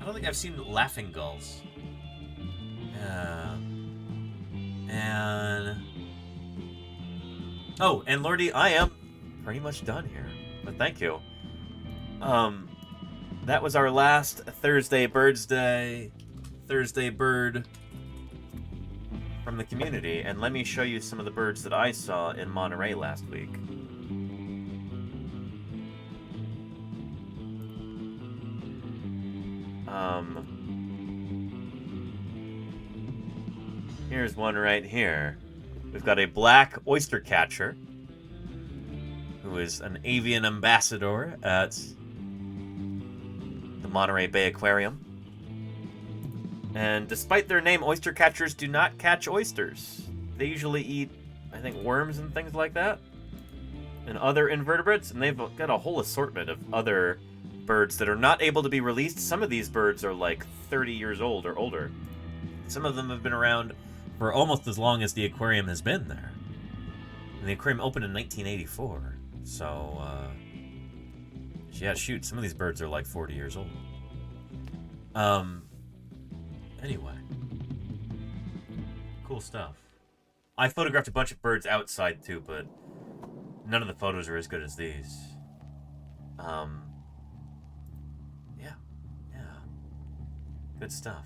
I don't think I've seen laughing gulls. Yeah. And... Oh, and Lordy, I am pretty much done here. But thank you. That was our last Thursday BIRDSday. Thursday bird from the community. And let me show you some of the birds that I saw in Monterey last week. Here's one right here. We've got a black oyster catcher, who is an avian ambassador at the Monterey Bay Aquarium. And despite their name, oyster catchers do not catch oysters. They usually eat, I think, worms and things like that, and other invertebrates, and they've got a whole assortment of other birds that are not able to be released. Some of these birds are like 30 years old or older. Some of them have been around for almost as long as the aquarium has been there. And the aquarium opened in 1984. So, yeah, shoot, some of these birds are like 40 years old. Anyway. Cool stuff. I photographed a bunch of birds outside too, but none of the photos are as good as these. Yeah. Good stuff.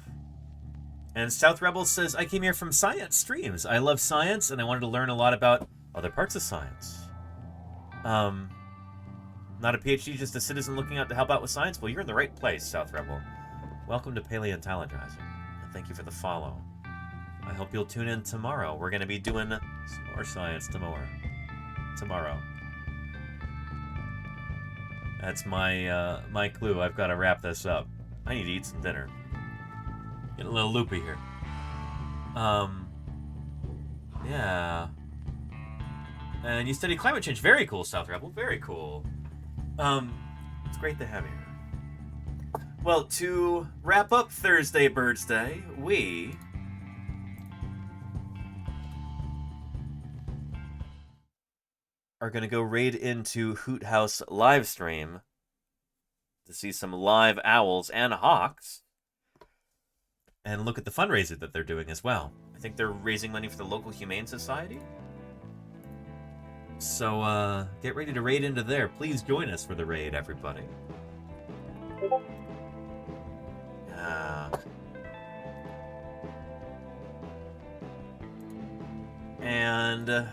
And South Rebel says, I came here from science streams. I love science, and I wanted to learn a lot about other parts of science. Not a PhD, just a citizen looking out to help out with science? Well, you're in the right place, South Rebel. Welcome to Paleontologizing, and thank you for the follow. I hope you'll tune in tomorrow. We're going to be doing some more science tomorrow. That's my my clue. I've got to wrap this up. I need to eat some dinner. Get a little loopy here. Yeah. And you study climate change. Very cool, South Rebel. Very cool. It's great to have you here. Well, to wrap up Thursday Birds Day, we are going to go raid into Hoot House live stream to see some live owls and hawks and look at the fundraiser that they're doing as well. I think they're raising money for the local Humane Society. So get ready to raid into there. Please join us for the raid, everybody. And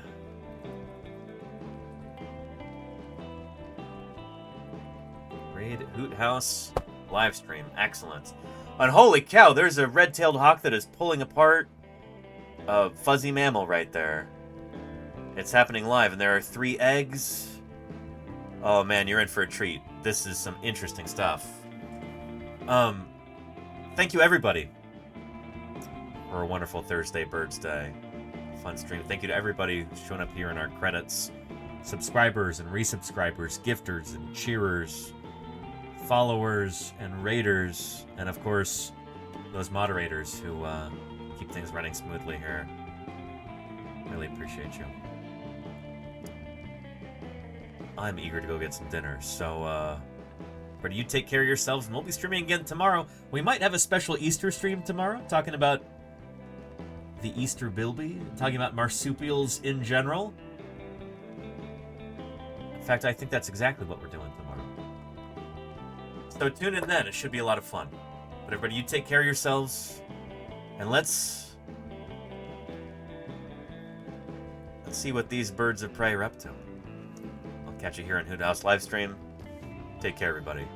raid Hoot House live stream. Excellent. And holy cow, there's a red-tailed hawk that is pulling apart a fuzzy mammal right there. It's happening live, and there are 3 eggs. Oh man, you're in for a treat. This is some interesting stuff. Thank you everybody for a wonderful Thursday Birds Day. Fun stream. Thank you to everybody who's shown up here in our credits. Subscribers and resubscribers, gifters and cheerers, followers and raiders, and of course, those moderators who keep things running smoothly here. Really appreciate you. I'm eager to go get some dinner, so but you take care of yourselves, and we'll be streaming again tomorrow. We might have a special Easter stream tomorrow, talking about the Easter bilby, talking about marsupials in general. In fact, I think that's exactly what we're doing tomorrow. So tune in then, it should be a lot of fun. But everybody, you take care of yourselves, and let's see what these birds of prey are up to. I'll catch you here on Hoot House Livestream. Take care, everybody.